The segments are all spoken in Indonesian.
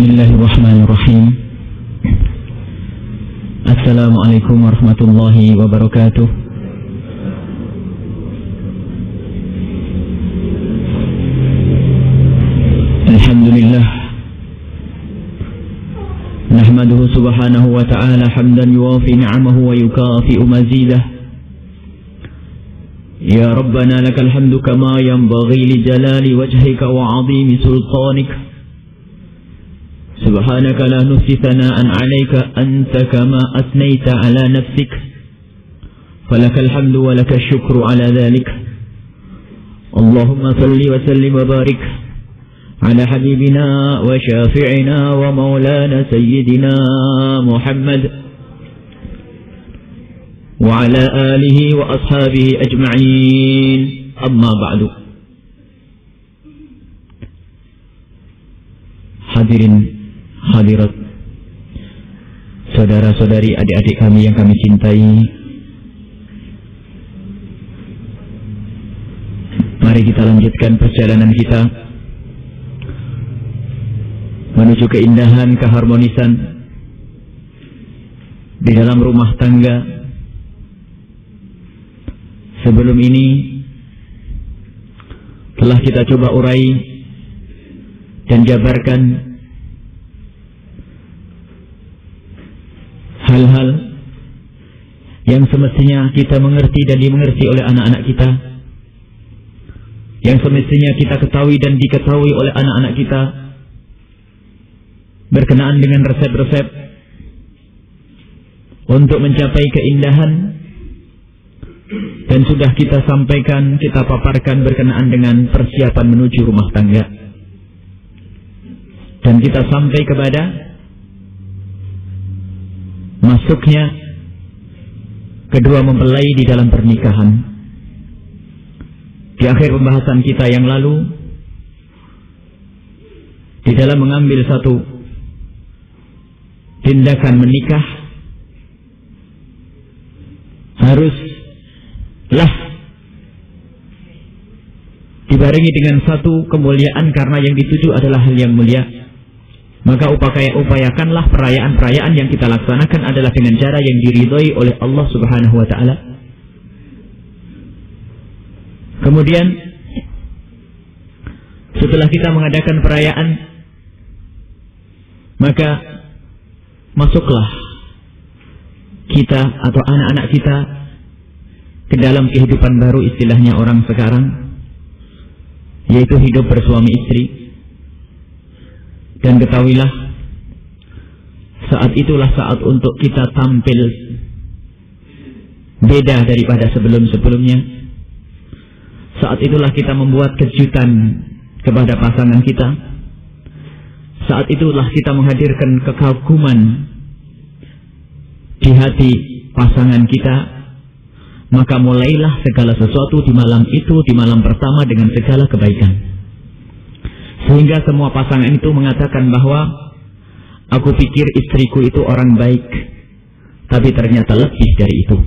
Bismillahirrahmanirrahim. Assalamualaikum warahmatullahi wabarakatuh. Alhamdulillah, nahmaduhu subhanahu wa ta'ala hamdan yuwafi ni'amahu wa yukafi'u mazidah. Ya Rabbana lakal hamdu kama yanbaghi li jalali wajhika wa 'azimi sultanika. سبحانك لا نحصي ثناء عليك أنت كما أثنيت على نفسك فلك الحمد ولك الشكر على ذلك. اللهم صل وسلم وبارك على حبيبنا وشافعنا ومولانا سيدنا محمد وعلى آله وأصحابه أجمعين. أما بعد. Hadirin hadirat, saudara-saudari, adik-adik kami yang kami cintai, mari kita lanjutkan perjalanan kita menuju keindahan, keharmonisan di dalam rumah tangga. Sebelum ini telah kita coba urai dan jabarkan hal-hal yang semestinya kita mengerti dan dimengerti oleh anak-anak kita, yang semestinya kita ketahui dan diketahui oleh anak-anak kita, berkenaan dengan resep-resep untuk mencapai keindahan, dan sudah kita sampaikan, kita paparkan berkenaan dengan persiapan menuju rumah tangga, dan kita sampai kepada masuknya kedua mempelai di dalam pernikahan. Di akhir pembahasan kita yang lalu, di dalam mengambil satu tindakan menikah, haruslah dibarengi dengan satu kemuliaan, karena yang dituju adalah hal yang mulia. Maka upayakanlah perayaan-perayaan yang kita laksanakan adalah dengan cara yang diridhoi oleh Allah Subhanahu wa ta'ala. Kemudian setelah kita mengadakan perayaan, maka masuklah kita atau anak-anak kita ke dalam kehidupan baru, istilahnya orang sekarang, yaitu hidup bersuami istri. Dan ketahuilah, saat itulah saat untuk kita tampil beda daripada sebelum-sebelumnya. Saat itulah kita membuat kejutan kepada pasangan kita. Saat itulah kita menghadirkan kekaguman di hati pasangan kita. Maka mulailah segala sesuatu di malam itu, di malam pertama, dengan segala kebaikan. Sehingga semua pasangan itu mengatakan bahwa aku pikir istriku itu orang baik, tapi ternyata lebih dari itu.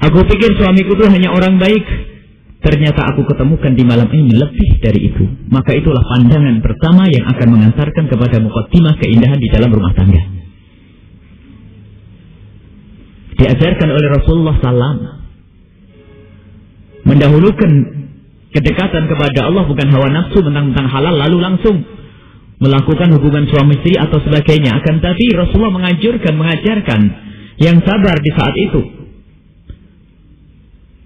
Aku pikir suamiku itu hanya orang baik, ternyata aku ketemukan di malam ini lebih dari itu. Maka itulah pandangan pertama yang akan mengantarkan kepada muqaddimah keindahan di dalam rumah tangga. Diajarkan oleh Rasulullah SAW, mendahulukan kedekatan kepada Allah, bukan hawa nafsu tentang halal lalu langsung melakukan hubungan suami istri atau sebagainya. Akan tapi Rasulullah mengajarkan yang sabar di saat itu.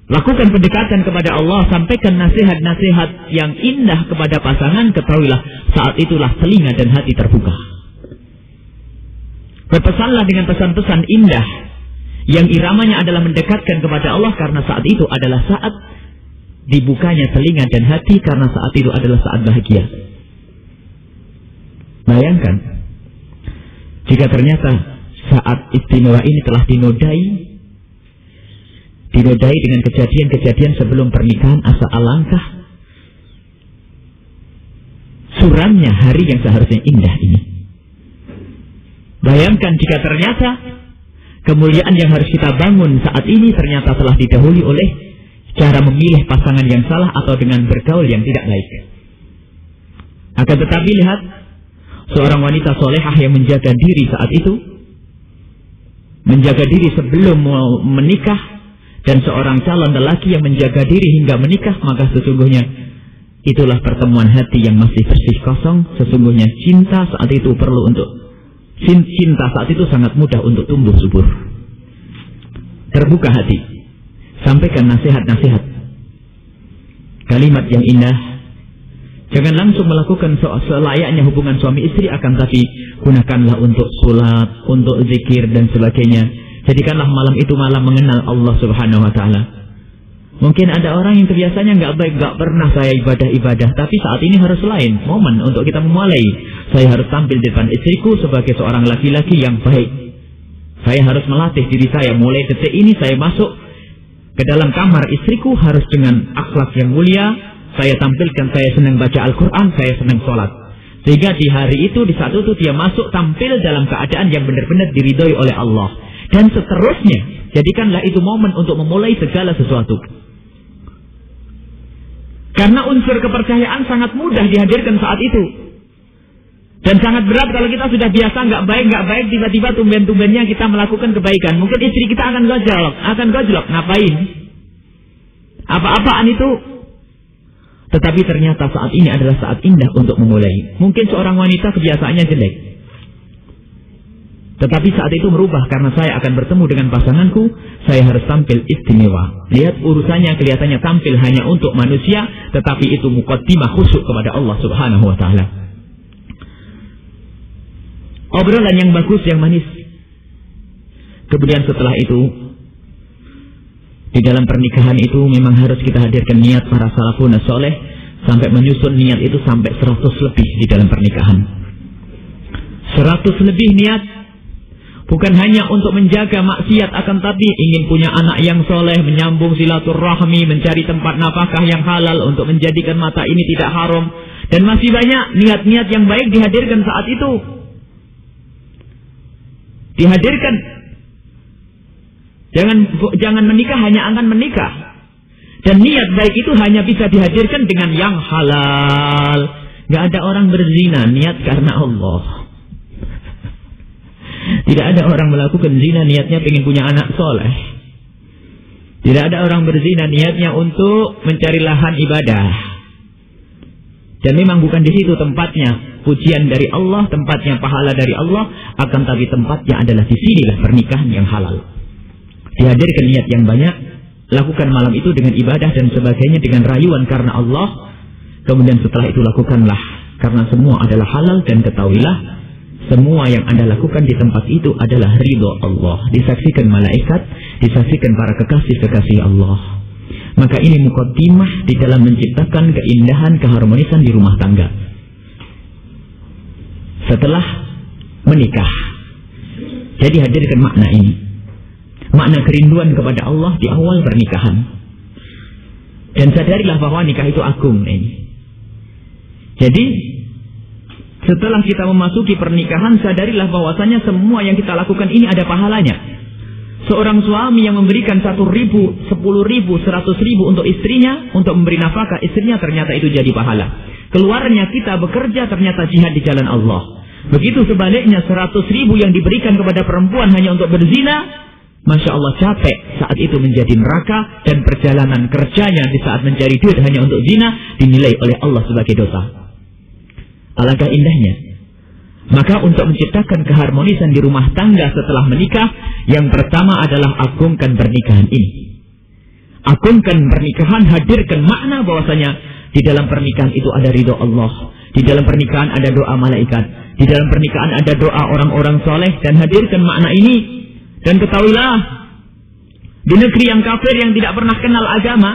Lakukan pendekatan kepada Allah, sampaikan nasihat-nasihat yang indah kepada pasangan. Ketahuilah, saat itulah telinga dan hati terbuka. Berpesanlah dengan pesan-pesan indah yang iramanya adalah mendekatkan kepada Allah, karena saat itu adalah saat dibukanya telinga dan hati, karena saat itu adalah saat bahagia. Bayangkan jika ternyata saat istimewa ini telah dinodai dengan kejadian-kejadian sebelum pernikahan. Asa alangkah suramnya hari yang seharusnya indah ini. Bayangkan jika ternyata kemuliaan yang harus kita bangun saat ini ternyata telah didahului oleh cara memilih pasangan yang salah atau dengan bergaul yang tidak baik. Akan tetapi lihat, seorang wanita solehah yang menjaga diri saat itu, menjaga diri sebelum menikah, dan seorang calon lelaki yang menjaga diri hingga menikah, maka sesungguhnya itulah pertemuan hati yang masih bersih kosong. Sesungguhnya cinta saat itu sangat mudah untuk tumbuh subur. Terbuka hati, sampaikan nasihat-nasihat, kalimat yang indah. Jangan langsung melakukan selayaknya hubungan suami istri, akan tapi gunakanlah untuk sholat, untuk zikir dan sebagainya. Jadikanlah malam itu malam mengenal Allah Subhanahu wa Ta'ala. Mungkin ada orang yang kebiasaannya nggak baik, nggak pernah saya ibadah, tapi saat ini harus lain momen untuk kita memulai. Saya harus tampil di depan istriku sebagai seorang laki-laki yang baik. Saya harus melatih diri saya, mulai detik ini saya masuk ke dalam kamar istriku harus dengan akhlak yang mulia. Saya tampilkan saya senang baca Al-Quran, saya senang sholat. Sehingga di hari itu, di saat itu dia masuk tampil dalam keadaan yang benar-benar diridhoi oleh Allah. Dan seterusnya, jadikanlah itu momen untuk memulai segala sesuatu. Karena unsur kepercayaan sangat mudah dihadirkan saat itu. Dan sangat berat kalau kita sudah biasa nggak baik, tiba-tiba tumben-tumbennya kita melakukan kebaikan. Mungkin istri kita akan gojlok, ngapain? Apa-apaan itu? Tetapi ternyata saat ini adalah saat indah untuk memulai. Mungkin seorang wanita kebiasaannya jelek, tetapi saat itu merubah, karena saya akan bertemu dengan pasanganku, saya harus tampil istimewa. Lihat urusannya kelihatannya tampil hanya untuk manusia, tetapi itu muqaddimah khusyuk kepada Allah Subhanahu wa Ta'ala. Obrolan yang bagus, yang manis. Kemudian setelah itu, di dalam pernikahan itu memang harus kita hadirkan niat para salafun soleh, sampai menyusun niat itu sampai 100 lebih di dalam pernikahan. 100 lebih niat, bukan hanya untuk menjaga maksiat, akan tapi ingin punya anak yang soleh, menyambung silaturahmi, mencari tempat nafkah yang halal untuk menjadikan mata ini tidak haram, dan masih banyak niat-niat yang baik dihadirkan saat itu. Dihadirkan. Jangan menikah hanya akan menikah. Dan niat baik itu hanya bisa dihadirkan dengan yang halal. Gak ada orang berzina niat karena Allah. Tidak ada orang melakukan zina niatnya pengen punya anak soleh. Tidak ada orang berzina niatnya untuk mencari lahan ibadah. Dan memang bukan di situ tempatnya pujian dari Allah, tempatnya pahala dari Allah, akan tapi tempatnya adalah di sinilah pernikahan yang halal. Dihadirkan niat yang banyak, lakukan malam itu dengan ibadah dan sebagainya dengan rayuan karena Allah. Kemudian setelah itu lakukanlah, karena semua adalah halal, dan ketahuilah semua yang Anda lakukan di tempat itu adalah ridho Allah. Disaksikan malaikat, disaksikan para kekasih-kekasih Allah. Maka ini muqaddimah di dalam menciptakan keindahan, keharmonisan di rumah tangga. Setelah menikah, jadi hadirkan makna ini. Makna kerinduan kepada Allah di awal pernikahan. Dan sadarilah bahwa nikah itu agung ini. Jadi setelah kita memasuki pernikahan, sadarilah bahwasanya semua yang kita lakukan ini ada pahalanya. Seorang suami yang memberikan 1.000, 10.000, 100.000 untuk istrinya, untuk memberi nafkah istrinya, ternyata itu jadi pahala. Keluarnya kita bekerja, ternyata jihad di jalan Allah. Begitu sebaliknya, 100.000 yang diberikan kepada perempuan hanya untuk berzina, Masya Allah capek saat itu menjadi neraka, dan perjalanan kerjanya di saat mencari duit hanya untuk zina dinilai oleh Allah sebagai dosa. Alangkah indahnya. Maka untuk menciptakan keharmonisan di rumah tangga setelah menikah, yang pertama adalah agungkan pernikahan ini. Agungkan pernikahan, hadirkan makna bahwasanya di dalam pernikahan itu ada ridho Allah, di dalam pernikahan ada doa malaikat, di dalam pernikahan ada doa orang-orang soleh, dan hadirkan makna ini. Dan ketahuilah, di negeri yang kafir yang tidak pernah kenal agama,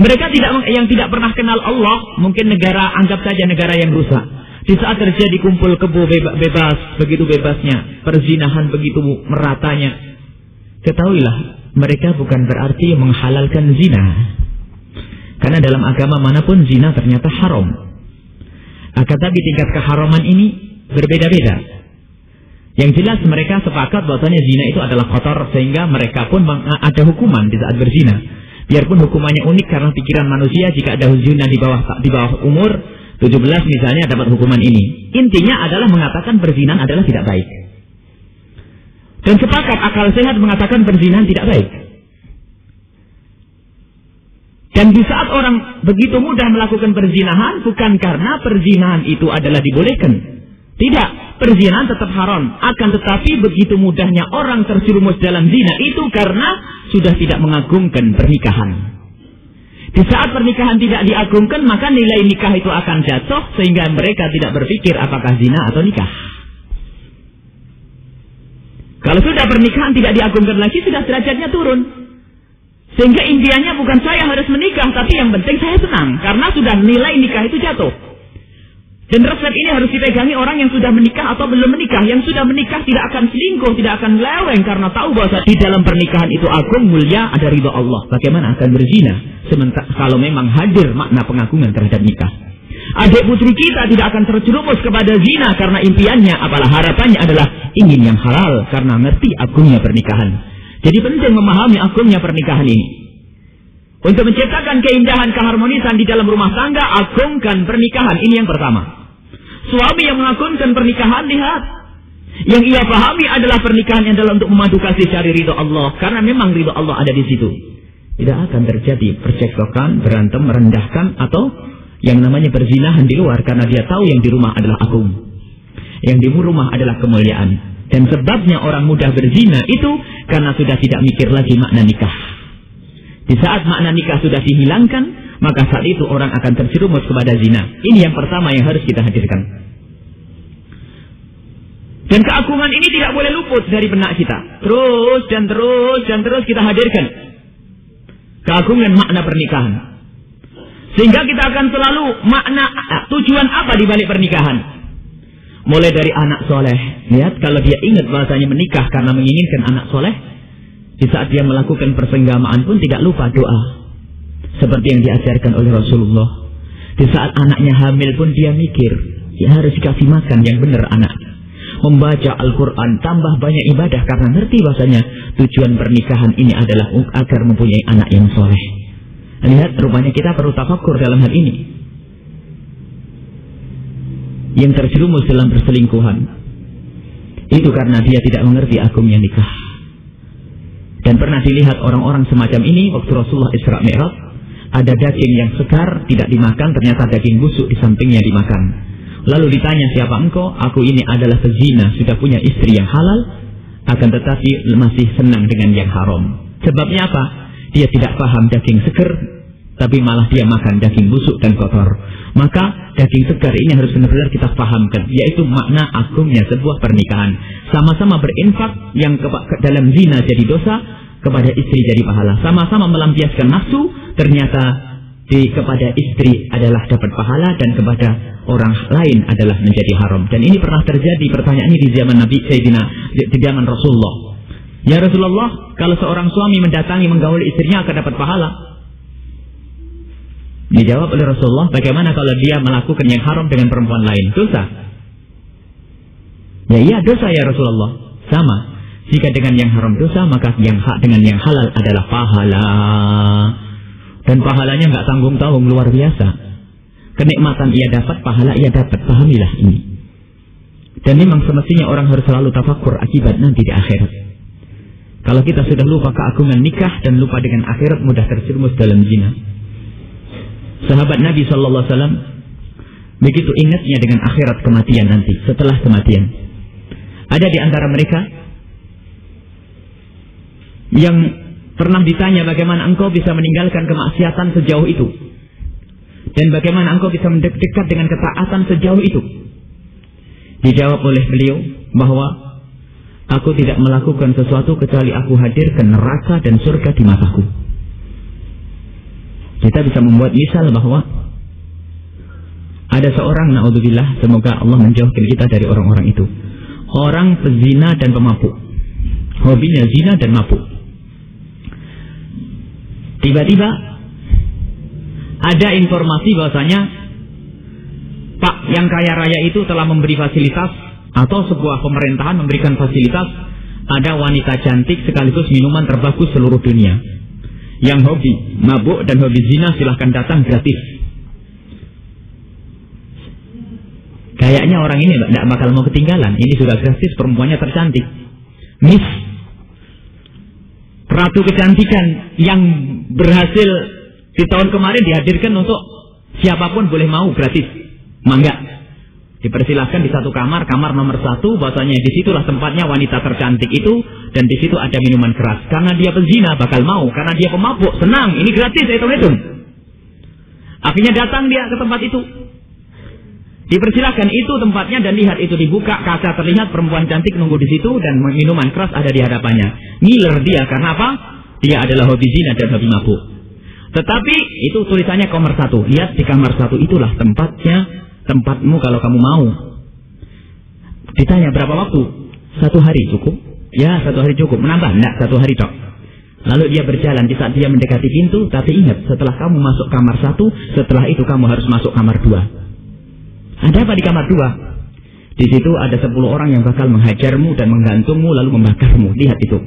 mereka yang tidak pernah kenal Allah, mungkin negara, anggap saja negara yang rusak. Di saat terjadi kumpul kebo bebas, begitu bebasnya, perzinahan begitu meratanya, ketahuilah, mereka bukan berarti menghalalkan zina. Karena dalam agama manapun zina ternyata haram. Akan tapi tingkat keharaman ini berbeda-beda. Yang jelas mereka sepakat bahwasanya zina itu adalah kotor, sehingga mereka pun ada hukuman di saat berzina. Biarpun hukumannya unik karena pikiran manusia, jika ada zina di bawah umur 17 misalnya dapat hukuman ini. Intinya adalah mengatakan perzinahan adalah tidak baik. Dan sepakat akal sehat mengatakan perzinahan tidak baik. Dan di saat orang begitu mudah melakukan perzinahan, bukan karena perzinahan itu adalah dibolehkan. Tidak, perzinahan tetap haram. Akan tetapi begitu mudahnya orang terjerumus dalam zina itu karena sudah tidak mengagungkan pernikahan. Di saat pernikahan tidak diagungkan, maka nilai nikah itu akan jatuh, sehingga mereka tidak berpikir apakah zina atau nikah. Kalau sudah pernikahan tidak diagungkan lagi, sudah derajatnya turun. Sehingga impiannya bukan saya harus menikah, tapi yang penting saya senang. Karena sudah nilai nikah itu jatuh. Dan resep ini harus dipegangi orang yang sudah menikah atau belum menikah. Yang sudah menikah tidak akan selingkuh, tidak akan meleweng, karena tahu bahwa di dalam pernikahan itu agung, mulia, ada ridho Allah. Bagaimana akan berzina sementara kalau memang hadir makna pengagungan terhadap nikah? Adik putri kita tidak akan terjerumus kepada zina karena impiannya, apalah harapannya adalah ingin yang halal karena ngerti agungnya pernikahan. Jadi penting memahami agungnya pernikahan ini. Untuk menciptakan keindahan keharmonisan di dalam rumah tangga, agungkan pernikahan. Ini yang pertama. Suami yang mengagungkan pernikahan, lihat. Yang ia pahami adalah pernikahan yang adalah untuk memadu kasih cari ridho Allah. Karena memang ridho Allah ada di situ. Tidak akan terjadi percekcokan, berantem, merendahkan, atau yang namanya perzinahan di luar. Karena dia tahu yang di rumah adalah agung. Yang di rumah adalah kemuliaan. Dan sebabnya orang mudah berzina itu karena sudah tidak mikir lagi makna nikah. Di saat makna nikah sudah dihilangkan, maka saat itu orang akan terjerumus kepada zina. Ini yang pertama yang harus kita hadirkan. Dan keagungan ini tidak boleh luput dari benak kita. Terus dan terus kita hadirkan keagungan makna pernikahan. Sehingga kita akan selalu makna tujuan apa di balik pernikahan. Mulai dari anak soleh. Lihat, kalau dia ingat bahasanya menikah karena menginginkan anak soleh, di saat dia melakukan persenggamaan pun tidak lupa doa. Seperti yang diajarkan oleh Rasulullah. Di saat anaknya hamil pun dia mikir, ya harus dikasih makan yang benar anak. Membaca Al-Quran, tambah banyak ibadah karena ngerti bahasanya tujuan pernikahan ini adalah agar mempunyai anak yang soleh. Lihat, rupanya kita perlu tafakkur dalam hal ini. Yang terjerumus dalam perselingkuhan itu karena dia tidak mengerti agungnya nikah. Dan pernah dilihat orang-orang semacam ini waktu Rasulullah Isra Mi'raj, ada daging yang segar tidak dimakan, ternyata daging busuk di sampingnya dimakan. Lalu ditanya, siapa engkau? Aku ini adalah pezina, sudah punya istri yang halal, akan tetapi masih senang dengan yang haram. Sebabnya apa? Dia tidak paham daging segar, tapi malah dia makan daging busuk dan kotor. Maka daging segar ini harus benar-benar kita pahamkan, yaitu makna agungnya sebuah pernikahan. Sama-sama berinfak, yang dalam zina jadi dosa, kepada istri jadi pahala. Sama-sama melampiaskan nafsu, ternyata kepada istri adalah dapat pahala, dan kepada orang lain adalah menjadi haram. Dan ini pernah terjadi, pertanyaan ini di zaman Nabi Sayyidina, di zaman Rasulullah. Ya Rasulullah, kalau seorang suami mendatangi menggauli istrinya akan dapat pahala. Dijawab oleh Rasulullah, bagaimana kalau dia melakukan yang haram dengan perempuan lain? Dosa. Ya iya dosa ya Rasulullah. Sama. Jika dengan yang haram dosa, maka yang hak dengan yang halal adalah pahala. Dan pahalanya nggak tanggung-tanggung, luar biasa. Kenikmatan ia dapat, pahala ia dapat. Pahamilah ini. Dan memang semestinya orang harus selalu tafakkur akibat nanti di akhirat. Kalau kita sudah lupa keagungan nikah dan lupa dengan akhirat, mudah terjerumus dalam zina. Sahabat Nabi SAW begitu ingatnya dengan akhirat kematian nanti, setelah kematian. Ada di antara mereka yang pernah ditanya, bagaimana engkau bisa meninggalkan kemaksiatan sejauh itu? Dan bagaimana engkau bisa mendekat dengan ketaatan sejauh itu? Dijawab oleh beliau bahwa aku tidak melakukan sesuatu kecuali aku hadirkan neraka dan surga di mataku. Kita bisa membuat misal bahwa ada seorang, na'udzubillah, semoga Allah menjauhkan kita dari orang-orang itu. Orang pezina dan pemabuk. Hobinya zina dan mabuk. Tiba-tiba ada informasi bahwasanya Pak yang kaya raya itu telah memberi fasilitas, atau sebuah pemerintahan memberikan fasilitas, ada wanita cantik sekaligus minuman terbagus seluruh dunia. Yang hobi mabuk dan hobi zina silahkan datang gratis. Kayaknya orang ini tidak bakal mau ketinggalan. Ini sudah gratis, perempuannya tercantik. Miss Ratu Kecantikan yang berhasil di tahun kemarin dihadirkan untuk siapapun boleh mau gratis. Mangga. Dipersilahkan di satu kamar nomor 1, bahwasanya disitulah tempatnya wanita tercantik itu, dan di situ ada minuman keras. Karena dia pezina bakal mau, karena dia pemabuk, senang, ini gratis, hitung-hitung. Akhirnya datang dia ke tempat itu. Dipersilahkan itu tempatnya dan lihat itu dibuka, kaca terlihat perempuan cantik nunggu di situ dan minuman keras ada di hadapannya. Ngiler dia karena apa? Dia adalah hobi zina dan hobi mabuk. Tetapi itu tulisannya kamar 1. Lihat di kamar 1 itulah tempatmu kalau kamu mau. Ditanya berapa waktu? 1 hari cukup? Ya 1 hari cukup. Menambah? Enggak, 1 hari tok. Lalu dia berjalan. Di saat dia mendekati pintu, tapi ingat, setelah kamu masuk kamar 1, setelah itu kamu harus masuk kamar 2. Ada apa di kamar 2? Di situ ada 10 orang yang bakal menghajarmu dan menggantungmu lalu membakarmu. Lihat itu.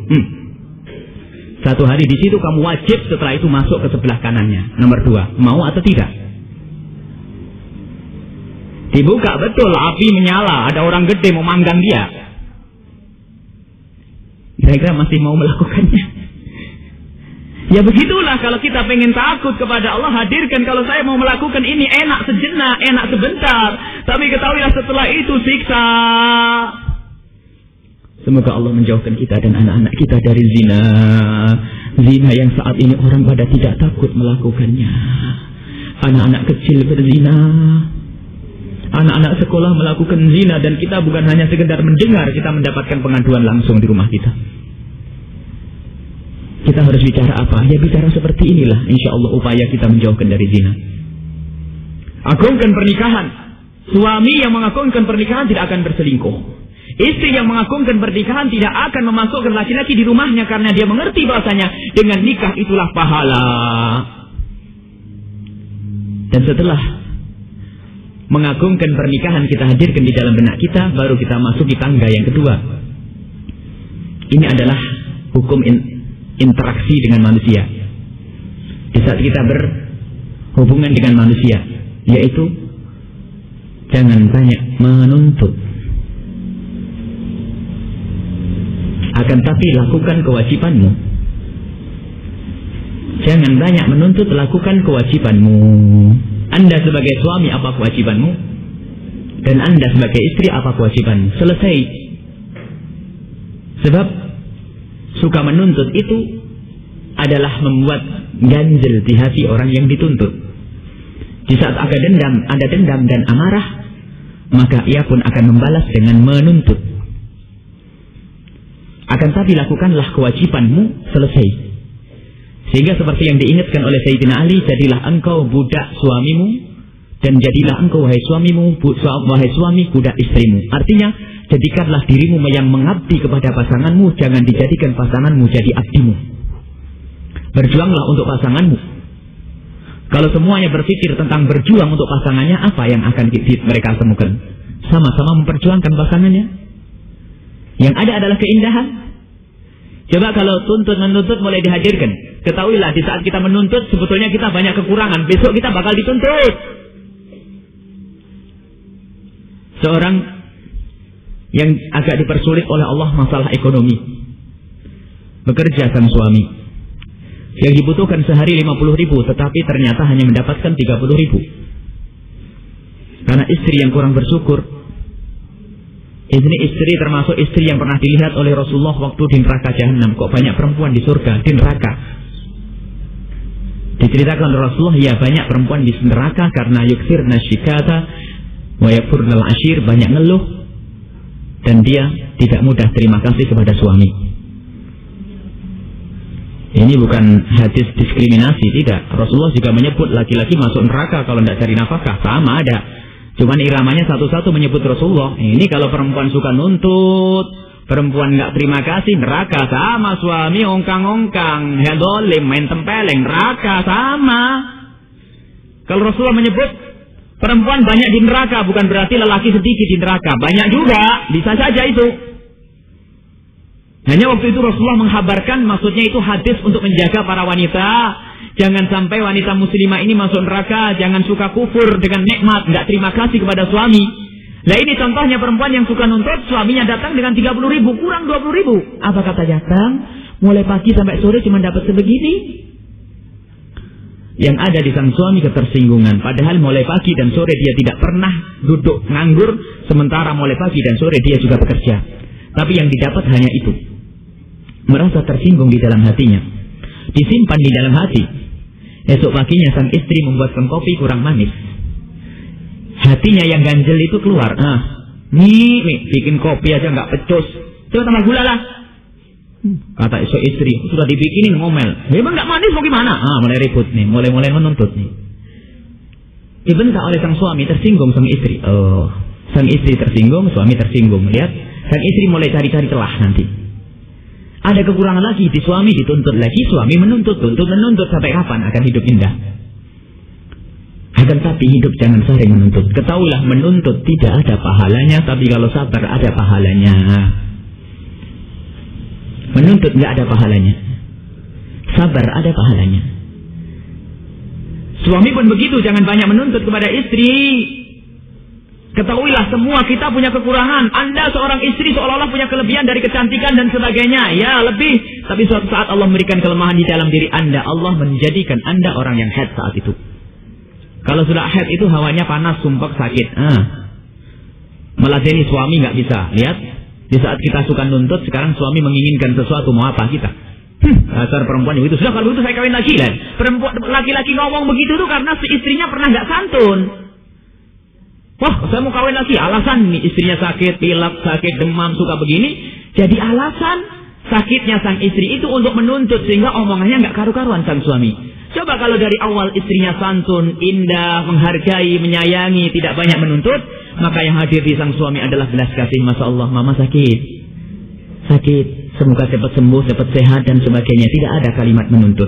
1 hari di situ kamu wajib setelah itu masuk ke sebelah kanannya. Nomor 2. Mau atau tidak? Dibuka, betul, api menyala, ada orang gede mau manggang dia. Kira-kira masih mau melakukannya? Ya begitulah kalau kita pengen takut kepada Allah, hadirkan kalau saya mau melakukan ini enak sejenak, enak sebentar. Tapi ketahuilah setelah itu siksa. Semoga Allah menjauhkan kita dan anak-anak kita dari zina. Zina yang saat ini orang pada tidak takut melakukannya. Anak-anak kecil berzina. Anak-anak sekolah melakukan zina dan kita bukan hanya sekedar mendengar, kita mendapatkan pengaduan langsung di rumah kita. Kita harus bicara apa? Ya bicara seperti inilah, insya Allah upaya kita menjauhkan dari zina. Agungkan pernikahan. Suami yang mengagungkan pernikahan tidak akan berselingkuh. Istri yang mengagungkan pernikahan tidak akan memasukkan laki-laki di rumahnya karena dia mengerti bahasanya dengan nikah itulah pahala. Dan setelah mengagungkan pernikahan kita hadirkan di dalam benak kita, baru kita masuk di tangga yang kedua. Ini adalah hukum interaksi dengan manusia. Di saat kita berhubungan dengan manusia, yaitu jangan banyak menuntut, akan tapi lakukan kewajibanmu. Jangan banyak menuntut, lakukan kewajibanmu. Anda sebagai suami apa kewajibanmu? Dan Anda sebagai istri apa kewajibanmu? Selesai. Sebab suka menuntut itu adalah membuat ganjel di hati orang yang dituntut. Di saat ada dendam dan amarah, maka ia pun akan membalas dengan menuntut. Akan tapi lakukanlah kewajibanmu, selesai. Sehingga seperti yang diingatkan oleh Sayyidina Ali, jadilah engkau budak suamimu dan jadilah engkau wahai suami budak istrimu. Artinya, jadikanlah dirimu yang mengabdi kepada pasanganmu, jangan dijadikan pasanganmu jadi abdimu. Berjuanglah untuk pasanganmu. Kalau semuanya berpikir tentang berjuang untuk pasangannya, apa yang akan mereka temukan? Sama-sama memperjuangkan pasangannya. Yang ada adalah keindahan. Coba kalau menuntut mulai dihadirkan. Ketahuilah di saat kita menuntut sebetulnya kita banyak kekurangan. Besok kita bakal dituntut. Seorang yang agak dipersulit oleh Allah masalah ekonomi. Bekerja sang suami. Yang dibutuhkan sehari 50.000, tetapi ternyata hanya mendapatkan 30.000. Karena istri yang kurang bersyukur. Ini istri termasuk istri yang pernah dilihat oleh Rasulullah waktu di neraka Jahannam. Kok banyak perempuan di surga, di neraka? Diceritakan oleh Rasulullah, ya banyak perempuan di neraka karena yuksirna syikata wa yakfurnal ashir, banyak ngeluh dan dia tidak mudah terima kasih kepada suami. Ini bukan hadis diskriminasi, tidak. Rasulullah juga menyebut laki-laki masuk neraka kalau tidak cari nafkah, sama ada. Cuman iramanya satu-satu menyebut Rasulullah. Ini kalau perempuan suka nuntut, perempuan nggak terima kasih, neraka. Sama suami ongkang-ongkang, hedolim, main tempeleng, neraka sama. Kalau Rasulullah menyebut perempuan banyak di neraka, bukan berarti lelaki sedikit di neraka. Banyak juga, bisa saja itu. Hanya waktu itu Rasulullah menghabarkan, maksudnya itu hadis untuk menjaga para wanita. Jangan sampai wanita muslimah ini masuk neraka, jangan suka kufur dengan nikmat, nggak terima kasih kepada suami. Nah ini contohnya perempuan yang suka nuntut, suaminya datang dengan 30.000, kurang 20.000. Apa katanya? Kang, mulai pagi sampai sore cuma dapat sebegini. Yang ada di sang suami ketersinggungan. Padahal mulai pagi dan sore dia tidak pernah duduk nganggur, sementara mulai pagi dan sore dia juga bekerja. Tapi yang didapat hanya itu. Merasa tersinggung di dalam hatinya. Disimpan di dalam hati. Esok paginya sang istri membuatkan kopi kurang manis. Hatinya yang ganjel itu keluar. Nih, bikin kopi aja nggak pecus. Coba tambah gula lah. Kata esok istri, sudah dibikinin ngomel. Memang nggak manis mau gimana? Mulai ribut nih, mulai menuntut nih. Dibentak oleh sang suami, tersinggung sang istri. Sang istri tersinggung, suami tersinggung. Lihat, sang istri mulai cari-cari celah nanti. Ada kekurangan lagi di suami, dituntut lagi, suami menuntut sampai kapan akan hidup indah? Akan tapi hidup jangan sering menuntut. Ketahuilah menuntut tidak ada pahalanya, tapi kalau sabar ada pahalanya. Menuntut nggak ada pahalanya, sabar ada pahalanya. Suami pun begitu, jangan banyak menuntut kepada istri. Ketahuilah semua kita punya kekurangan. Anda seorang istri seolah-olah punya kelebihan dari kecantikan dan sebagainya. Ya lebih. Tapi suatu saat Allah memberikan kelemahan di dalam diri Anda. Allah menjadikan Anda orang yang haid saat itu. Kalau sudah haid itu hawanya panas, sumpek, sakit. Meladeni suami nggak bisa. Lihat. Di saat kita suka nuntut, sekarang suami menginginkan sesuatu, mau apa kita? Dasar perempuan itu. Sudah kalau itu saya kawin lagi lah. Perempuan laki-laki ngomong begitu tuh karena si istrinya pernah nggak santun. Wah, saya mau kawin lagi. Alasan nih istrinya sakit, pilek, sakit, demam, suka begini. Jadi alasan sakitnya sang istri itu untuk menuntut sehingga omongannya nggak karu-karuan sang suami. Coba kalau dari awal istrinya santun, indah, menghargai, menyayangi, tidak banyak menuntut, maka yang hadir di sang suami adalah belas kasih. Masya Allah, mama sakit, semoga cepat sembuh, cepat sehat dan sebagainya. Tidak ada kalimat menuntut.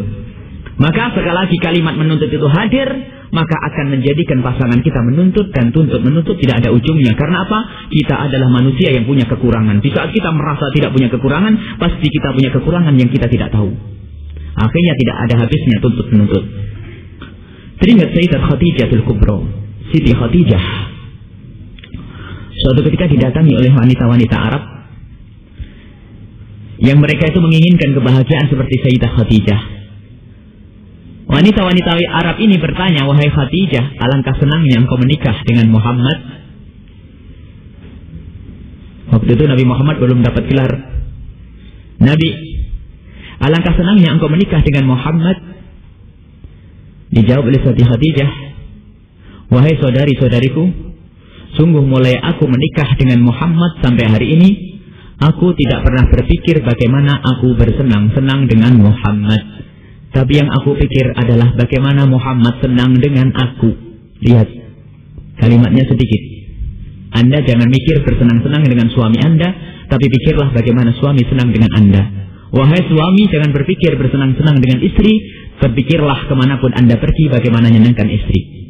Maka sekali lagi kalimat menuntut itu hadir, maka akan menjadikan pasangan kita menuntut dan menuntut tidak ada ujungnya. Karena apa? Kita adalah manusia yang punya kekurangan. Di saat kita merasa tidak punya kekurangan, pasti kita punya kekurangan yang kita tidak tahu. Akhirnya tidak ada habisnya tuntut menuntut. Teringat Sayyidah Khadijah Al-Kubra, Siti Khadijah. Suatu ketika didatangi oleh wanita-wanita Arab yang mereka itu menginginkan kebahagiaan seperti Sayyidah Khadijah. Wanita-wanita Arab ini bertanya, wahai Khadijah, alangkah senangnya engkau menikah dengan Muhammad. Waktu itu Nabi Muhammad belum dapat gelar Nabi. Alangkah senangnya engkau menikah dengan Muhammad. Dijawab oleh Sayyidah Khadijah, wahai saudari-saudariku, sungguh mulai aku menikah dengan Muhammad sampai hari ini, aku tidak pernah berpikir bagaimana aku bersenang-senang dengan Muhammad. Tapi yang aku pikir adalah bagaimana Muhammad senang dengan aku. Lihat, kalimatnya sedikit. Anda jangan mikir bersenang-senang dengan suami Anda, tapi pikirlah bagaimana suami senang dengan Anda. Wahai suami, jangan berpikir bersenang-senang dengan istri, berpikirlah kemanapun Anda pergi bagaimana menyenangkan istri.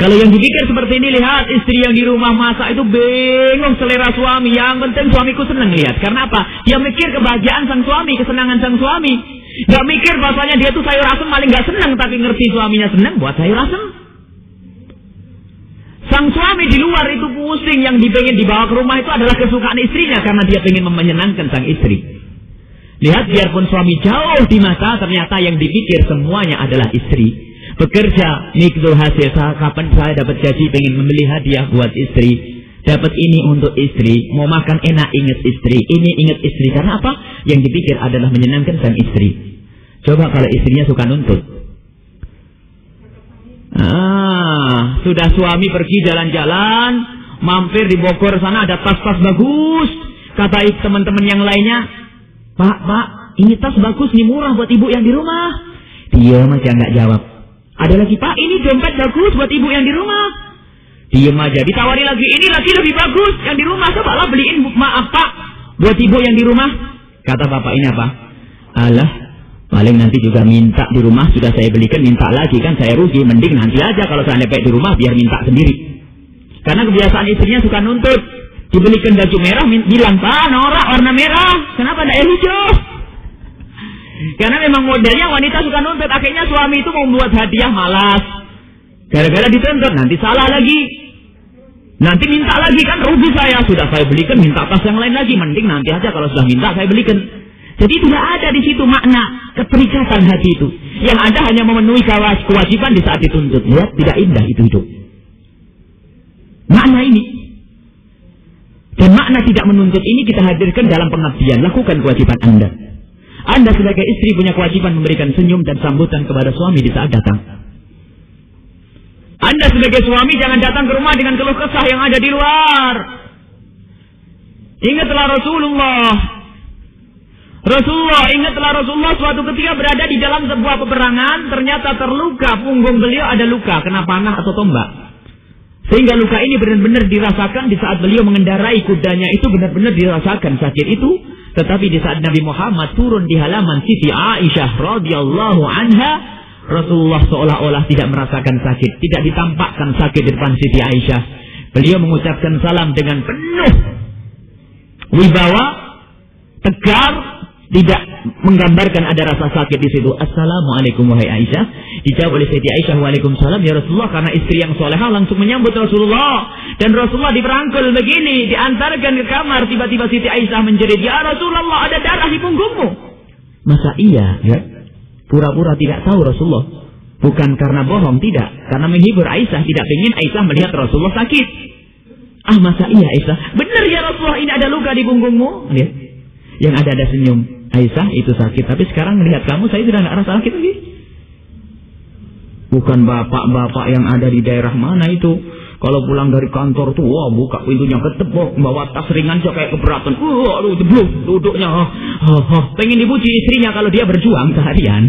Kalau yang dipikir seperti ini, lihat istri yang di rumah masak itu bingung selera suami. Yang penting suamiku senang, lihat. Karena apa? Dia mikir kebahagiaan sang suami, kesenangan sang suami. Gak mikir bahasanya dia tuh sayur asem paling gak senang, tapi ngerti suaminya senang buat sayur asem. Sang suami di luar itu pusing, yang dipengin dibawa ke rumah itu adalah kesukaan istrinya karena dia pengen menyenangkan sang istri. Lihat, biarpun suami jauh di mata, ternyata yang dipikir semuanya adalah istri. Bekerja, mikdul hasil, kapan saya dapat gaji, pengen membeli hadiah buat istri. Dapat ini untuk istri, mau makan enak ingat istri, ini ingat istri. Karena apa? Yang dipikir adalah menyenangkan sang istri. Coba kalau istrinya suka nuntut. Sudah suami pergi jalan-jalan, mampir di Bogor sana ada tas-tas bagus. Kata teman-teman yang lainnya, Pak, ini tas bagus nih, murah buat ibu yang di rumah. Diam aja nggak jawab. Ada lagi, Pak, ini dompet bagus buat ibu yang di rumah. Diam aja. Ditawari lagi, ini lagi lebih bagus yang di rumah. Cobalah beliin, maaf Pak, buat ibu yang di rumah. Kata bapak ini apa? Alah, paling nanti juga minta di rumah, sudah saya belikan minta lagi, kan saya rugi. Mending nanti aja kalau saya lepek di rumah biar minta sendiri. Karena kebiasaan istrinya suka nuntut. Dibelikan baju merah, bilang, Pak, norak warna merah, kenapa tidak yang hijau? Karena memang modelnya wanita suka nuntut, akhirnya suami itu mau membuat hadiah malas. Gara-gara dituntut, nanti salah lagi. Nanti minta lagi, kan rugi saya. Sudah saya belikan, minta tas yang lain lagi. Mending nanti aja kalau sudah minta saya belikan. Jadi tidak ada di situ makna keterikatan hati itu. Yang ada hanya memenuhi kewajiban di saat dituntut. Lihat, tidak indah itu hidup. Makna ini. Dan makna tidak menuntut ini kita hadirkan dalam pengabdian. Lakukan kewajiban Anda. Anda sebagai istri punya kewajiban memberikan senyum dan sambutan kepada suami di saat datang. Anda sebagai suami jangan datang ke rumah dengan keluh kesah yang ada di luar. Ingatlah Rasulullah suatu ketika berada di dalam sebuah peperangan, ternyata terluka, punggung beliau ada luka, kena panah atau tombak. Sehingga luka ini benar-benar dirasakan di saat beliau mengendarai kudanya, itu benar-benar dirasakan sakit itu. Tetapi di saat Nabi Muhammad turun di halaman Siti Aisyah radhiyallahu anha, Rasulullah seolah-olah tidak merasakan sakit, tidak ditampakkan sakit di depan Siti Aisyah. Beliau mengucapkan salam dengan penuh wibawa, tegar, tidak menggambarkan ada rasa sakit di situ. Assalamualaikum wahai Aisyah. Dijawab oleh Siti Aisyah, waalaikumsalam ya Rasulullah. Karena istri yang solehah langsung menyambut Rasulullah. Dan Rasulullah diperangkul begini, diantarkan ke kamar. Tiba-tiba Siti Aisyah menjerit, ya Rasulullah, ada darah di punggungmu. Masa iya? Ya? Pura-pura tidak tahu Rasulullah. Bukan karena bohong, tidak. Karena menghibur Aisyah, tidak ingin Aisyah melihat Rasulullah sakit. Ah, masa iya Aisyah? Benar ya Rasulullah, ini ada luka di punggungmu. Lihat. Yang ada senyum. Aisyah, itu sakit. Tapi sekarang melihat kamu, saya sudah tidak rasa sakit lagi. Bukan bapak-bapak yang ada di daerah mana itu. Kalau pulang dari kantor tuh, wah, buka pintunya ketepok, bawa tas ringan aja kayak keberatan. Aduh, jeblok duduknya. Pengen dipuji istrinya kalau dia berjuang seharian.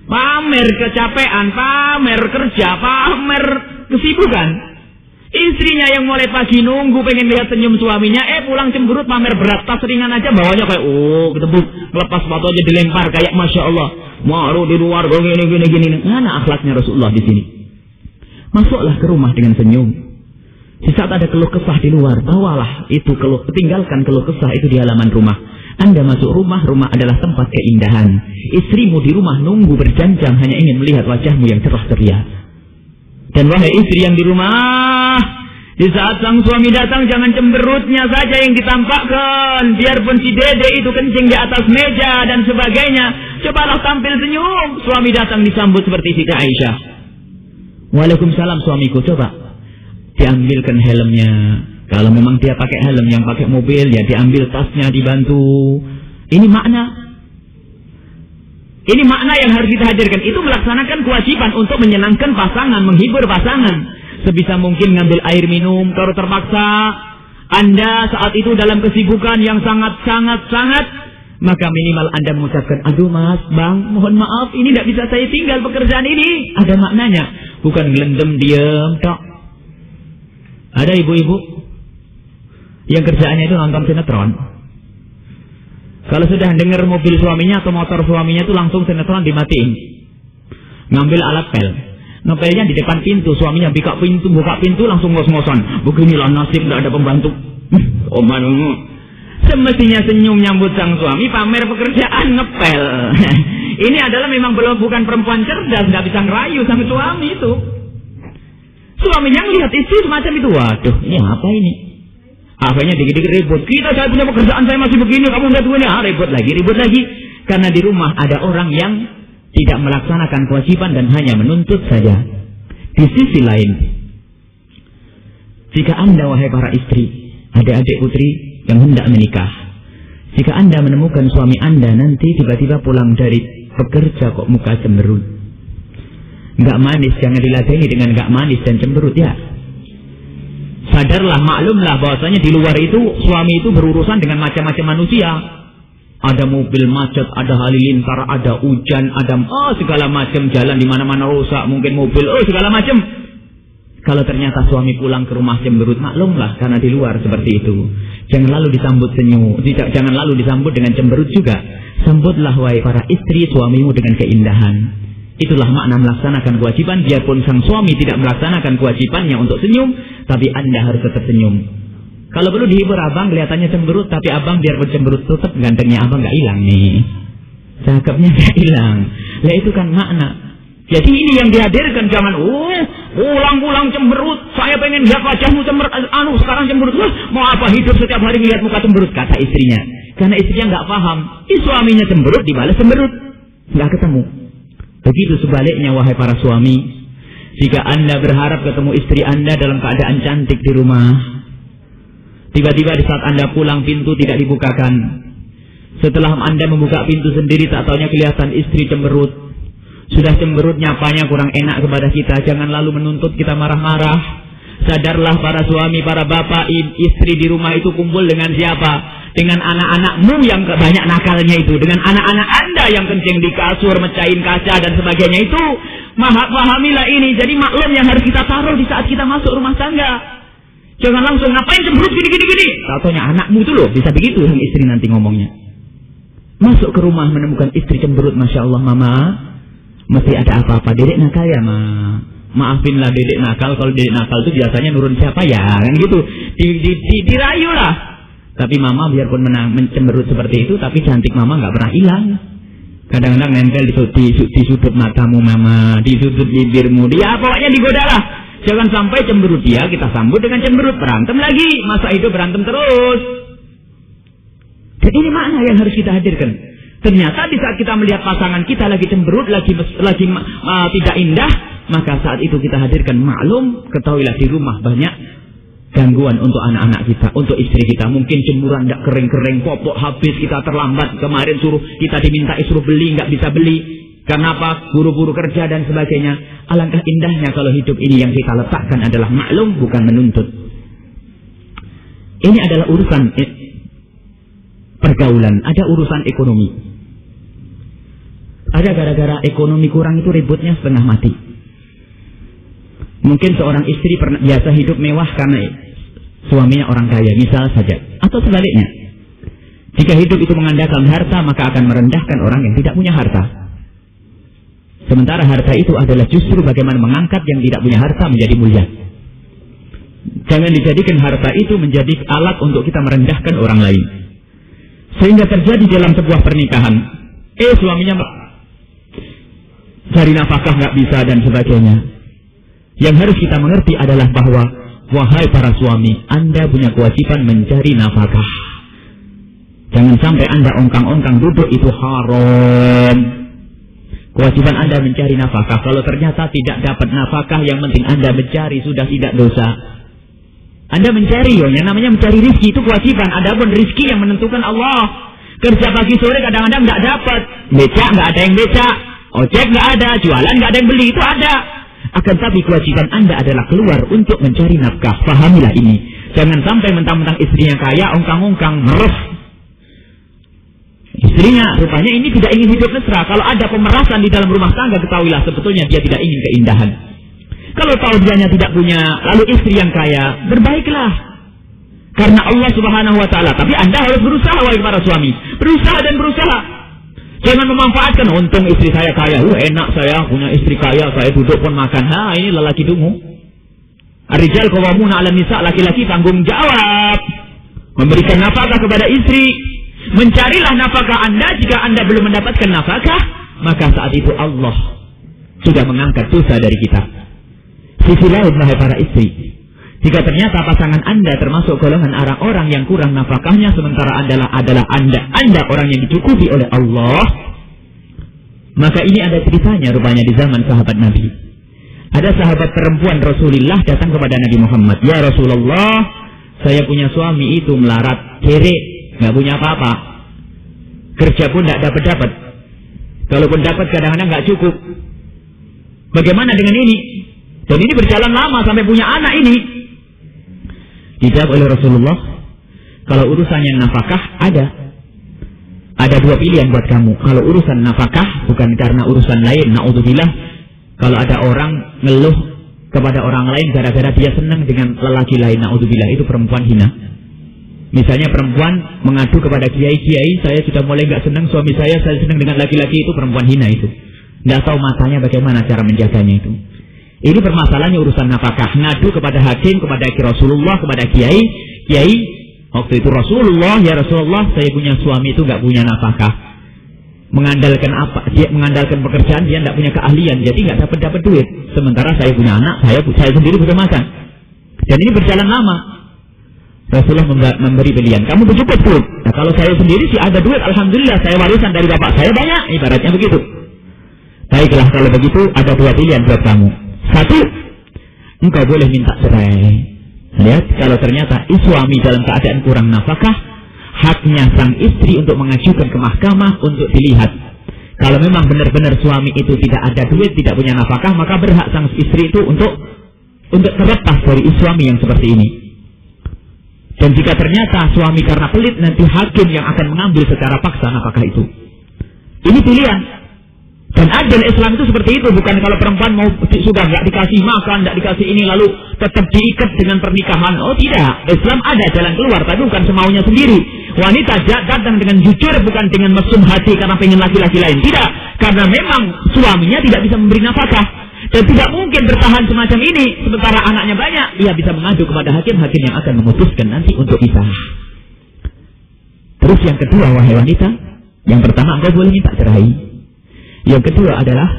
Pamer kecapean, pamer kerja, pamer kesibukan. Istrinya yang mulai pagi nunggu pengen lihat senyum suaminya, pulang cemberut pamer berat, tas ringan aja bawanya kayak ketebuk, lepas sepatu aja dilempar kayak Masya Allah. Maru di luar gini. Mana akhlaknya Rasulullah di sini? Masuklah ke rumah dengan senyum. Di saat ada keluh kesah di luar, bawalah itu tinggalkan keluh kesah itu di halaman rumah. Anda masuk rumah, rumah adalah tempat keindahan. Istrimu di rumah nunggu berjam-jam hanya ingin melihat wajahmu yang cerah ceria. Dan wahai istri yang di rumah, di saat sang suami datang jangan cemberutnya saja yang ditampakkan. Biarpun si dede itu kencing di atas meja dan sebagainya, cobalah tampil senyum. Suami datang disambut seperti Siti Aisyah. Waalaikumsalam suamiku, coba diambilkan helmnya. Kalau memang dia pakai helm, yang pakai mobil ya diambil tasnya, dibantu. Ini makna yang harus kita hadirkan. Itu melaksanakan kewajiban untuk menyenangkan pasangan, menghibur pasangan. Sebisa mungkin ngambil air minum. Kalau terpaksa Anda saat itu dalam kesibukan yang sangat, maka minimal Anda mengucapkan, aduh mas, bang, mohon maaf, ini tidak bisa saya tinggal pekerjaan ini. Ada maknanya. Bukan gelendem diam, tok. Ada ibu-ibu yang kerjaannya itu nonton sinetron. Kalau sudah dengar mobil suaminya atau motor suaminya itu langsung sinetron dimatiin. Ngambil alat pel. Ngepelnya di depan pintu, suaminya buka pintu langsung ngos-ngosan. Beginilah nasib, tidak ada pembantu. Semestinya senyum nyambut sang suami, pamer pekerjaan, ngepel. Ini adalah memang bukan perempuan cerdas, tidak bisa ngerayu sama suami itu. Suaminya melihat istri semacam itu, waduh, ini apa ini? Akhirnya dikit-dikit ribut. Saya punya pekerjaan, saya masih begini, kamu nggak begini, ribut lagi. Karena di rumah ada orang yang tidak melaksanakan kewajiban dan hanya menuntut saja. Di sisi lain, jika Anda wahai para istri, adik-adik putri yang hendak menikah, jika Anda menemukan suami Anda nanti tiba-tiba pulang dari bekerja kok muka cemberut, nggak manis, jangan diladeni dengan nggak manis dan cemberut ya. Sadarlah, maklumlah bahwasanya di luar itu suami itu berurusan dengan macam-macam manusia. Ada mobil macet, ada halilintar, ada hujan, ada segala macam, jalan di mana-mana rusak, mungkin mobil, segala macam. Kalau ternyata suami pulang ke rumah cemberut, maklumlah karena di luar seperti itu. Jangan lalu disambut senyum, jangan lalu disambut dengan cemberut juga. Sambutlah wahai para istri suamimu dengan keindahan. Itulah makna melaksanakan kewajiban. Biarpun sang suami tidak melaksanakan kewajibannya untuk senyum, tapi Anda harus tetap senyum. Kalau perlu dihibur abang, kelihatannya cemberut, tapi abang biarpun cemberut tetap gantengnya abang nggak hilang nih. Cakepnya nggak hilang. Lah itu kan makna. Jadi ini yang dihadirkan, jangan pulang-pulang cemberut. Saya pengen lihat wajahmu cemberut. Sekarang cemberut. Mau apa hidup setiap hari lihat muka cemberut, kata istrinya. Karena istrinya nggak paham. Suaminya cemberut dibalas cemberut. Nggak ketemu. Begitu sebaliknya wahai para suami. Jika Anda berharap ketemu istri Anda dalam keadaan cantik di rumah, tiba-tiba di saat Anda pulang pintu tidak dibukakan. Setelah Anda membuka pintu sendiri, tak taunya kelihatan istri cemberut. Sudah cemberut, nyapanya kurang enak kepada kita. Jangan lalu menuntut kita marah-marah. Sadarlah para suami, para bapak, istri di rumah itu kumpul dengan siapa? Dengan anak-anakmu yang banyak nakalnya itu. Dengan anak-anak Anda yang kencing di kasur, mecahin kaca dan sebagainya itu. Pahamilah ini. Jadi maklum yang harus kita taruh di saat kita masuk rumah tangga. Jangan langsung ngapain cemberut gini-gini. Taunya anakmu itu loh, bisa begitu yang istri nanti ngomongnya. Masuk ke rumah menemukan istri cemberut, Masya Allah mama. Mesti ada apa-apa, dedek nakal ya ma. Maafinlah dedek nakal, kalau dedek nakal itu biasanya nurun siapa ya, kan gitu. Dirayu lah. Tapi mama biarpun mencemberut seperti itu, tapi cantik mama nggak pernah hilang. Kadang-kadang nempel di sudut matamu mama, di sudut bibirmu, dia pokoknya digodalah. Jangan sampai cemberut dia, kita sambut dengan cemberut, berantem lagi, masa hidup berantem terus. Jadi ini makna yang harus kita hadirkan. Ternyata di saat kita melihat pasangan kita lagi cemberut, lagi tidak indah, maka saat itu kita hadirkan maklum, ketahuilah di rumah banyak gangguan untuk anak-anak kita, untuk istri kita. Mungkin jemuran tidak kering-kering, popok habis, kita terlambat, kemarin kita diminta suruh beli, nggak bisa beli. Karena apa? Buru-buru kerja dan sebagainya. Alangkah indahnya kalau hidup ini yang kita letakkan adalah maklum, bukan menuntut. Ini adalah urusan pergaulan, ada urusan ekonomi. Ada gara-gara ekonomi kurang itu ributnya setengah mati. Mungkin seorang istri biasa hidup mewah karena suaminya orang kaya, misal saja. Atau sebaliknya. Jika hidup itu mengandalkan harta, maka akan merendahkan orang yang tidak punya harta. Sementara harta itu adalah justru bagaimana mengangkat yang tidak punya harta menjadi mulia. Jangan dijadikan harta itu menjadi alat untuk kita merendahkan orang lain. Sehingga terjadi dalam sebuah pernikahan. Suaminya cari nafkah nggak bisa dan sebagainya. Yang harus kita mengerti adalah bahwa wahai para suami, Anda punya kewajiban mencari nafkah. Jangan sampai Anda ongkang-ongkang duduk, itu haram. Kewajiban Anda mencari nafkah. Kalau ternyata tidak dapat nafkah, yang penting Anda mencari, sudah tidak dosa. Anda mencari, yang namanya mencari rizki itu kewajiban. Adapun rizki yang menentukan Allah. Kerja pagi sore kadang-kadang nggak dapat, becak nggak ada yang becak, ojek nggak ada, jualan nggak ada yang beli, itu ada. Akan tapi kewajiban Anda adalah keluar untuk mencari nafkah. Pahamilah ini. Jangan sampai mentang-mentang istrinya kaya, ongkang-ongkang, merus. Istrinya rupanya ini tidak ingin hidup mesra. Kalau ada pemerasan di dalam rumah tangga, ketahuilah sebetulnya dia tidak ingin keindahan. Kalau tahu dianya tidak punya, lalu istri yang kaya, berbaiklah. Karena Allah Subhanahu wa ta'ala. Tapi Anda harus berusaha, wahai para suami. Berusaha dan berusaha. Jangan memanfaatkan, untung istri saya kaya. Enak saya punya istri kaya, saya duduk pun makan. Ini lelaki dungu. Ar-rijal qawwamuna 'alan nisa, laki-laki tanggung jawab. Memberikan nafkah kepada istri. Mencarilah nafkah Anda. Jika Anda belum mendapatkan nafkah, maka saat itu Allah sudah mengangkat dosa dari kita. Sisi lain, wahai para istri, jika ternyata pasangan Anda termasuk golongan orang-orang yang kurang nafkahnya, sementara adalah Anda orang yang dicukupi oleh Allah, maka ini ada ceritanya rupanya di zaman sahabat Nabi. Ada sahabat perempuan Rasulullah datang kepada Nabi Muhammad. Ya Rasulullah, saya punya suami itu melarat, kere, nggak punya apa-apa. Kerja pun tidak dapat. Kalaupun dapat kadang-kadang nggak cukup. Bagaimana dengan ini? Dan ini berjalan lama sampai punya anak ini. Dijawab oleh Rasulullah, kalau urusan yang nafkah ada dua pilihan buat kamu. Kalau urusan nafkah bukan karena urusan lain, naudzubillah. Kalau ada orang ngeluh kepada orang lain gara-gara dia senang dengan lelaki lain, naudzubillah, itu perempuan hina. Misalnya perempuan mengadu kepada kiai, saya sudah mulai nggak senang suami saya senang dengan laki-laki, itu perempuan hina itu. Nggak tahu matanya bagaimana cara menjaganya itu. Ini permasalahannya urusan nafkah. Ngadu kepada hakim, kepada Rasulullah, kepada kiai. Kiai, waktu itu Rasulullah, ya Rasulullah, saya punya suami itu nggak punya nafkah. Mengandalkan apa? Dia mengandalkan pekerjaan, dia tidak punya keahlian, jadi nggak dapat duit. Sementara saya punya anak, saya sendiri butuh makan. Dan ini berjalan lama. Rasulullah memberi pilihan, kamu bercukup duit. Nah, kalau saya sendiri sih ada duit, alhamdulillah, saya warisan dari bapak saya banyak, ibaratnya begitu. Baiklah, kalau begitu ada dua pilihan buat kamu. Satu, engkau boleh minta cerai. Lihat, kalau ternyata suami dalam keadaan kurang nafkah, haknya sang istri untuk mengajukan ke mahkamah untuk dilihat. Kalau memang benar-benar suami itu tidak ada duit, tidak punya nafkah, maka berhak sang istri itu untuk terlepas dari suami yang seperti ini. Dan jika ternyata suami karena pelit, nanti hakim yang akan mengambil secara paksa nafkah itu. Ini pilihan. Dan adil Islam itu seperti itu, bukan kalau perempuan mau sudah nggak dikasih makan, nggak dikasih ini, lalu tetap diikat dengan pernikahan. Oh tidak, Islam ada jalan keluar, tapi bukan semaunya sendiri. Wanita datang dengan jujur, bukan dengan mesum hati karena pengen laki-laki lain. Tidak, karena memang suaminya tidak bisa memberi nafkah dan tidak mungkin bertahan semacam ini. Sementara anaknya banyak, ia bisa mengadu kepada hakim yang akan memutuskan nanti untuk pisah. Terus yang kedua, wahai wanita, yang pertama engkau boleh minta cerai. Yang kedua adalah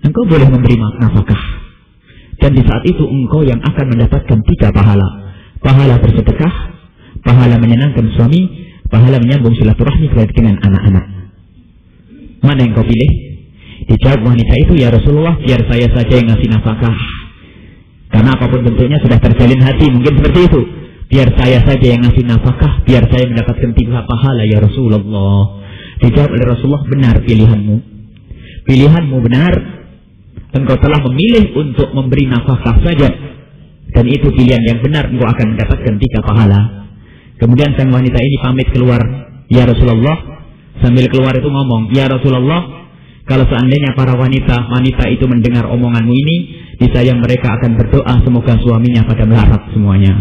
engkau boleh memberi nafkah. Dan di saat itu engkau yang akan mendapatkan 3 pahala. Pahala bersedekah, pahala menyenangkan suami, pahala menyambung silaturahmi dengan anak-anak. Mana yang kau pilih? Dijawab wanita itu, ya Rasulullah, biar saya saja yang ngasih nafkah. Karena apapun bentuknya sudah terjalin hati, mungkin seperti itu. Biar saya saja yang ngasih nafkah, biar saya mendapatkan 3 pahala, ya Rasulullah. Dijawab oleh Rasulullah, benar pilihanmu. Pilihanmu benar, engkau telah memilih untuk memberi nafkah saja, dan itu pilihan yang benar, engkau akan mendapatkan 3 pahala. Kemudian sang wanita ini pamit keluar, ya Rasulullah, sambil keluar itu ngomong, ya Rasulullah, kalau seandainya para wanita itu mendengar omonganmu ini, niscaya mereka akan berdoa semoga suaminya pada melarat semuanya.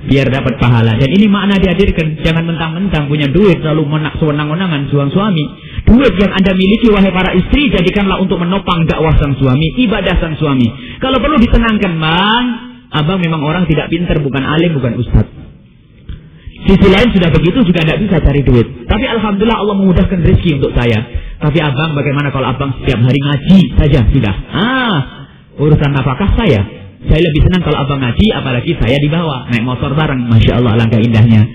Biar dapat pahala. Dan ini makna dihadirkan. Jangan mentang-mentang punya duit lalu sewenang-wenangan suami. Duit yang Anda miliki, wahai para istri, jadikanlah untuk menopang dakwah sang suami, ibadah sang suami. Kalau perlu ditenangkan, Bang, abang memang orang tidak pintar, bukan alim, bukan ustaz. Sisi lain sudah begitu juga tidak bisa cari duit. Tapi alhamdulillah Allah memudahkan rezeki untuk saya. Tapi abang, bagaimana kalau abang setiap hari ngaji saja sudah? Urusan nafkah saya lebih senang kalau abang ngaji, apalagi saya dibawa naik motor bareng. Masya Allah, alangkah indahnya.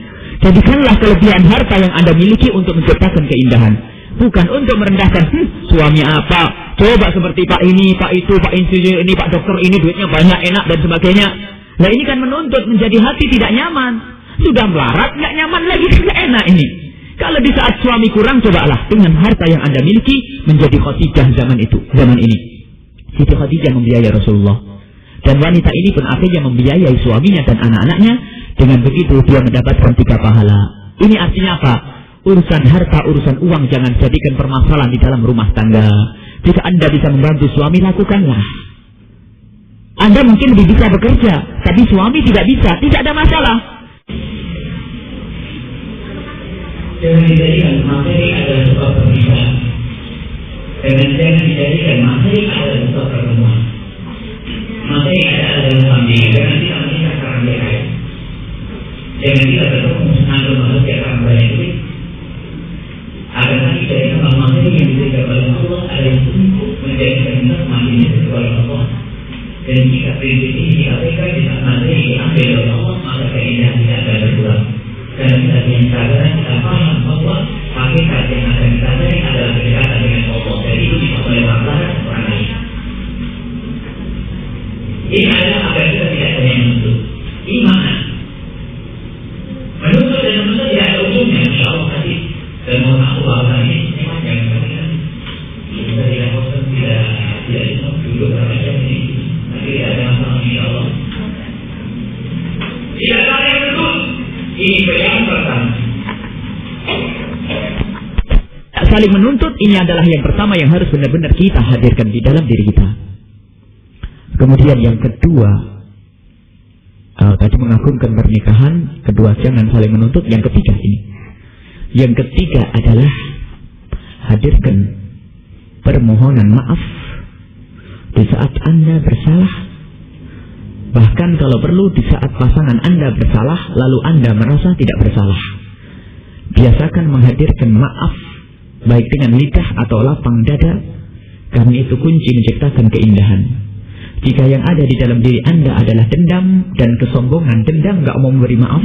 Jadikanlah kelebihan harta yang Anda miliki untuk menciptakan keindahan, bukan untuk merendahkan. Suami apa? Coba seperti Pak ini, Pak itu, Pak insinyur ini, Pak dokter ini, duitnya banyak, enak dan sebagainya. Nah ini kan menuntut menjadi hati tidak nyaman. Sudah melarat, nggak nyaman lagi, nggak enak ini. Kalau di saat suami kurang, cobalah dengan harta yang Anda miliki menjadi Khadijah zaman ini. Siti Khadijah membiayai Rasulullah. Dan wanita ini pun akhirnya membiayai suaminya dan anak-anaknya. Dengan begitu dia mendapatkan 3 pahala. Ini artinya apa? Urusan harta, urusan uang jangan jadikan permasalahan di dalam rumah tangga. Jika Anda bisa membantu suami, lakukanlah. Anda mungkin lebih bisa bekerja, tapi suami tidak bisa, tidak ada masalah. Jangan dijadikan materi adalah sebab pernikahan. Jangan dijadikan materi adalah sebab pertemuan. Materi adalah suami. Jangan tidak menikah karena dia kaya. Jangan tidak bertemu sengaja manusia karena banyak duit. Akan tadi dari nama materi yang diberikan oleh Allah adalah untuk menjadikan nikmat ini kepada Allah. Dan jika prinsip ini diabaikan di saat materi diambil oleh Allah, maka keindahan tidak akan berkurang. Karena kita punya kesadaran, kita paham bahwa hakikat yang akan kita cari adalah kedekatan dengan Allah. Jadi itu bisa oleh lantaran orang lain. Ini adalah agar kita tidak hanya menuntut. Ini makna. Menuntut dan menuntut tidak ada ujungnya, insya Allah tadi. Dan mohon aku bahwa ini memang yang kita tidak bosan, tidak duduk berapa jam ini. Nanti tidak ada masalah, insya Allah. Tidak ada yang menuntut. Ini yang pertama. Saling menuntut ini adalah yang pertama yang harus benar-benar kita hadirkan di dalam diri kita. Kemudian yang kedua, tadi mengagungkan pernikahan, kedua jangan saling menuntut. Yang ketiga ini, yang ketiga adalah hadirkan permohonan maaf di saat Anda bersalah Bahkan kalau perlu di saat pasangan Anda bersalah, lalu Anda merasa tidak bersalah, biasakan menghadirkan maaf, baik dengan lidah atau lapang dada, karena itu kunci menciptakan keindahan. Jika yang ada di dalam diri Anda adalah dendam dan kesombongan, dendam gak mau memberi maaf,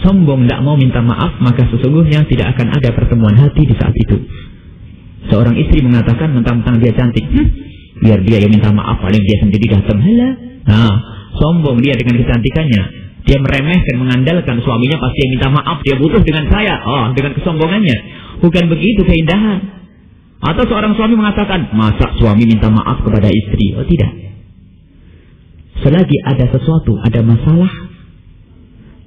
sombong gak mau minta maaf, maka sesungguhnya tidak akan ada pertemuan hati di saat itu. Seorang istri mengatakan mentang-mentang dia cantik, biar dia yang minta maaf, paling dia sendiri datang. Nah, sombong dia dengan kecantikannya. Dia meremehkan, mengandalkan suaminya pasti yang minta maaf, dia butuh dengan saya. Dengan kesombongannya. Bukan begitu keindahan. Atau seorang suami mengatakan, masa suami minta maaf kepada istri? Tidak. Selagi ada sesuatu, ada masalah,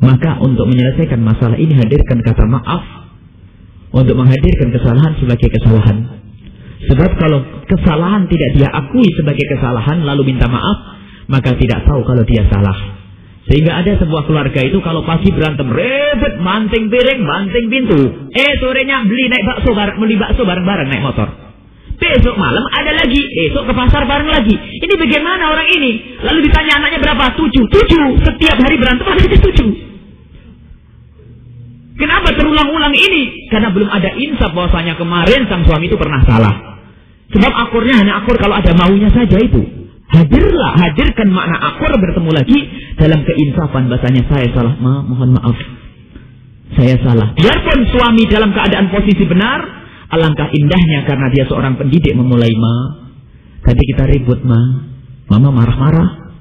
maka untuk menyelesaikan masalah ini hadirkan kata maaf, untuk menghadirkan kesalahan sebagai kesalahan. Sebab kalau kesalahan tidak dia akui sebagai kesalahan lalu minta maaf, maka tidak tahu kalau dia salah. Sehingga ada sebuah keluarga itu kalau pagi berantem, ribet, banting piring, banting pintu. Sorenya beli bakso bareng-bareng naik motor. Besok malam ada lagi, esok ke pasar bareng lagi. Ini bagaimana orang ini? Lalu ditanya anaknya berapa? 7. Setiap hari berantem ada 7. Kenapa terulang-ulang ini? Karena belum ada insaf bahwasanya kemarin sang suami itu pernah salah. Sebab akurnya hanya akur kalau ada maunya saja itu. Hadirkan makna akur bertemu lagi dalam keinsafan, bahasanya saya salah, mohon maaf, saya salah. Biarpun suami dalam keadaan posisi benar, alangkah indahnya karena dia seorang pendidik memulai, tadi kita ribut mama marah-marah,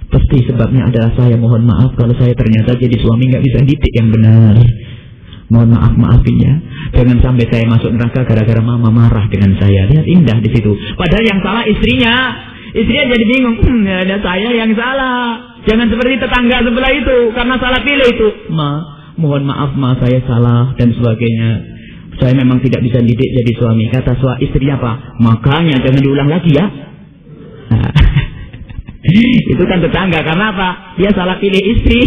pasti sebabnya adalah saya, mohon maaf kalau saya ternyata jadi suami nggak bisa didik yang benar, mohon maaf, maafin ya, jangan sampai saya masuk neraka gara-gara mama marah dengan saya. Lihat indah di situ. Padahal yang salah istrinya jadi bingung, ada saya yang salah. Jangan seperti tetangga sebelah itu, karena salah pilih itu. Mohon maaf saya salah dan sebagainya. Saya memang tidak bisa didik jadi suami. Kata istri apa? Makanya jangan diulang lagi ya. Itu kan tetangga, karena apa? Dia salah pilih istri.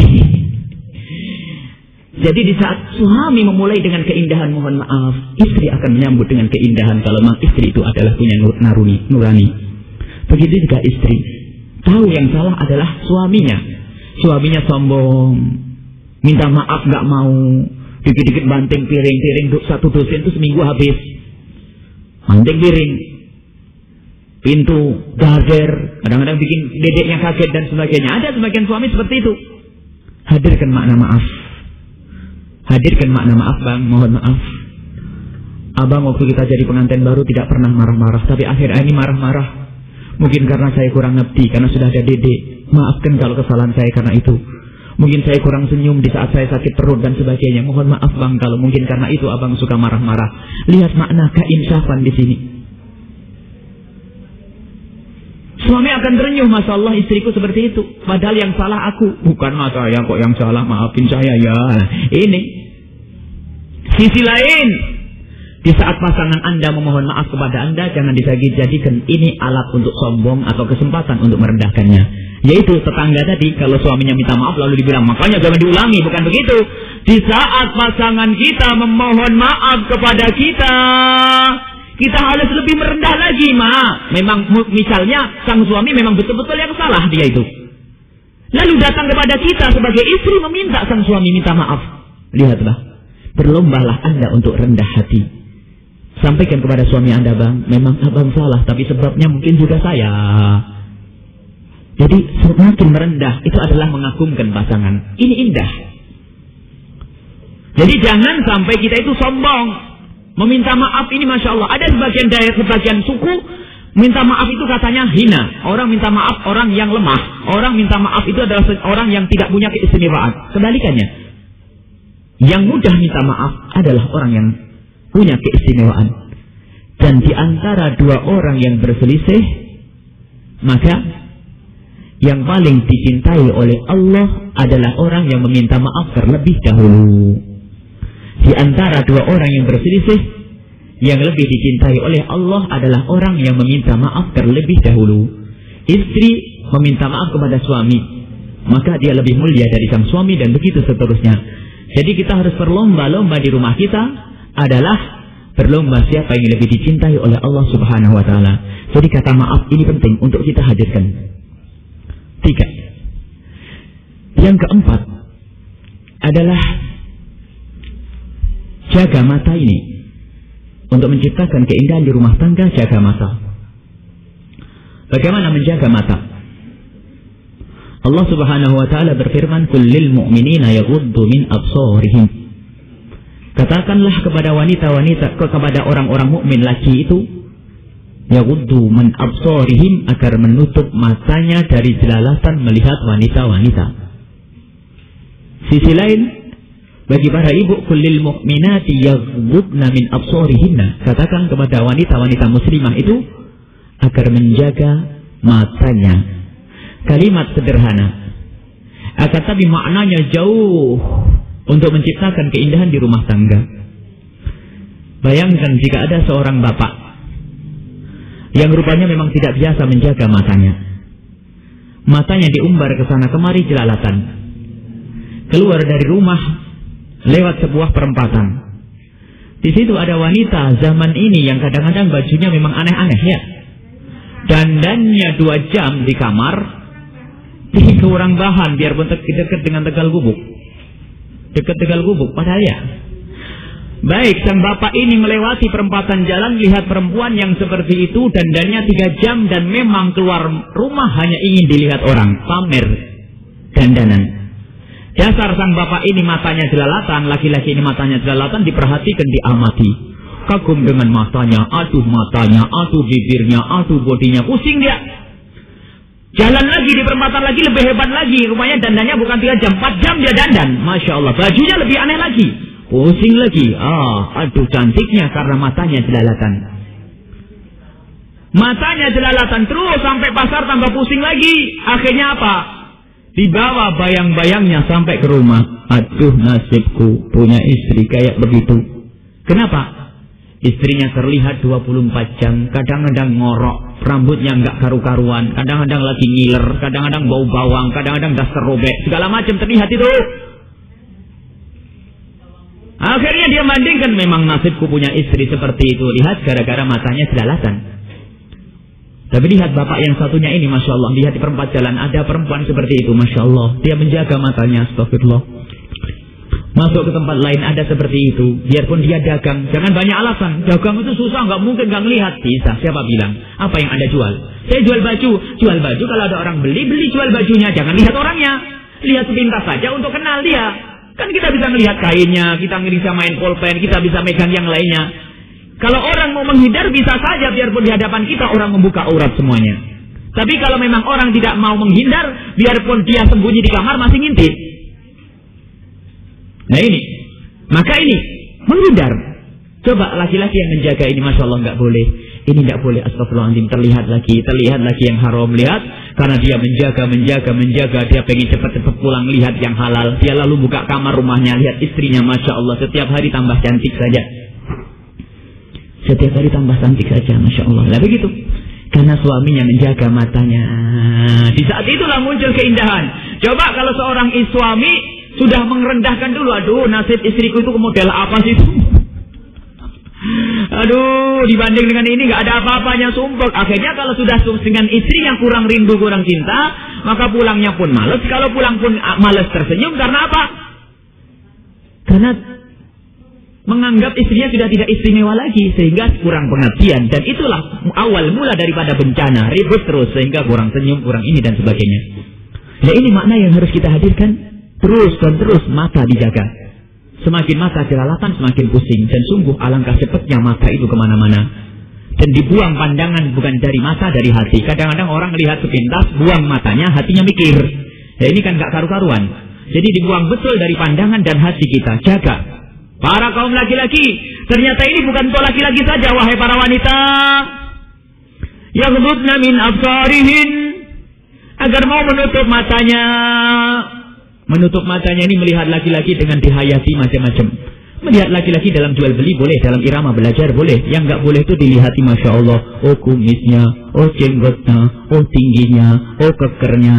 Jadi di saat suami memulai dengan keindahan, mohon maaf, istri akan menyambut dengan keindahan kalau memang istri itu adalah punya nurani. Begitu juga istri, tahu yang salah adalah suaminya. Suaminya sombong, minta maaf gak mau, dikit-dikit banting piring, satu dosen itu seminggu habis. Banting piring, pintu, gager, kadang-kadang bikin dedeknya kaget dan sebagainya. Ada sebagian suami seperti itu. Hadirkan makna maaf. Hadirkan makna maaf, bang, mohon maaf. Abang waktu kita jadi pengantin baru tidak pernah marah-marah, tapi akhir-akhir ini marah-marah. Mungkin karena saya kurang ngerti, karena sudah ada dedek. Maafkan kalau kesalahan saya karena itu. Mungkin saya kurang senyum di saat saya sakit perut dan sebagainya. Mohon maaf bang kalau mungkin karena itu abang suka marah-marah. Lihat makna keinsafan di sini. Suami akan terenyuh, masya Allah istriku seperti itu. Padahal yang salah aku. Bukan saya kok yang salah, maafin saya ya. Ini sisi lain. Di saat pasangan Anda memohon maaf kepada Anda, jangan dijadikan ini alat untuk sombong atau kesempatan untuk merendahkannya. Yaitu tetangga tadi, kalau suaminya minta maaf lalu dibilang, makanya jangan diulangi. Bukan begitu. Di saat pasangan kita memohon maaf kepada kita harus lebih merendah lagi, Memang misalnya sang suami memang betul-betul yang salah dia itu. Lalu datang kepada kita sebagai istri meminta sang suami minta maaf. Lihatlah, berlombalah Anda untuk rendah hati. Sampaikan kepada suami Anda, bang, memang abang salah, tapi sebabnya mungkin juga saya. Jadi semakin merendah itu adalah mengagumkan pasangan. Ini indah. Jadi jangan sampai kita itu sombong. Meminta maaf ini masya Allah. Ada sebagian suku minta maaf itu katanya hina. Orang minta maaf orang yang lemah. Orang minta maaf itu adalah orang yang tidak punya keistimewaan. Kebalikannya, yang mudah minta maaf adalah orang yang punya keistimewaan. Dan di antara dua orang yang berselisih, maka yang paling dicintai oleh Allah adalah orang yang meminta maaf terlebih dahulu. Di antara dua orang yang berselisih, yang lebih dicintai oleh Allah adalah orang yang meminta maaf terlebih dahulu. Istri meminta maaf kepada suami, maka dia lebih mulia dari sang suami, dan begitu seterusnya. Jadi kita harus berlomba-lomba di rumah kita adalah berlomba siapa yang lebih dicintai oleh Allah Subhanahu wa taala. Jadi kata maaf ini penting untuk kita hadirkan. 3. Yang keempat adalah jaga mata ini. Untuk menciptakan keindahan di rumah tangga, jaga mata. Bagaimana menjaga mata? Allah Subhanahu wa taala berfirman, "Kullil mu'minina yaghuddu min absarihim." Katakanlah kepada wanita-wanita, kepada orang-orang mukmin laki itu, yaghuddu min absarihim, agar menutup matanya dari jelalatan melihat wanita-wanita. Sisi lain, bagi para ibu, kullil mu'minati yaghuddna min absarihinna, katakan kepada wanita-wanita muslimah itu agar menjaga matanya. Kalimat sederhana, akan tapi maknanya jauh untuk menciptakan keindahan di rumah tangga. Bayangkan jika ada seorang bapak yang rupanya memang tidak biasa menjaga matanya. Matanya diumbar ke sana kemari jelalatan. Keluar dari rumah lewat sebuah perempatan. Di situ ada wanita zaman ini yang kadang-kadang bajunya memang aneh-aneh ya. Dandannya 2 jam di kamar, kurang bahan biarpun dekat dengan Tegal Gubuk. Dekat Tegal Gubuk padahal ya. Baik, sang bapak ini melewati perempatan jalan, lihat perempuan yang seperti itu, dandannya 3 jam dan memang keluar rumah hanya ingin dilihat orang, pamer dandanan. Dasar sang bapak ini matanya jelalatan, laki-laki ini matanya jelalatan, diperhatikan, diamati. Kagum dengan matanya, aduh bibirnya, aduh bodinya, pusing dia. Jalan lagi di perempatan lagi, lebih hebat lagi. Rupanya dandannya bukan 3 jam, 4 jam dia dandan. Masya Allah, bajunya lebih aneh lagi. Pusing lagi. Aduh cantiknya karena matanya jelalatan. Matanya jelalatan terus sampai pasar tambah pusing lagi. Akhirnya apa? Dibawa bayang-bayangnya sampai ke rumah. Aduh nasibku punya istri kayak begitu. Kenapa? Istrinya terlihat 24 jam, kadang-kadang ngorok, rambutnya nggak karu-karuan, kadang-kadang lagi ngiler, kadang-kadang bau bawang, kadang-kadang daster robek, segala macam terlihat itu. Akhirnya dia bandingkan, memang nasibku punya istri seperti itu. Lihat gara-gara matanya jelalatan. Tapi lihat bapak yang satunya ini, Masya Allah, lihat di perempat jalan ada perempuan seperti itu, Masya Allah, dia menjaga matanya, astagfirullah. Masuk ke tempat lain ada seperti itu. Biarpun dia dagang, jangan banyak alasan. Dagang itu susah, nggak mungkin nggak ngelihat. Bisa, siapa bilang? Apa yang Anda jual? Saya jual baju. Jual baju kalau ada orang beli jual bajunya. Jangan lihat orangnya. Lihat sepintas saja untuk kenal dia. Kan kita bisa melihat kainnya, kita bisa main pulpen, kita bisa megang yang lainnya. Kalau orang mau menghindar bisa saja, biarpun di hadapan kita orang membuka aurat semuanya. Tapi kalau memang orang tidak mau menghindar, biarpun dia sembunyi di kamar masih ngintip. Nah ini, maka ini menghindar. Coba laki-laki yang menjaga ini, Masya Allah, nggak boleh. Ini nggak boleh, astagfirullahaladzim, terlihat lagi yang haram. Lihat, karena dia menjaga, dia pengen cepat-cepat pulang, lihat yang halal. Dia lalu buka kamar rumahnya, lihat istrinya, Masya Allah, setiap hari tambah cantik saja. Setiap hari tambah cantik saja, Masya Allah. Lah begitu, karena suaminya menjaga matanya. Di saat itulah muncul keindahan. Coba kalau seorang suami sudah merendahkan dulu, aduh nasib istriku itu model apa sih itu? Aduh, dibanding dengan ini nggak ada apa-apanya, sumpek. Akhirnya kalau sudah dengan istri yang kurang rindu, kurang cinta, maka pulangnya pun males. Kalau pulang pun males tersenyum, karena apa? Karena menganggap istrinya sudah tidak istimewa lagi, sehingga kurang pengertian. Dan itulah awal mula daripada bencana, ribut terus, sehingga kurang senyum, kurang ini dan sebagainya. Nah ini makna yang harus kita hadirkan. Terus dan terus mata dijaga. Semakin mata jelalatan semakin pusing. Dan sungguh alangkah cepatnya mata itu kemana-mana. Dan dibuang pandangan bukan dari mata, dari hati. Kadang-kadang orang melihat sepintas, buang matanya, hatinya mikir. Ya ini kan gak karu-karuan. Jadi dibuang betul dari pandangan dan hati kita. Jaga. Para kaum laki-laki, ternyata ini bukan untuk laki-laki saja, wahai para wanita. Yaghdudna min absarihin, agar mau menutup matanya. Menutup matanya ini melihat laki-laki dengan dihayati macam-macam. Melihat laki-laki dalam jual beli boleh, dalam irama belajar boleh. Yang nggak boleh itu dilihati, Masya Allah. Oh kumisnya, oh jenggotnya, oh tingginya, oh kekernya.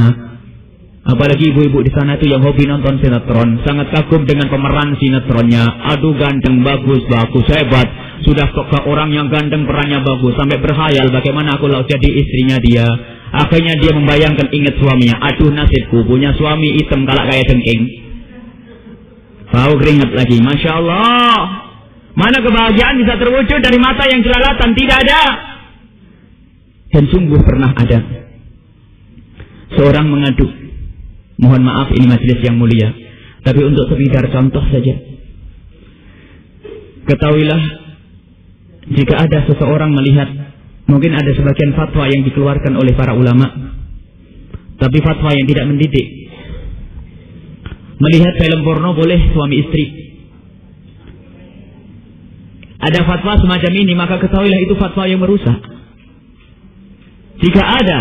Apalagi ibu-ibu di sana itu yang hobi nonton sinetron, sangat kagum dengan pemeran sinetronnya. Aduh ganteng, bagus, hebat. Sudah ke orang yang ganteng, perannya bagus, sampai berhayal bagaimana aku kalau jadi istrinya dia. Akhirnya dia membayangkan, ingat suaminya. Aduh nasibku, punya suami hitam kalak kayak dengking. Bau keringat lagi. Masya Allah. Mana kebahagiaan bisa terwujud dari mata yang jelalatan? Tidak ada. Dan sungguh pernah ada seorang mengadu. Mohon maaf, ini majelis yang mulia, tapi untuk sekedar contoh saja. Ketahuilah, jika ada seseorang melihat, mungkin ada sebagian fatwa yang dikeluarkan oleh para ulama, tapi fatwa yang tidak mendidik. Melihat film porno boleh suami istri. Ada fatwa semacam ini, maka ketahuilah itu fatwa yang merusak. Jika ada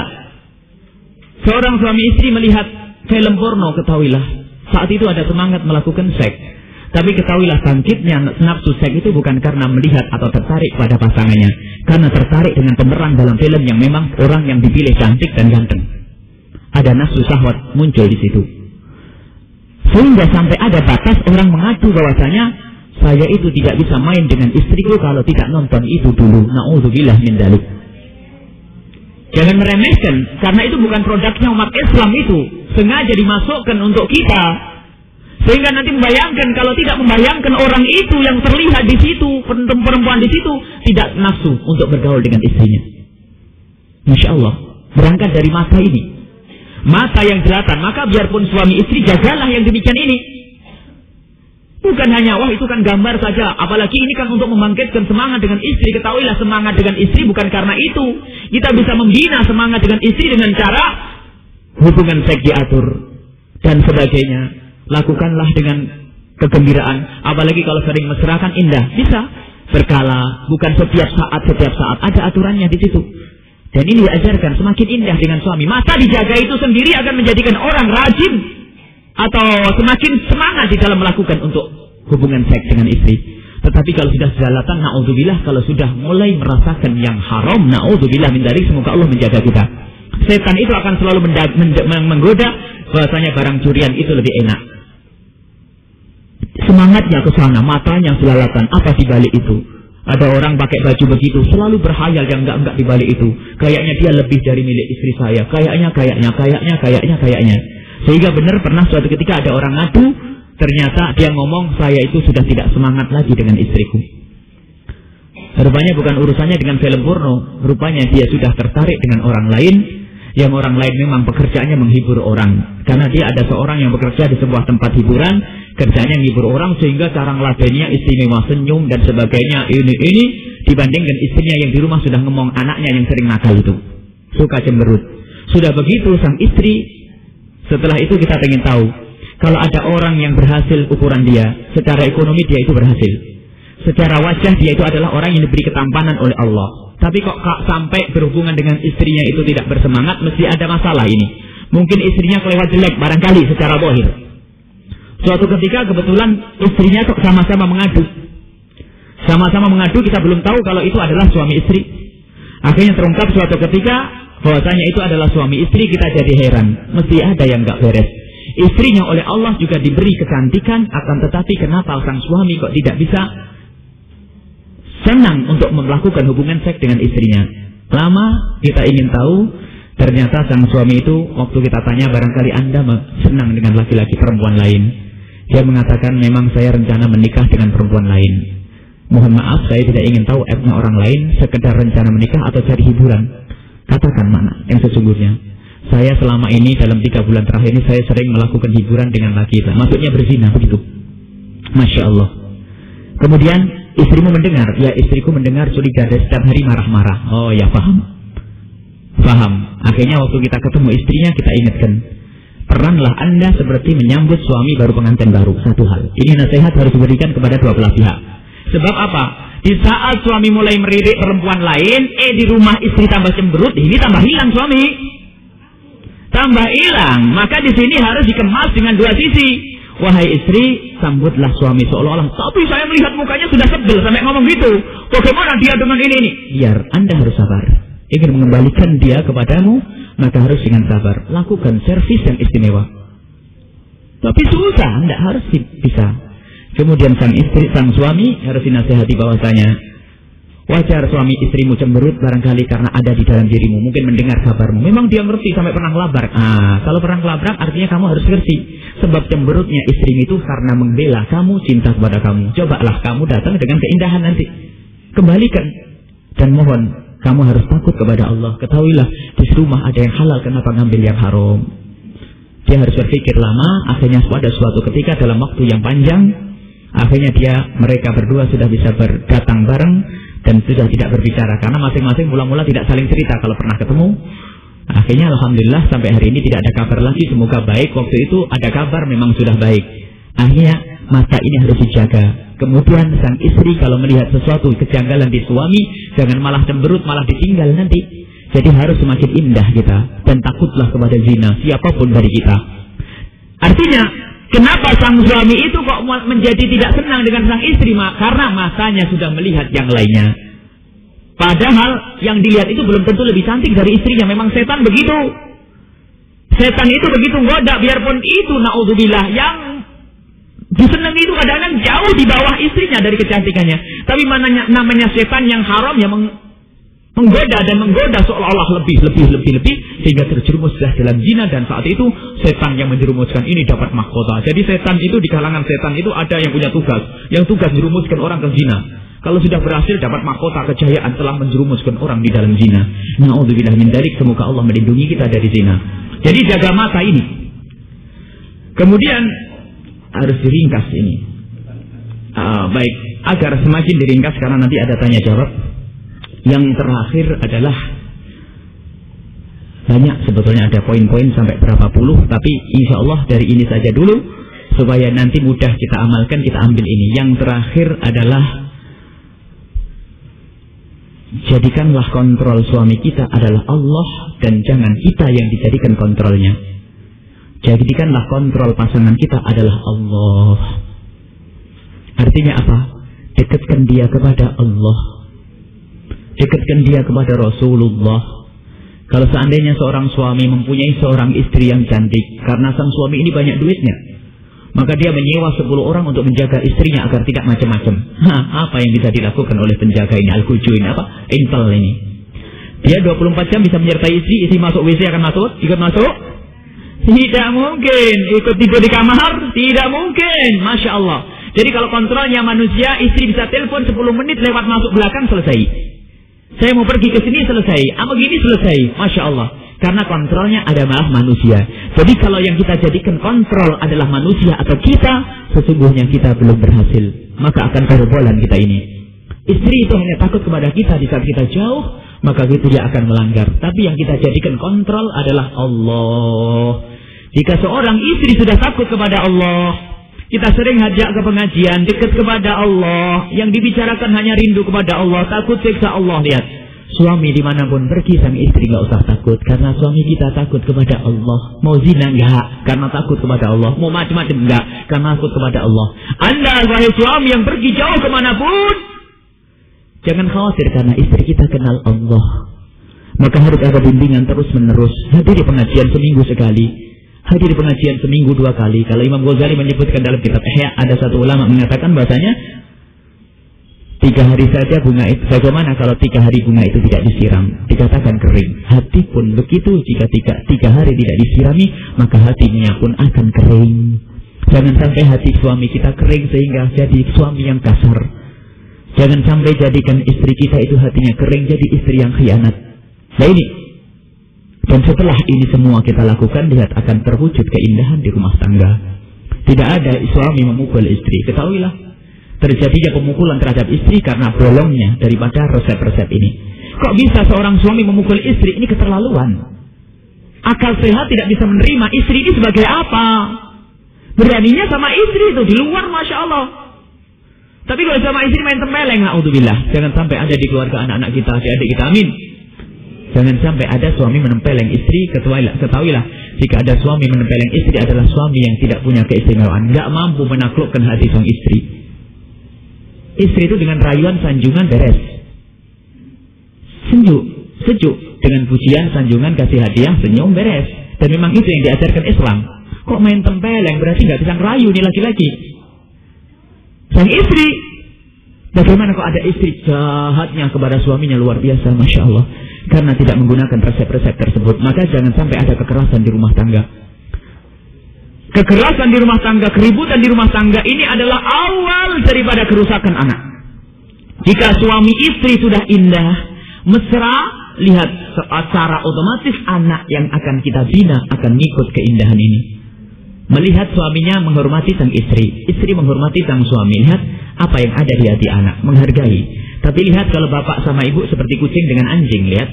seorang suami istri melihat film porno, ketahuilah saat itu ada semangat melakukan seks. Tapi ketahuilah, bangkitnya nafsu seks itu bukan karena melihat atau tertarik pada pasangannya, karena tertarik dengan pemeran dalam film yang memang orang yang dipilih cantik dan ganteng. Ada nafsu syahwat muncul di situ. Sehingga sampai ada batas orang mengadu bahwasanya saya itu tidak bisa main dengan istriku kalau tidak nonton itu dulu. Na'udzubillah min dzalik. Jangan meremehkan, karena itu bukan produknya umat Islam itu. Sengaja dimasukkan untuk kita. Sehingga nanti membayangkan, kalau tidak membayangkan orang itu yang terlihat di situ, perempuan di situ, tidak nafsu untuk bergaul dengan istrinya. Masya Allah, berangkat dari mata ini. Mata yang jelatan, maka biarpun suami istri, jagalah yang demikian ini. Bukan hanya, wah itu kan gambar saja. Apalagi ini kan untuk membangkitkan semangat dengan istri. Ketahuilah, semangat dengan istri bukan karena itu. Kita bisa membina semangat dengan istri dengan cara hubungan seks diatur dan sebagainya. Lakukanlah dengan kegembiraan. Apalagi kalau sering mesra kan indah. Bisa berkala, bukan setiap saat ada aturannya di situ. Dan ini diajarkan semakin indah dengan suami. Mata dijaga itu sendiri akan menjadikan orang rajin atau semakin semangat di dalam melakukan untuk hubungan seks dengan istri. Tetapi kalau sudah jelalatan, na'udzubillah, kalau sudah mulai merasakan yang haram, na'udzubillah min dzalik, semoga Allah menjaga kita. Setan itu akan selalu menggoda bahwasanya barang curian itu lebih enak. Semangatnya ke sana, matanya jelalatan. Apa di balik itu? Ada orang pakai baju begitu, selalu berhayal yang enggak di balik itu. Kayaknya dia lebih dari milik istri saya. Kayaknya. Sehingga benar pernah suatu ketika ada orang ngadu, ternyata dia ngomong, saya itu sudah tidak semangat lagi dengan istriku. Rupanya bukan urusannya dengan film porno, rupanya dia sudah tertarik dengan orang lain, yang orang lain memang pekerjaannya menghibur orang. Karena dia ada seorang yang bekerja di sebuah tempat hiburan, kerjanya menghibur orang, sehingga cara ngeladennya istimewa, senyum dan sebagainya, ini dibandingkan istrinya yang di rumah sudah ngomong anaknya yang sering nakal itu, suka cemberut. Sudah begitu sang istri, setelah itu kita ingin tahu, kalau ada orang yang berhasil ukuran dia, secara ekonomi dia itu berhasil, secara wajah dia itu adalah orang yang diberi ketampanan oleh Allah. Tapi kok sampai berhubungan dengan istrinya itu tidak bersemangat, mesti ada masalah ini. Mungkin istrinya kelewat jelek barangkali secara zahir. Suatu ketika kebetulan istrinya kok sama-sama mengadu. Sama-sama mengadu, kita belum tahu kalau itu adalah suami istri. Akhirnya terungkap suatu ketika bahwasanya itu adalah suami istri, kita jadi heran. Mesti ada yang gak beres. Istrinya oleh Allah juga diberi kecantikan, akan tetapi kenapa sang suami kok tidak bisa senang untuk melakukan hubungan seks dengan istrinya? Lama kita ingin tahu, ternyata sang suami itu waktu kita tanya, barangkali Anda senang dengan laki-laki perempuan lain, dia mengatakan, memang saya rencana menikah dengan perempuan lain. Mohon maaf, saya tidak ingin tahu aibnya orang lain, sekedar rencana menikah atau cari hiburan. Katakan mana yang sesungguhnya. Saya selama ini dalam 3 bulan terakhir ini saya sering melakukan hiburan dengan laki itu, maksudnya berzina begitu. Masya Allah. Kemudian istrimu mendengar, ya istriku mendengar curiga dan setiap hari marah-marah. Oh ya, paham. Akhirnya waktu kita ketemu istrinya, kita ingatkan, peranlah Anda seperti menyambut suami baru pengantin baru. Satu hal, ini nasihat harus diberikan kepada dua belah pihak. Sebab apa? Di saat suami mulai meririk perempuan lain, di rumah istri tambah cemberut, ini tambah hilang suami. Tambah hilang. Maka di sini harus dikemas dengan dua sisi. Wahai istri, sambutlah suami seolah-olah, tapi saya melihat mukanya sudah sebel sampai ngomong gitu. Bagaimana dia dengan ini? Biar Anda harus sabar. Ingin mengembalikan dia kepadamu, maka harus dengan sabar. Lakukan servis yang istimewa. Tapi susah, Anda harus bisa. Kemudian sang suami harus dinasihati bahwasanya Wajar suami istrimu cemberut barangkali karena ada di dalam dirimu, mungkin mendengar kabarmu. Memang dia ngerti sampai pernah labrak. Kalau pernah labrak artinya kamu harus ngerti. Sebab cemberutnya istrimu itu karena membela kamu, cinta kepada kamu. Cobalah kamu datang dengan keindahan nanti. Kembalikan. Dan mohon, kamu harus takut kepada Allah. Ketahuilah, di rumah ada yang halal, kenapa ngambil yang haram? Dia harus berpikir lama, akhirnya pada suatu ketika dalam waktu yang panjang, akhirnya mereka berdua sudah bisa berdatang bareng, dan sudah tidak berbicara karena masing-masing mula-mula tidak saling cerita kalau pernah ketemu. Akhirnya alhamdulillah sampai hari ini tidak ada kabar lagi, semoga baik. Waktu itu ada kabar memang sudah baik. Akhirnya mata ini harus dijaga. Kemudian sang istri kalau melihat sesuatu kejanggalan di suami, jangan malah cemberut, malah ditinggal nanti. Jadi harus semakin indah kita, dan takutlah kepada zina siapapun dari kita. Artinya kenapa sang suami itu kok menjadi tidak senang dengan sang istri? Karena matanya sudah melihat yang lainnya. Padahal yang dilihat itu belum tentu lebih cantik dari istrinya. Memang setan begitu. Setan itu begitu goda. Biarpun itu naudzubillah yang disenangi itu kadang-kadang jauh di bawah istrinya dari kecantikannya. Tapi namanya setan yang haram yang menggoda dan menggoda seolah-olah lebih sehingga terjerumuslah dalam zina. Dan saat itu setan yang menjerumuskan ini dapat mahkota. Jadi setan itu di kalangan setan itu ada yang punya tugas, yang tugas menjerumuskan orang ke zina. Kalau sudah berhasil dapat mahkota kejayaan telah menjerumuskan orang di dalam zina. Na'udzubillah min dzalik, semoga Allah melindungi kita dari zina. Jadi jaga mata ini. Kemudian harus diringkas ini. Baik, agar semakin diringkas karena nanti ada tanya jawab. Yang terakhir adalah banyak sebetulnya, ada poin-poin sampai berapa puluh, tapi insya Allah dari ini saja dulu supaya nanti mudah kita amalkan, kita ambil ini. Yang terakhir adalah jadikanlah kontrol suami kita adalah Allah dan jangan kita yang dijadikan kontrolnya. Jadikanlah kontrol pasangan kita adalah Allah. Artinya apa? Dekatkan dia kepada Allah. Dekatkan dia kepada Rasulullah. Kalau seandainya seorang suami mempunyai seorang istri yang cantik, karena sang suami ini banyak duitnya, maka dia menyewa 10 orang untuk menjaga istrinya agar tidak macam-macam. Apa yang bisa dilakukan oleh penjaga ini? Al-Kuju ini apa? Intel ini. Dia 24 jam bisa menyertai istri masuk WC akan masuk? Ikut masuk? Tidak mungkin. Ikut tidur di kamar? Tidak mungkin. Masya Allah. Jadi kalau kontrolnya manusia, istri bisa telepon 10 menit lewat masuk belakang, selesai. Saya mau pergi ke sini, selesai. Begini, selesai. Masya Allah. Karena kontrolnya adalah manusia. Jadi kalau yang kita jadikan kontrol adalah manusia atau kita, sesungguhnya kita belum berhasil. Maka akan kebobolan kita ini. Istri itu hanya takut kepada kita di saat kita jauh, maka itu dia akan melanggar. Tapi yang kita jadikan kontrol adalah Allah. Jika seorang istri sudah takut kepada Allah, kita sering ajak ke pengajian, dekat kepada Allah, yang dibicarakan hanya rindu kepada Allah, takut siksa Allah. Lihat, suami dimanapun pergi, sang istri nggak usah takut, karena suami kita takut kepada Allah. Mau zina nggak? Karena takut kepada Allah. Mau macam-macam nggak? Karena takut kepada Allah. Anda wahai suami yang pergi jauh kemanapun, jangan khawatir karena istri kita kenal Allah. Maka harus ada bimbingan terus menerus. Hadiri pengajian seminggu sekali. Hadir pengajian seminggu 2 kali. Kalau Imam Ghazali menyebutkan dalam kitab Ihya, ada satu ulama mengatakan bahasanya 3 hari saja bunga itu, bagaimana kalau 3 hari bunga itu tidak disiram, dikatakan kering. Hati pun begitu, jika 3 hari tidak disirami, maka hatinya pun akan kering. Jangan sampai hati suami kita kering sehingga jadi suami yang kasar. Jangan sampai jadikan istri kita itu hatinya kering jadi istri yang khianat. Nah ini. Dan setelah ini semua kita lakukan, lihat akan terwujud keindahan di rumah tangga. Tidak ada suami memukul istri. Ketahuilah, terjadinya pemukulan terhadap istri karena bolongnya daripada resep-resep ini. Kok bisa seorang suami memukul istri? Ini keterlaluan. Akal sehat tidak bisa menerima istri ini sebagai apa. Beraninya sama istri itu di luar, Masya Allah. Tapi kalau sama istri main tempeleng, na'udzubillah. Jangan sampai ada di keluarga anak-anak kita, adik-adik kita, amin. Jangan sampai ada suami menempeleng istri. Ketahuilah, jika ada suami menempeleng istri adalah suami yang tidak punya keistimewaan, nggak mampu menaklukkan hati sang istri. Istri itu dengan rayuan, sanjungan beres, sejuk dengan pujian, sanjungan, kasih hadiah, senyum beres. Dan memang itu yang diajarkan Islam. Kok main tempeleng? Berarti nggak bisa ngerayu nih laki-laki. Sang istri Bagaimana kok ada istri jahatnya kepada suaminya luar biasa, Masya Allah. Karena tidak menggunakan resep-resep tersebut, maka jangan sampai ada kekerasan di rumah tangga. Kekerasan di rumah tangga, keributan di rumah tangga ini adalah awal daripada kerusakan anak. Jika suami istri sudah indah, mesra, lihat secara otomatis anak yang akan kita bina akan ngikut keindahan ini. Melihat suaminya menghormati sang istri, istri menghormati sang suami, lihat apa yang ada di hati anak, menghargai. Tapi lihat kalau bapak sama ibu seperti kucing dengan anjing, lihat,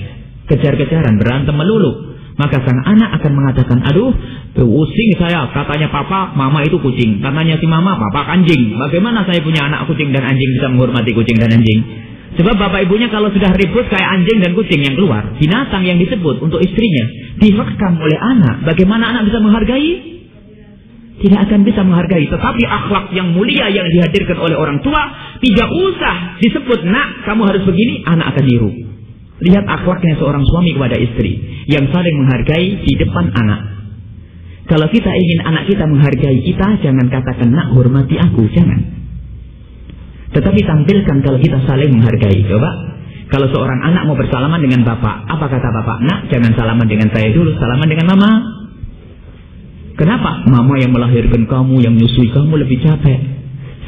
kejar-kejaran, berantem melulu. Maka sang anak akan mengatakan, aduh, pusing saya, katanya papa, mama itu kucing. Katanya si mama, papa anjing. Bagaimana saya punya anak kucing dan anjing bisa menghormati kucing dan anjing? Sebab bapak ibunya kalau sudah ribut kayak anjing dan kucing yang keluar, binatang yang disebut untuk istrinya, direkam oleh anak. Bagaimana anak bisa menghargai? Tidak akan bisa menghargai. Tetapi akhlak yang mulia yang dihadirkan oleh orang tua, tidak usah disebut, nak, kamu harus begini, anak akan niru. Lihat akhlaknya seorang suami kepada istri, yang saling menghargai di depan anak. Kalau kita ingin anak kita menghargai kita, jangan katakan, nak, hormati aku, jangan. Tetapi tampilkan kalau kita saling menghargai. Coba, kalau seorang anak mau bersalaman dengan bapak, apa kata bapak? Nak, jangan salaman dengan saya dulu, salaman dengan mama. Kenapa? Mama yang melahirkan kamu, yang menyusui kamu lebih capek.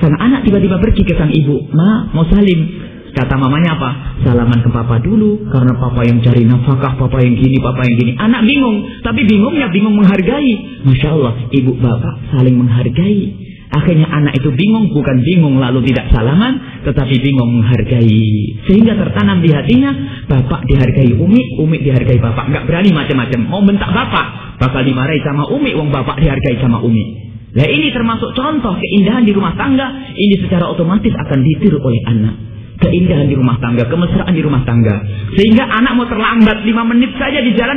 Sang anak tiba-tiba pergi ke sang ibu, ma, mau salim. Kata mamanya apa? Salaman ke papa dulu, karena papa yang cari nafkah, papa yang gini, papa yang gini. Anak bingung, tapi bingungnya bingung menghargai. Masya Allah, ibu bapak saling menghargai. Akhirnya anak itu bingung, bukan bingung lalu tidak salaman, tetapi bingung menghargai. Sehingga tertanam di hatinya, bapak dihargai Umi, Umi dihargai bapak. Nggak berani macam-macam, mau bentak bapak, bakal dimarahi sama Umi, wong bapak dihargai sama Umi. Nah ini termasuk contoh keindahan di rumah tangga. Ini secara otomatis akan ditiru oleh anak. Keindahan di rumah tangga, kemesraan di rumah tangga. Sehingga anak mau terlambat 5 menit saja di jalan,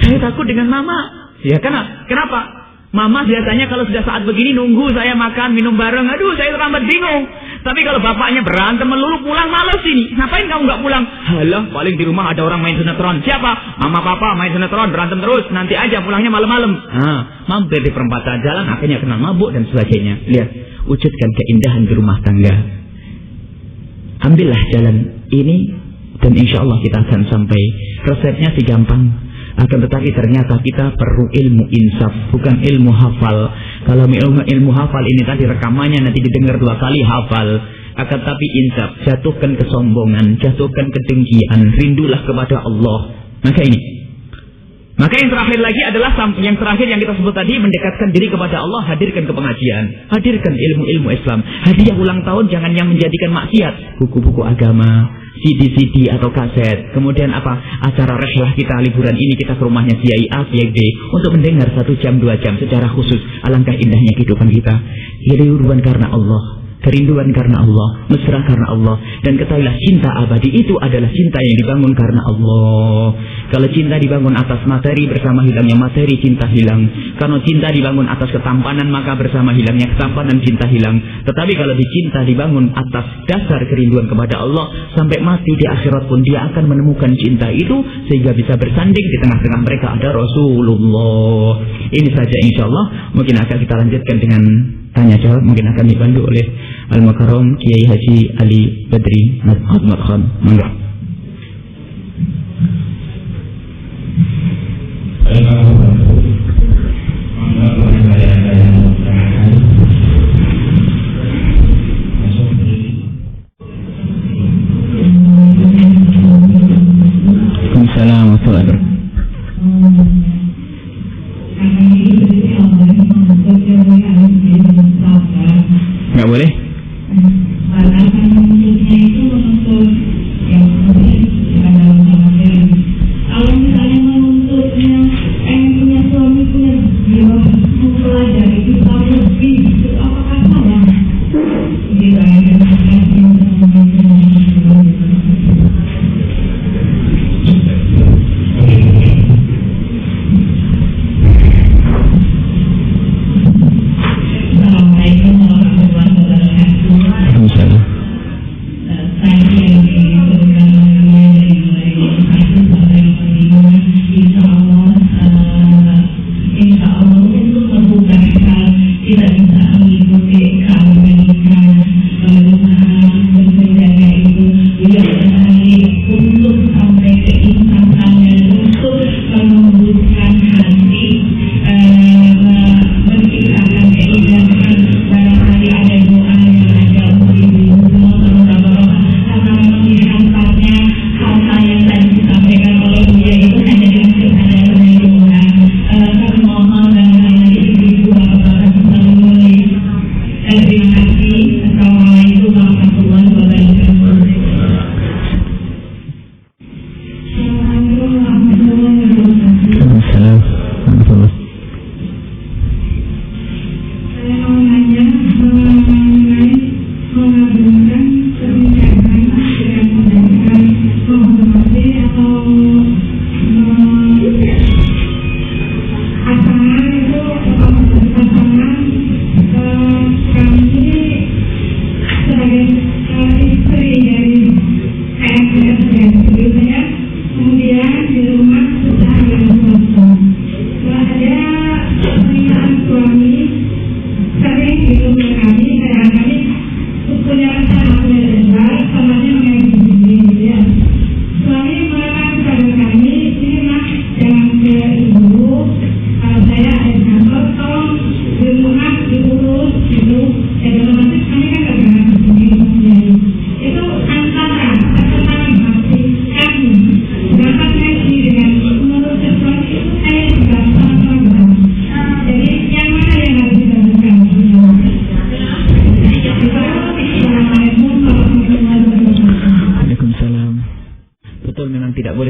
saya takut dengan mama. Ya kenapa? Mama biasanya kalau sudah saat begini nunggu saya makan, minum bareng. Aduh, saya terlambat bingung. Tapi kalau bapaknya berantem melulu, pulang malas ini. Ngapain kamu nggak pulang? Halah, paling di rumah ada orang main sinetron. Siapa? Mama papa main sinetron, berantem terus. Nanti aja pulangnya malam-malam. Mampir di perempatan jalan, akhirnya kena mabuk dan sebagainya. Lihat, wujudkan keindahan di rumah tangga. Ambillah jalan ini, dan insya Allah kita akan sampai. Resepnya sih gampang. Akan tetapi ternyata kita perlu ilmu insaf, bukan ilmu hafal. Kalau ilmu hafal ini tadi rekamannya nanti didengar 2 kali hafal. Akan tetapi insaf, jatuhkan kesombongan, jatuhkan kedengkian, rindulah kepada Allah. Maka yang terakhir lagi adalah yang terakhir yang kita sebut tadi, mendekatkan diri kepada Allah, hadirkan ke pengajian, hadirkan ilmu-ilmu Islam. Hadiah ulang tahun jangan yang menjadikan maksiat, buku-buku agama, CD atau kaset. Kemudian apa? Acara rehlah kita liburan ini kita ke rumahnya Kiai A, Kiai B untuk mendengar 1 jam 2 jam secara khusus. Alangkah indahnya kehidupan kita. Kerinduan karena Allah, kerinduan karena Allah, mesra karena Allah. Dan ketahuilah cinta abadi itu adalah cinta yang dibangun karena Allah. Kalau cinta dibangun atas materi, bersama hilangnya materi, cinta hilang. Kalau cinta dibangun atas ketampanan, maka bersama hilangnya ketampanan, cinta hilang. Tetapi kalau cinta dibangun atas dasar kerinduan kepada Allah, sampai mati di akhirat pun dia akan menemukan cinta itu, sehingga bisa bersanding di tengah-tengah mereka ada Rasulullah. Ini saja insya Allah. Mungkin akan kita lanjutkan dengan tanya jawab. Mungkin akan dibantu oleh Al-Mukarram Kiai Haji Ali Badri Ahmad Khan. Mangga. Assalamualaikum warahmatullahi wabarakatuh. Nggak boleh? Kalau misalnya menuntutnya punya suami punya jiwa mempelajari Islam lebih, itu apakah salah?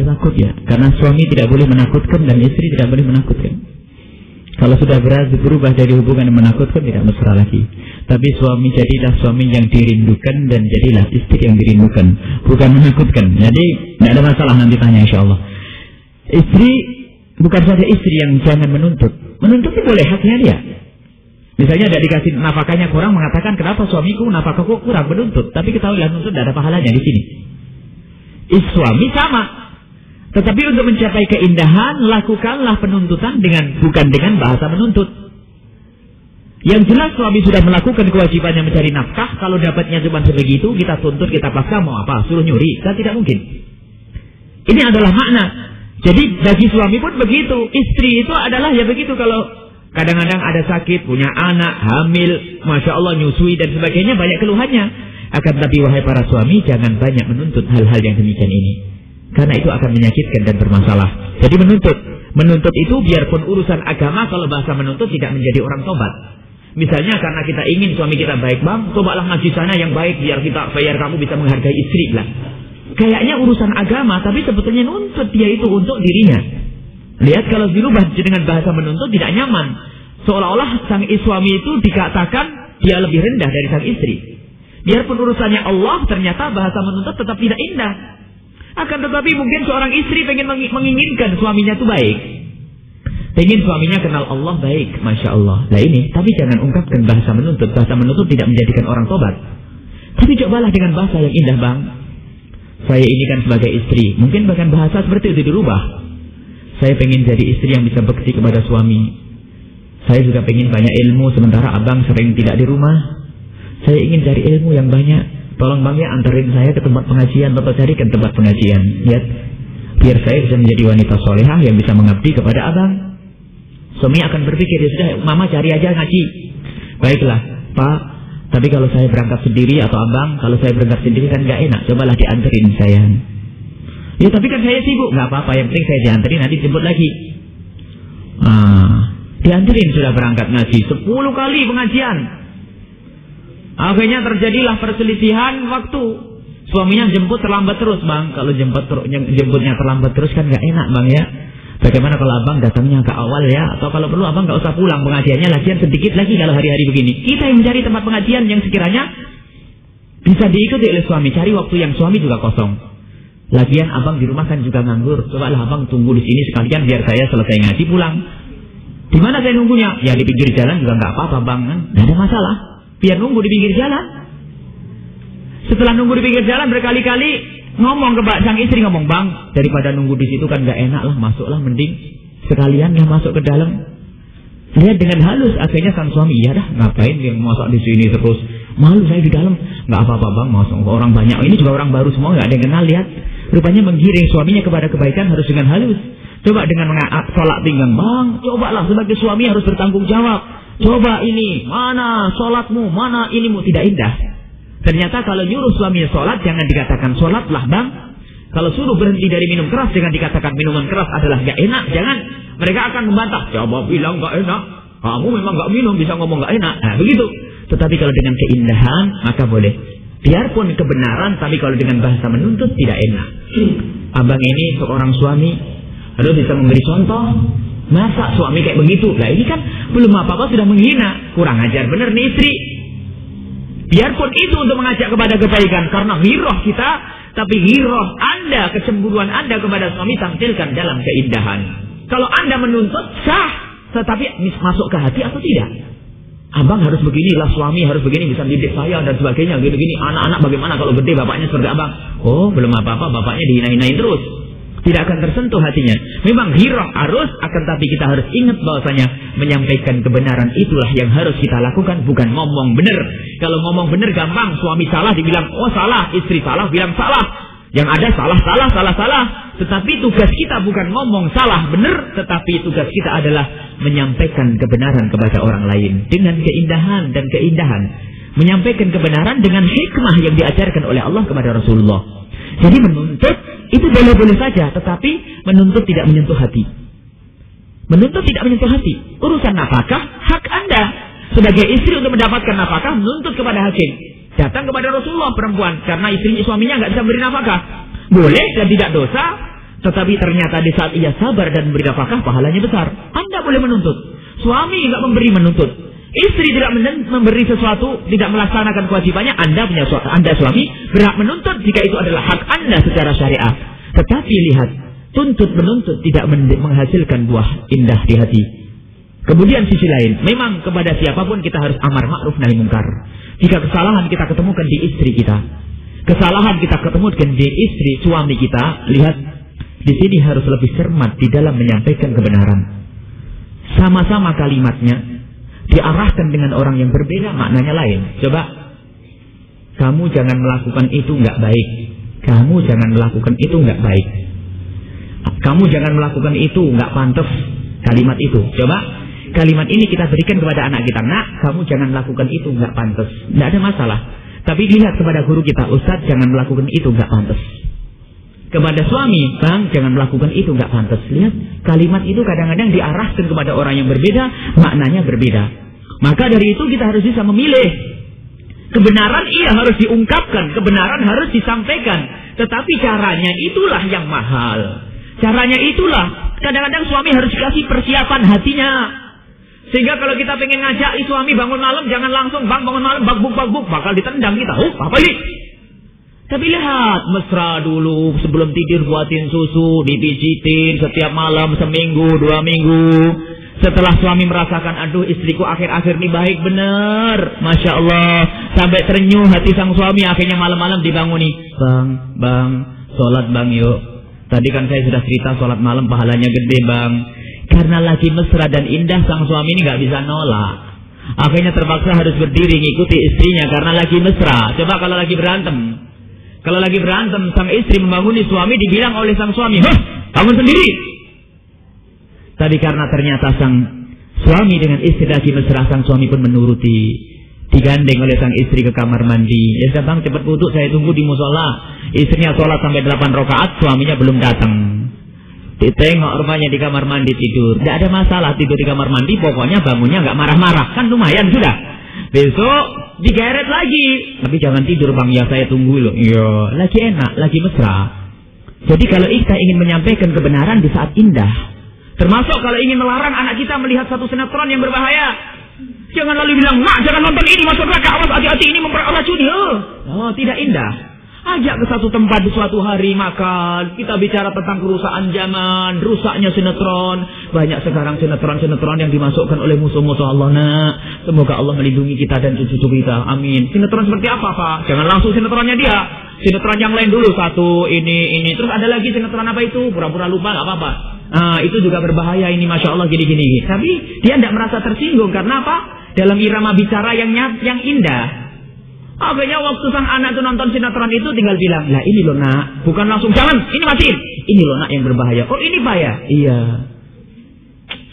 takut ya. Karena suami tidak boleh menakutkan dan istri tidak boleh menakutkan. Kalau sudah berubah dari hubungan yang menakutkan, tidak mesra lagi. Tapi suami jadilah suami yang dirindukan dan jadilah istri yang dirindukan, bukan menakutkan. Jadi tidak ada masalah nanti tanya insyaallah. Istri bukan saja istri yang jangan menuntut. Menuntut itu boleh, haknya dia. Misalnya ada dikasih nafkahnya kurang, mengatakan kenapa suamiku nafkahku kurang, menuntut. Tapi ketahuilah menuntut tidak ada pahalanya di sini. Suami sama. Tetapi untuk mencapai keindahan, lakukanlah penuntutan bukan dengan bahasa menuntut. Yang jelas suami sudah melakukan kewajibannya mencari nafkah. Kalau dapatnya cuma sebegitu, kita tuntut, kita paksa, mau apa? Suruh nyuri, kan tidak mungkin. Ini adalah makna. Jadi bagi suami pun begitu. Istri itu adalah ya begitu. Kalau kadang-kadang ada sakit, punya anak, hamil, Masya Allah nyusui dan sebagainya, banyak keluhannya. Akan tapi wahai para suami, jangan banyak menuntut hal-hal yang demikian ini. Karena itu akan menyakitkan dan bermasalah. Jadi menuntut itu biarpun urusan agama, kalau bahasa menuntut tidak menjadi orang tobat. Misalnya karena kita ingin suami kita baik, bang, cobalah ngaji sana yang baik biar kamu bisa menghargai istri lah. Kayaknya urusan agama, tapi sebetulnya nuntut dia itu untuk dirinya. Lihat kalau dirubah dengan bahasa menuntut tidak nyaman. Seolah-olah sang suami itu dikatakan dia lebih rendah dari sang istri. Biarpun urusannya Allah, ternyata bahasa menuntut tetap tidak indah. Akan tetapi mungkin seorang istri pengen menginginkan suaminya itu baik. Pengen suaminya kenal Allah baik, Masya Allah. Nah ini, tapi jangan ungkapkan bahasa menuntut. Bahasa menuntut tidak menjadikan orang tobat. Tapi cobalah dengan bahasa yang indah, bang. Saya ini kan sebagai istri. Mungkin bahkan bahasa seperti itu dirubah. Saya pengen jadi istri yang bisa bekti kepada suami. Saya juga pengen banyak ilmu, sementara abang sering tidak di rumah. Saya ingin cari ilmu yang banyak. Tolong bang ya antarin saya ke tempat pengajian, bapak carikan tempat pengajian. Lihat, biar saya bisa menjadi wanita solehah yang bisa mengabdi kepada abang. Suami akan berpikir, ya sudah, mama cari aja ngaji. Baiklah, pak. Tapi kalau saya berangkat sendiri atau abang, kalau saya berangkat sendiri kan nggak enak. Cobalah dianterin saya. Ya tapi kan saya sibuk, nggak apa-apa. Yang penting saya dianterin, nanti jemput lagi. Dianterin sudah berangkat ngaji 10 kali pengajian. Akhirnya terjadilah perselisihan waktu. Suaminya jemput terlambat terus, bang. Kalau jemputnya terlambat terus kan nggak enak, bang ya. Bagaimana kalau abang datangnya ke awal ya? Atau kalau perlu abang nggak usah pulang, pengajiannya lagian sedikit lagi kalau hari-hari begini. Kita yang mencari tempat pengajian yang sekiranya bisa diikuti oleh suami. Cari waktu yang suami juga kosong. Lagian abang di rumah kan juga nganggur. Cobalah abang tunggu di sini sekalian biar saya selesai ngaji pulang. Di mana saya nunggunya? Ya di pinggir jalan juga nggak apa-apa, bang. Nggak ada masalah. Biar nunggu di pinggir jalan. Setelah nunggu di pinggir jalan berkali-kali ngomong ke sang istri, ngomong, bang, daripada nunggu di situ kan nggak enak lah, masuklah mending sekalian ya masuk ke dalam. Lihat dengan halus, akhirnya sang suami, ya dah, ngapain yang masuk di sini terus, malu saya di dalam. Nggak apa-apa bang, masuk orang banyak, ini juga orang baru semua nggak ada yang kenal. Lihat, rupanya menggiring suaminya kepada kebaikan harus dengan halus. Coba dengan sholat pinggang, bang, cobalah sebagai suami harus bertanggung jawab. Coba ini, mana sholatmu, mana inimu, tidak indah. Ternyata kalau nyuruh suaminya sholat, jangan dikatakan sholatlah bang. Kalau suruh berhenti dari minum keras, jangan dikatakan minuman keras adalah gak enak. Jangan, mereka akan membantah. Coba bilang gak enak, kamu memang gak minum, bisa ngomong gak enak. Nah begitu. Tetapi kalau dengan keindahan, maka boleh. Biarpun kebenaran, tapi kalau dengan bahasa menuntut tidak enak. Abang ini seorang suami, lalu bisa memberi contoh. Masa suami kayak begitu? Lah ini kan belum apa-apa sudah menghina. Kurang ajar bener nih istri. Biarpun itu untuk mengajak kepada kebaikan, karena ghirah kita, tapi ghirah Anda, kecemburuan Anda kepada suami tampilkan dalam keindahan. Kalau Anda menuntut sah, tetapi masuk ke hati atau tidak? Abang harus beginilah, suami harus begini, bisa didik saya dan sebagainya, gini-gini. Anak-anak bagaimana kalau gede bapaknya surga abang? Oh, belum apa-apa, bapaknya dihina-hinain terus. Tidak akan tersentuh hatinya. Memang ghirah harus, akan tapi kita harus ingat bahwasanya menyampaikan kebenaran itulah yang harus kita lakukan, bukan ngomong benar. Kalau ngomong benar gampang, suami salah dibilang oh salah, istri salah bilang salah. Yang ada salah. Tetapi tugas kita bukan ngomong salah benar, tetapi tugas kita adalah menyampaikan kebenaran kepada orang lain dengan keindahan dan keindahan. Menyampaikan kebenaran dengan hikmah yang diajarkan oleh Allah kepada Rasulullah. Jadi menuntut itu boleh-boleh saja, tetapi menuntut tidak menyentuh hati. Menuntut tidak menyentuh hati. Urusan nafkah, hak Anda sebagai istri untuk mendapatkan nafkah, menuntut kepada hakim. Datang kepada Rasulullah perempuan, karena istrinya suaminya nggak bisa beri nafkah. Boleh dan tidak dosa, Tetapi ternyata di saat ia sabar dan memberi nafkah, pahalanya besar. Anda boleh menuntut. Suami nggak memberi, menuntut. Istri tidak memberi sesuatu, tidak melaksanakan kewajibannya, Anda suami berhak menuntut jika itu adalah hak Anda secara syariat. Tetapi lihat, tuntut menuntut tidak menghasilkan buah indah di hati. Kemudian sisi lain, memang kepada siapapun kita harus amar ma'ruf nahi mungkar. Jika kesalahan kita ketemukan di istri kita, kesalahan kita ketemukan di istri suami kita, lihat di sini harus lebih cermat di dalam menyampaikan kebenaran. Sama-sama kalimatnya diarahkan dengan orang yang berbeda, maknanya lain. Coba, kamu jangan melakukan itu nggak baik. Kamu jangan melakukan itu nggak baik. Kamu jangan melakukan itu nggak pantas. Kalimat itu, coba kalimat ini kita berikan kepada anak kita. Nak, kamu jangan melakukan itu nggak pantas. Nggak ada masalah. Tapi lihat kepada guru kita, Ustaz jangan melakukan itu nggak pantas. Kepada suami, Bang jangan melakukan itu nggak pantas. Lihat, kalimat itu kadang-kadang diarahkan kepada orang yang berbeda, maknanya berbeda. Maka dari itu kita harus bisa memilih. Kebenaran iya harus diungkapkan, kebenaran harus disampaikan. Tetapi caranya itulah yang mahal. Caranya itulah, kadang-kadang suami harus dikasih persiapan hatinya. Sehingga kalau kita pengen ngajak suami bangun malam, jangan langsung, Bang bangun malam, bak-buk, bakal ditendang kita. Oh, apa ini? Tapi lihat, mesra dulu, sebelum tidur buatin susu, dipijitin setiap malam, seminggu, 2 minggu. Setelah suami merasakan, aduh istriku akhir-akhir ini baik bener, Masya Allah, sampai terenyuh hati sang suami, akhirnya malam-malam dibanguni. Bang, sholat bang yuk. Tadi kan saya sudah cerita sholat malam pahalanya gede bang. Karena lagi mesra dan indah, sang suami ini gak bisa nolak. Akhirnya terpaksa harus berdiri ngikuti istrinya karena lagi mesra. Coba kalau lagi berantem. Kalau lagi berantem, sang istri membanguni suami, dibilang oleh sang suami, "Hah, bangun sendiri." Tadi karena ternyata sang suami dengan istri lagi mesra, sang suami pun menuruti. Digandeng oleh sang istri ke kamar mandi. Ya sudah bang, cepat wudhu, saya tunggu di musola. Istrinya sholat sampai 8 rakaat, suaminya belum datang. Ditengok rupanya di kamar mandi tidur. Tidak ada masalah tidur di kamar mandi, pokoknya bangunnya nggak marah-marah, kan lumayan sudah. Besok digeret lagi. Tapi jangan tidur bang, ya saya tunggu loh. Iya, lagi enak, lagi mesra. Jadi kalau kita ingin menyampaikan kebenaran di saat indah, termasuk kalau ingin melarang anak kita melihat satu sinetron yang berbahaya, jangan lalu bilang, "Mak, jangan nonton ini, masuk neraka, awas hati-hati ini memperacuni." Oh, tidak indah. Ajak ke satu tempat di suatu hari makan. Kita bicara tentang kerusakan zaman, rusaknya sinetron. Banyak sekarang sinetron-sinetron yang dimasukkan oleh musuh-musuh Allah. Nak, semoga Allah melindungi kita dan cucu-cucu kita. Amin. Sinetron seperti apa, Pak? Jangan langsung sinetronnya dia. Sinetron yang lain dulu, satu, ini. Terus ada lagi sinetron apa itu? Pura-pura lupa, gak apa-apa. Nah, itu juga berbahaya ini, Masya Allah, gini-gini. Tapi dia tidak merasa tersinggung. Karena apa? Dalam irama bicara yang indah. Akhirnya waktu sang anak itu nonton sinetron itu tinggal bilang, "Lah ini loh nak, bukan langsung jangan, ini matiin. Ini loh nak yang berbahaya." "Oh ini bahaya." "Iya."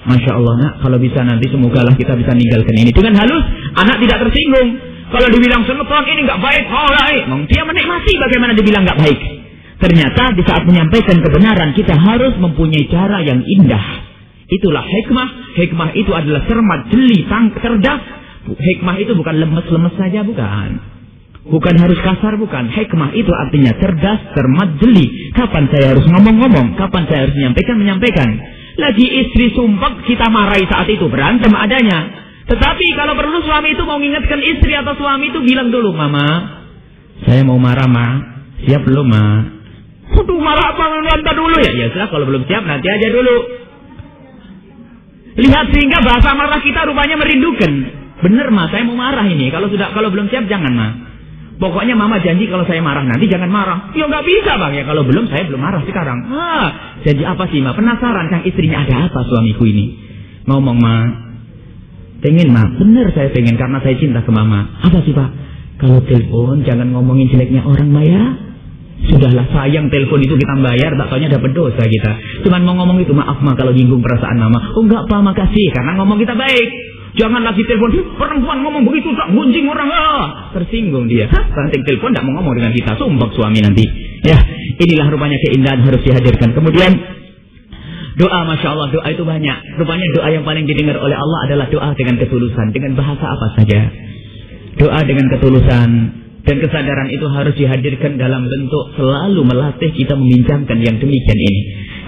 Masya Allah nak, kalau bisa nanti semoga lah kita bisa ninggalkan ini. Dengan halus, anak tidak tersinggung. Kalau dibilang sinetron ini nggak baik, dia menikmati bagaimana dibilang nggak baik. Ternyata di saat menyampaikan kebenaran kita harus mempunyai cara yang indah. Itulah hikmah. Hikmah itu adalah cermat, jeli, cerdas. Hikmah itu bukan lemes-lemes saja, bukan. Bukan harus kasar, bukan. Hikmah itu artinya cerdas, cermat, jeli. Kapan saya harus ngomong-ngomong, kapan saya harus menyampaikan. Lagi istri sumpah, kita marahi saat itu, berantem adanya. Tetapi kalau perlu suami itu mau mengingatkan istri atau suami itu, bilang dulu, "Mama, saya mau marah, Ma. Siap belum, Ma?" "Aduh, marah apa? Nanti dulu ya." "Ya sudah, kalau belum siap nanti aja dulu." Lihat, sehingga bahasa marah kita rupanya merindukan. "Bener, Ma, saya mau marah ini. Kalau belum siap jangan, Ma. Pokoknya Mama janji kalau saya marah nanti jangan marah." "Ya nggak bisa bang, ya kalau belum saya belum marah sekarang." Janji apa sih, Ma? Penasaran sang istrinya, ada apa suamiku ini? Ngomong, "Ma, pengen, Ma." "Bener saya pengen karena saya cinta ke Mama." "Apa sih Pak?" "Kalau telepon jangan ngomongin jeleknya orang, Ma ya." "Sudahlah sayang, telepon itu kita bayar, tak taunya dapat dosa kita. Cuman mau ngomong itu, maaf Ma kalau nyinggung perasaan Mama." "Oh enggak Pak, makasih karena ngomong kita baik. Jangan lagi telepon, perempuan ngomong begitu tak gunjing orang." Tersinggung dia. Ranting telepon tidak mau ngomong dengan kita, sumpah suami nanti. Ya, inilah rupanya keindahan harus dihadirkan. Kemudian doa, Masya Allah, doa itu banyak. Rupanya doa yang paling didengar oleh Allah adalah doa dengan ketulusan, dengan bahasa apa saja. Doa dengan ketulusan, Dan kesadaran itu harus dihadirkan dalam bentuk selalu melatih kita membincangkan yang demikian ini.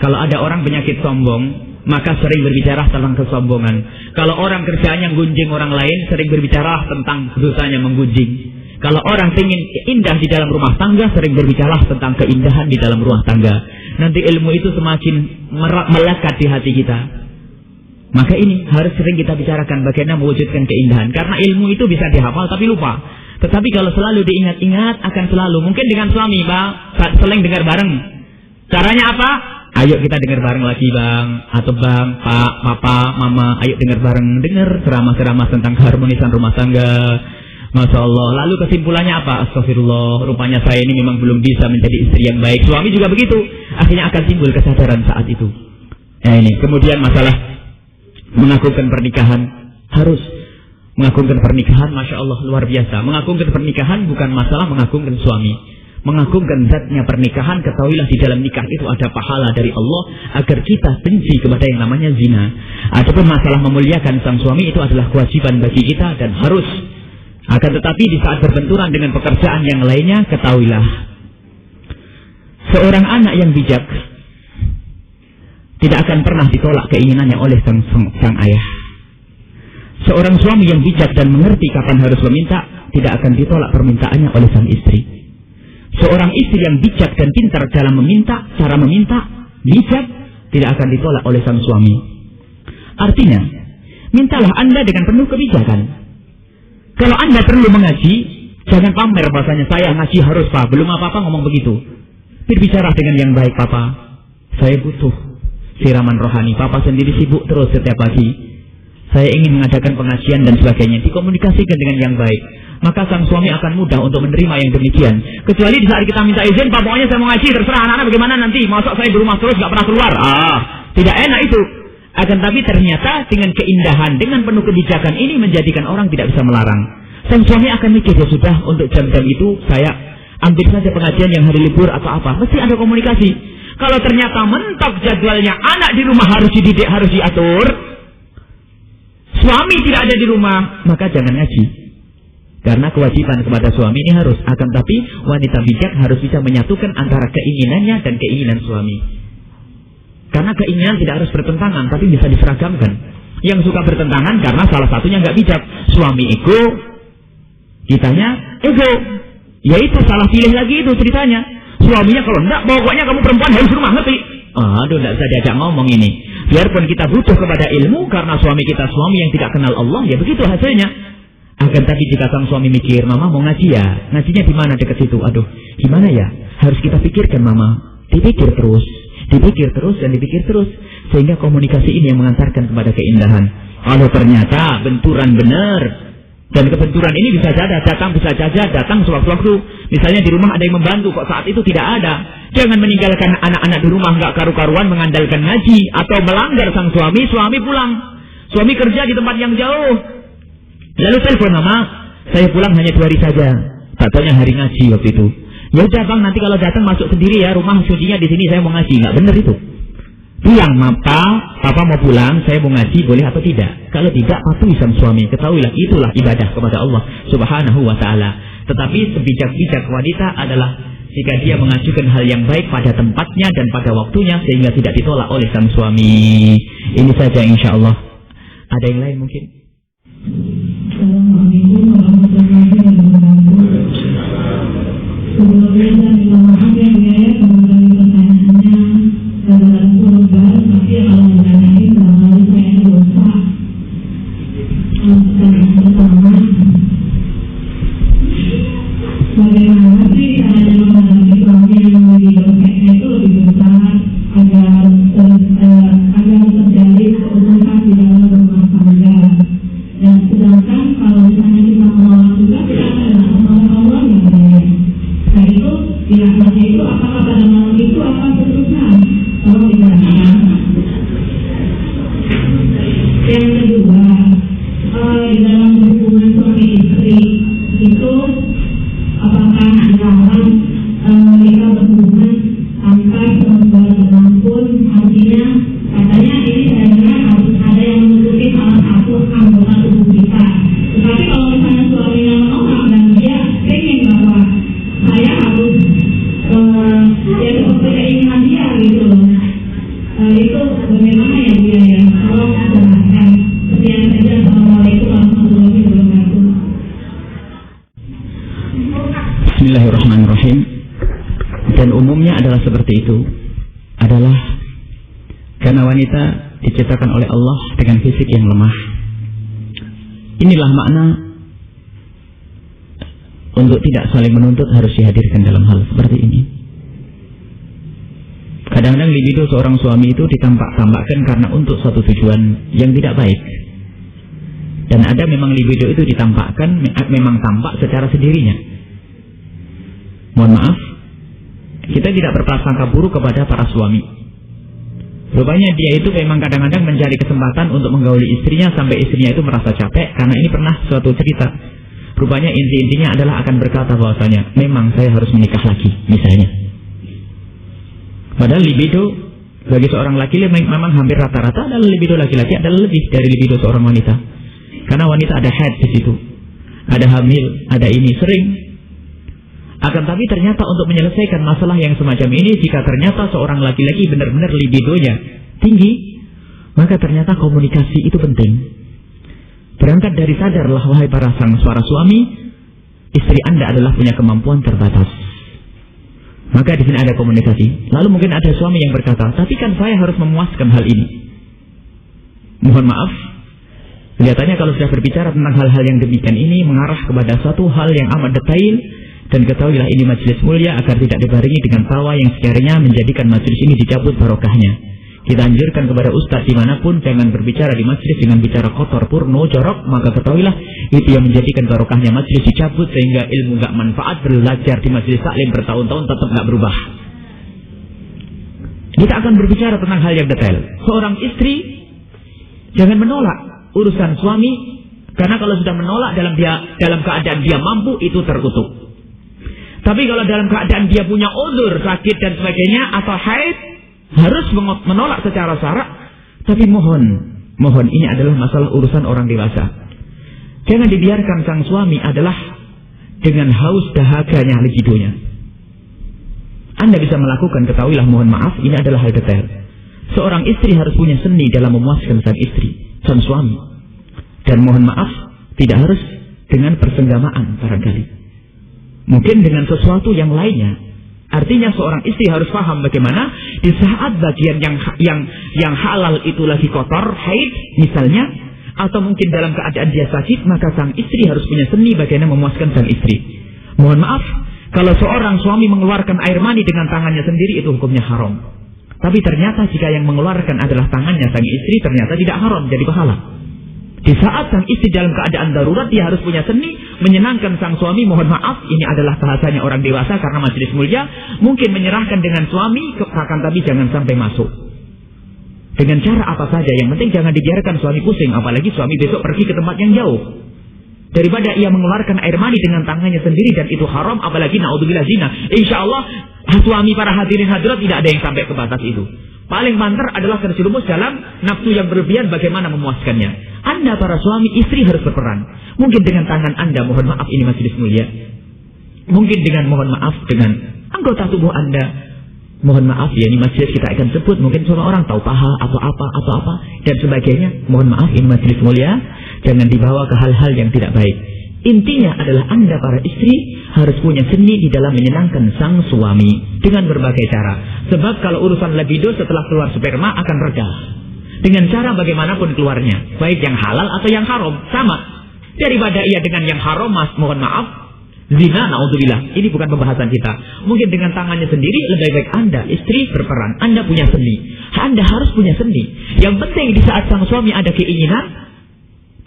Kalau ada orang penyakit sombong, maka sering berbicara tentang kesombongan. Kalau orang kerjaannya gunjing orang lain, sering berbicara tentang dosanya menggunjing. Kalau orang ingin indah di dalam rumah tangga, sering berbicara tentang keindahan di dalam rumah tangga. Nanti ilmu itu semakin melekat di hati kita. Maka ini harus sering kita bicarakan bagaimana mewujudkan keindahan. Karena ilmu itu bisa dihafal tapi lupa. Tetapi kalau selalu diingat-ingat akan selalu. Mungkin dengan suami, Bang, sering dengar bareng. Caranya apa? Ayo kita dengar bareng lagi, Bang. Atau Bang, Pak, Papa, Mama, ayo dengar bareng. Dengar ceramah-ceramah tentang keharmonisan rumah tangga. Masya Allah. Lalu kesimpulannya apa? Astagfirullah, rupanya saya ini memang belum bisa menjadi istri yang baik. Suami juga begitu. Akhirnya akan timbul kesadaran saat itu. Nah ini. Kemudian masalah mengagungkan pernikahan. Harus mengagungkan pernikahan, Masya Allah, luar biasa. Mengagungkan pernikahan bukan masalah mengagungkan suami. Mengagungkan zatnya pernikahan, ketahuilah di dalam nikah itu ada pahala dari Allah agar kita benci kepada yang namanya zina. Adapun masalah memuliakan sang suami itu adalah kewajiban bagi kita dan harus. Akan tetapi di saat berbenturan dengan pekerjaan yang lainnya, ketahuilah seorang anak yang bijak tidak akan pernah ditolak keinginannya oleh sang ayah. Seorang suami yang bijak dan mengerti kapan harus meminta, tidak akan ditolak permintaannya oleh sang istri. Seorang istri yang bijak dan pintar dalam meminta, cara meminta, bijak, tidak akan ditolak oleh sang suami. Artinya, mintalah Anda dengan penuh kebijakan. Kalau Anda perlu mengaji, jangan pamer bahasanya saya ngaji harus, Pak. Belum apa-apa ngomong begitu. Berbicara dengan yang baik, Papa. Saya butuh siraman rohani. Papa sendiri sibuk terus setiap pagi. Saya ingin mengadakan pengajian dan sebagainya. Dikomunikasikan dengan yang baik. Maka sang suami akan mudah untuk menerima yang demikian. Kecuali di saat kita minta izin, Pak, pokoknya saya mau ngaji, terserah anak-anak bagaimana nanti. Masa saya di rumah terus gak pernah keluar. Tidak enak itu. Akan tapi ternyata dengan keindahan, dengan penuh kebijakan ini menjadikan orang tidak bisa melarang. Sang suami akan mikir, ya sudah, untuk jam-jam itu saya ambil saja pengajian yang hari libur atau apa. Mesti ada komunikasi. Kalau ternyata mentok jadwalnya anak di rumah harus dididik, harus diatur, suami tidak ada di rumah, maka jangan ngaji. Karena kewajiban kepada suami ini harus. Akan tapi wanita bijak harus bisa menyatukan antara keinginannya dan keinginan suami. Karena keinginan tidak harus bertentangan, tapi bisa diseragamkan. Yang suka bertentangan karena salah satunya nggak bijak. Suami ego, kitanya ego. Ya itu salah pilih lagi itu ceritanya. Suaminya kalau enggak, pokoknya kamu perempuan harus rumah, ngerti? Aduh, enggak bisa diajak ngomong ini. Biarpun kita butuh kepada ilmu, karena suami kita suami yang tidak kenal Allah, ya begitu hasilnya. Akan tapi jika sang suami mikir, Mama mau ngaji ya, ngajinya di mana dekat situ? Aduh, gimana ya? Harus kita pikirkan, Mama. Dipikir terus dan dipikir terus, sehingga komunikasi ini yang mengantarkan kepada keindahan. Kalau ternyata benturan benar, dan kebenturan ini bisa datang sewaktu-waktu. Misalnya di rumah ada yang membantu, kok saat itu tidak ada. Jangan meninggalkan anak-anak di rumah nggak karu-karuan mengandalkan ngaji atau melanggar sang suami. Suami pulang, suami kerja di tempat yang jauh, lalu telepon, Mama, saya pulang hanya 2 hari saja. Tak taunya hari ngaji waktu itu. Ya udah, Bang, nanti kalau datang masuk sendiri ya, rumah sucinya di sini, saya mau ngaji. Nggak benar itu. Bilang, Papa mau pulang, saya mau ngaji, boleh atau tidak? Kalau tidak, patuhi sang suami. Ketahuilah, itulah ibadah kepada Allah Subhanahu wa ta'ala. Tetapi sebijak-bijak wanita adalah jika dia mengajukan hal yang baik pada tempatnya dan pada waktunya, sehingga tidak ditolak oleh sang suami. Ini saja insya Allah. Ada yang lain mungkin? Assalamualaikum warahmatullahi wabarakatuh. Sebelumnya saya minta maaf ya Bu ya, mengenai pertanyaannya dalam surga, tapi kalau mengenai barangkali saya dosa. Pertanyaan pertama, bagaimana sih caranya menghadapi suami yang memiliki dompetnya itu lebih besar agar terjadi keutuhan di dalam rumah tangga? Dan sedangkan kalau misalnya kita menolak juga, kita adalah menolak Allah yang baik. Nah itu, dilaknatnya itu apakah pada malam itu apa seterusnya? Tolong dijelaskan. Yang kedua, di dalam hubungan suami istri itu apakah dilarang mereka berhubungan tanpa seorang pun? Artinya katanya ini saya dengar harus ada yang menutupi salah satu anggota tubuh kita. Tetapi kalau misalnya suaminya menolak dan dia ingin bahwa itu bagaimana ya Bu ya? Tolong jelaskan. Sekian saja. Assalamualaikum warahmatullahi wabarakatuh. Bismillahirrahmanirrahim. Dan umumnya adalah seperti itu, adalah karena wanita diciptakan oleh Allah dengan fisik yang lemah. Inilah makna untuk tidak saling menuntut harus dihadirkan dalam hal seperti ini. Kadang-kadang libido seorang suami itu ditampak-tampakkan karena untuk suatu tujuan yang tidak baik. Dan ada memang libido itu ditampakkan, memang tampak secara sendirinya. Mohon maaf, kita tidak berprasangka buruk kepada para suami. Rupanya dia itu memang kadang-kadang mencari kesempatan untuk menggauli istrinya sampai istrinya itu merasa capek. Karena ini pernah suatu cerita. Rupanya inti-intinya adalah akan berkata bahwasanya memang saya harus menikah lagi, misalnya. Padahal libido bagi seorang laki-laki memang hampir rata-rata adalah libido laki-laki adalah lebih dari libido seorang wanita. Karena wanita ada haid di situ, ada hamil, ada ini sering. Akan tapi ternyata untuk menyelesaikan masalah yang semacam ini, jika ternyata seorang laki-laki benar-benar libidonya tinggi, maka ternyata komunikasi itu penting. Berangkat dari sadarlah wahai para suami, istri Anda adalah punya kemampuan terbatas. Maka di sini ada komunikasi. Lalu mungkin ada suami yang berkata, tapi kan saya harus memuaskan hal ini. Mohon maaf, kelihatannya kalau sudah berbicara tentang hal-hal yang demikian ini mengarah kepada suatu hal yang amat detail. Dan ketahuilah ini majelis mulia agar tidak dibarengi dengan tawa yang sekiranya menjadikan majelis ini dicabut barokahnya. Kita anjurkan kepada ustaz dimanapun jangan berbicara di majelis dengan bicara kotor, purno, jorok. Maka ketahuilah itu yang menjadikan barokahnya majelis dicabut sehingga ilmu gak manfaat. Belajar di majelis taklim bertahun-tahun tetap gak berubah. Kita akan berbicara tentang hal yang detail. Seorang istri jangan menolak urusan suami, karena kalau sudah menolak dalam keadaan dia mampu itu terkutuk. Tapi kalau dalam keadaan dia punya uzur, sakit dan sebagainya atau haid, harus menolak secara syarak. Tapi mohon ini adalah masalah urusan orang dewasa. Jangan dibiarkan sang suami adalah dengan haus dahaganya libidonya. Anda bisa melakukan, ketahuilah mohon maaf, ini adalah hal detail. Seorang istri harus punya seni dalam memuaskan sang istri, sang suami. Dan mohon maaf, tidak harus dengan persenggamaan barangkali. Mungkin dengan sesuatu yang lainnya. Artinya seorang istri harus paham bagaimana di saat bagian yang halal itu lagi kotor, haid misalnya, atau mungkin dalam keadaan dia sakit, maka sang istri harus punya seni bagaimana memuaskan sang istri. Mohon maaf, kalau seorang suami mengeluarkan air mani dengan tangannya sendiri itu hukumnya haram. Tapi ternyata jika yang mengeluarkan adalah tangannya sang istri, ternyata tidak haram, jadi pahala. Di saat sang istri dalam keadaan darurat, dia harus punya seni menyenangkan sang suami. Mohon maaf, ini adalah bahasanya orang dewasa karena majelis mulia. Mungkin menyerahkan dengan suami, akan tapi jangan sampai masuk. Dengan cara apa saja, yang penting jangan dibiarkan suami pusing. Apalagi suami besok pergi ke tempat yang jauh. Daripada ia mengeluarkan air mani dengan tangannya sendiri dan itu haram, apalagi naudzubillah zina. Insya Allah, suami para hadirin hadirat tidak ada yang sampai ke batas itu. Paling banter adalah terjerumus dalam nafsu yang berlebihan, bagaimana memuaskannya. Anda para suami, istri harus berperan. Mungkin dengan tangan Anda, mohon maaf ini majelis mulia. Mungkin dengan mohon maaf dengan anggota tubuh Anda. Mohon maaf ya, ini majelis kita akan sebut. Mungkin semua orang tahu paha atau apa dan sebagainya. Mohon maaf ini majelis mulia. Jangan dibawa ke hal-hal yang tidak baik. Intinya adalah Anda para istri harus punya seni di dalam menyenangkan sang suami dengan berbagai cara. Sebab kalau urusan libido setelah keluar sperma akan reda. Dengan cara bagaimanapun keluarnya, baik yang halal atau yang haram, sama. Daripada ia dengan yang haram, mohon maaf, zina, naudzubillah. Ini bukan pembahasan kita. Mungkin dengan tangannya sendiri, lebih baik Anda, istri, berperan. Anda punya seni. Anda harus punya seni. Yang penting di saat sang suami ada keinginan,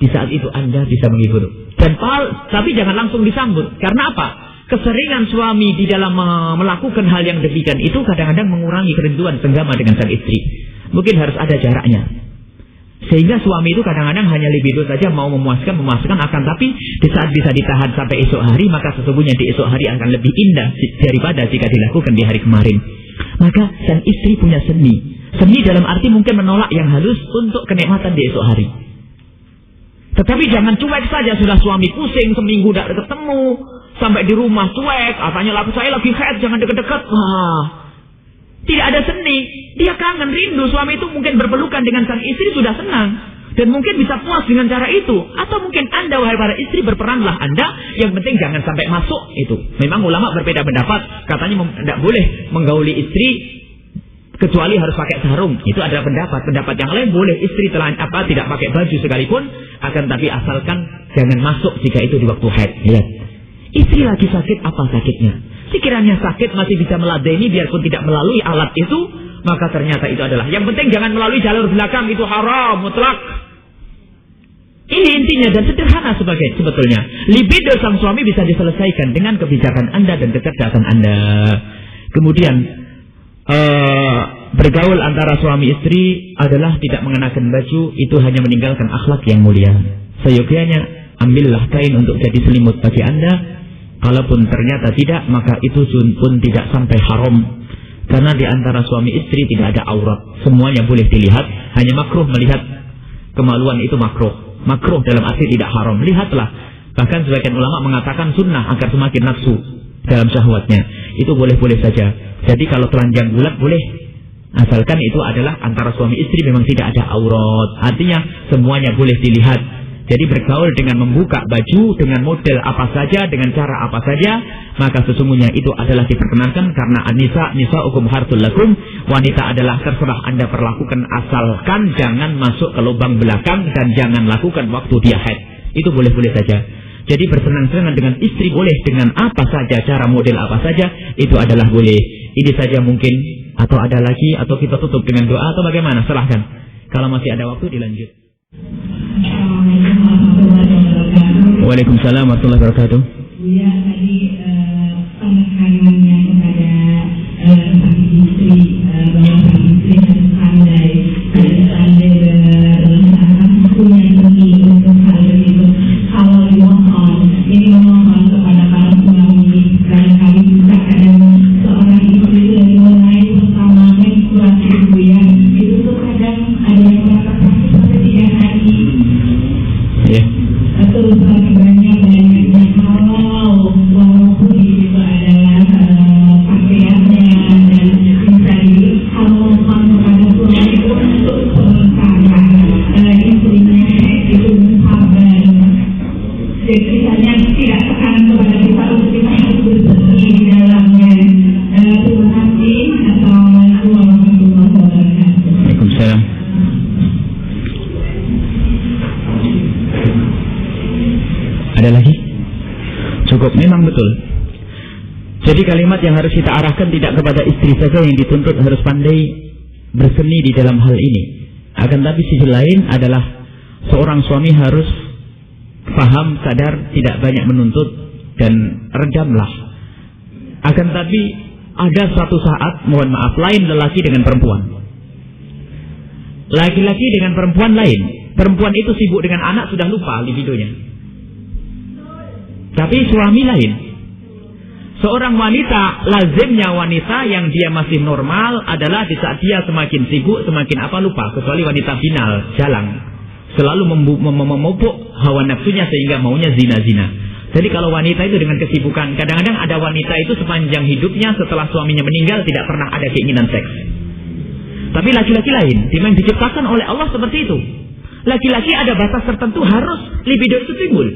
di saat itu Anda bisa menghibur. Tapi jangan langsung disambut. Karena apa? Keseringan suami di dalam melakukan hal yang demikian itu kadang-kadang mengurangi kerinduan senggama dengan sang istri. Mungkin harus ada jaraknya. Sehingga suami itu kadang-kadang hanya libido saja, mau memuaskan akan tapi di saat bisa ditahan sampai esok hari, maka sesungguhnya di esok hari akan lebih indah daripada jika dilakukan di hari kemarin. Maka sang istri punya seni. Seni dalam arti mungkin menolak yang halus untuk kenikmatan di esok hari. Tetapi jangan cuek saja, sudah suami pusing seminggu tidak ketemu, sampai di rumah cuek, katanya saya lagi haid, jangan deket-deket. Tidak ada seni. Dia kangen, rindu. Suami itu mungkin berpelukan dengan sang istri sudah senang. Dan mungkin bisa puas dengan cara itu. Atau mungkin Anda, wahai para istri, berperanlah Anda. Yang penting jangan sampai masuk itu. Memang ulama berbeda pendapat. Katanya tidak boleh menggauli istri kecuali harus pakai sarung. Itu adalah pendapat. Pendapat yang lain boleh istri tidak pakai baju sekalipun. Akan tapi asalkan jangan masuk jika itu di waktu haid. Lihat. Istri lagi sakit, apa sakitnya? Sekiranya sakit masih bisa meladeni biarpun tidak melalui alat itu. Maka ternyata itu adalah. Yang penting jangan melalui jalur belakang. Itu haram, mutlak. Ini intinya dan sederhana sebetulnya. Libido sang suami bisa diselesaikan dengan kebijakan Anda dan kecerdasan Anda. Kemudian bergaul antara suami istri adalah tidak mengenakan baju, itu hanya meninggalkan akhlak yang mulia. Seyogyanya ambillah kain untuk jadi selimut bagi Anda. Kalaupun ternyata tidak, maka itu pun tidak sampai haram. Karena di antara suami istri tidak ada aurat. Semuanya boleh dilihat, hanya makruh melihat kemaluan itu makruh. Makruh dalam arti tidak haram. Lihatlah. Bahkan sebagian ulama mengatakan sunnah agar semakin nafsu dalam syahwatnya. Itu boleh-boleh saja. Jadi kalau telanjang bulat boleh. Asalkan itu adalah antara suami istri memang tidak ada aurat. Artinya semuanya boleh dilihat. Jadi bergaul dengan membuka baju dengan model apa saja, dengan cara apa saja, maka sesungguhnya itu adalah diperkenankan karena nisa'ukum harthul lakum. Wanita adalah terserah Anda perlakukan asalkan jangan masuk ke lubang belakang dan jangan lakukan waktu dia haid. Itu boleh-boleh saja. Jadi bersenang-senang dengan istri boleh dengan apa saja, cara model apa saja, itu adalah boleh. Ini saja mungkin, atau ada lagi, atau kita tutup dengan doa, atau bagaimana? Silahkan. Kalau masih ada waktu dilanjut. Waalaikumsalam warahmatullahi wabarakatuh. Ya, tadi penekanannya kepada sang istri bahwa sang istri harus pandai punya seni untuk hal itu. Kalau dimohon, ini memohon kepada para suami barangkali juga kadang seorang istri dari mulai pertama menstruasi ibu ya itu tuh kadang ada yang merasa sakit sampai 3 hari. Ya. Terus banyaknya kalau walaupun itu adalah pakaiannya dan bisa diharmonkan kepada suami itu untuk sementara istrinya itu sabar. Jadi misalnya tidak tekanan kepada kita untuk kita harus bersih di dalamnya. Terima kasih. Assalamualaikum warahmatullahi wabarakatuh. Waalaikumsalam. Ada lagi? Cukup, memang betul. Jadi kalimat yang harus kita arahkan tidak kepada istri saja yang dituntut harus pandai berseni di dalam hal ini. Akan tapi sisi lain adalah seorang suami harus paham, sadar, tidak banyak menuntut dan redamlah. Akan tapi ada suatu saat, mohon maaf, lain lelaki dengan perempuan. Laki-laki dengan perempuan lain. Perempuan itu sibuk dengan anak sudah lupa libidonya. Tapi suami lain. Seorang wanita, lazimnya wanita yang dia masih normal adalah di saat dia semakin sibuk, semakin apa lupa. Kecuali wanita final, jalang. Selalu memupuk hawa nafsunya sehingga maunya zina-zina. Jadi kalau wanita itu dengan kesibukan, kadang-kadang ada wanita itu sepanjang hidupnya setelah suaminya meninggal tidak pernah ada keinginan seks. Tapi laki-laki lain, memang diciptakan oleh Allah seperti itu. Laki-laki ada batas tertentu harus libido itu timbul.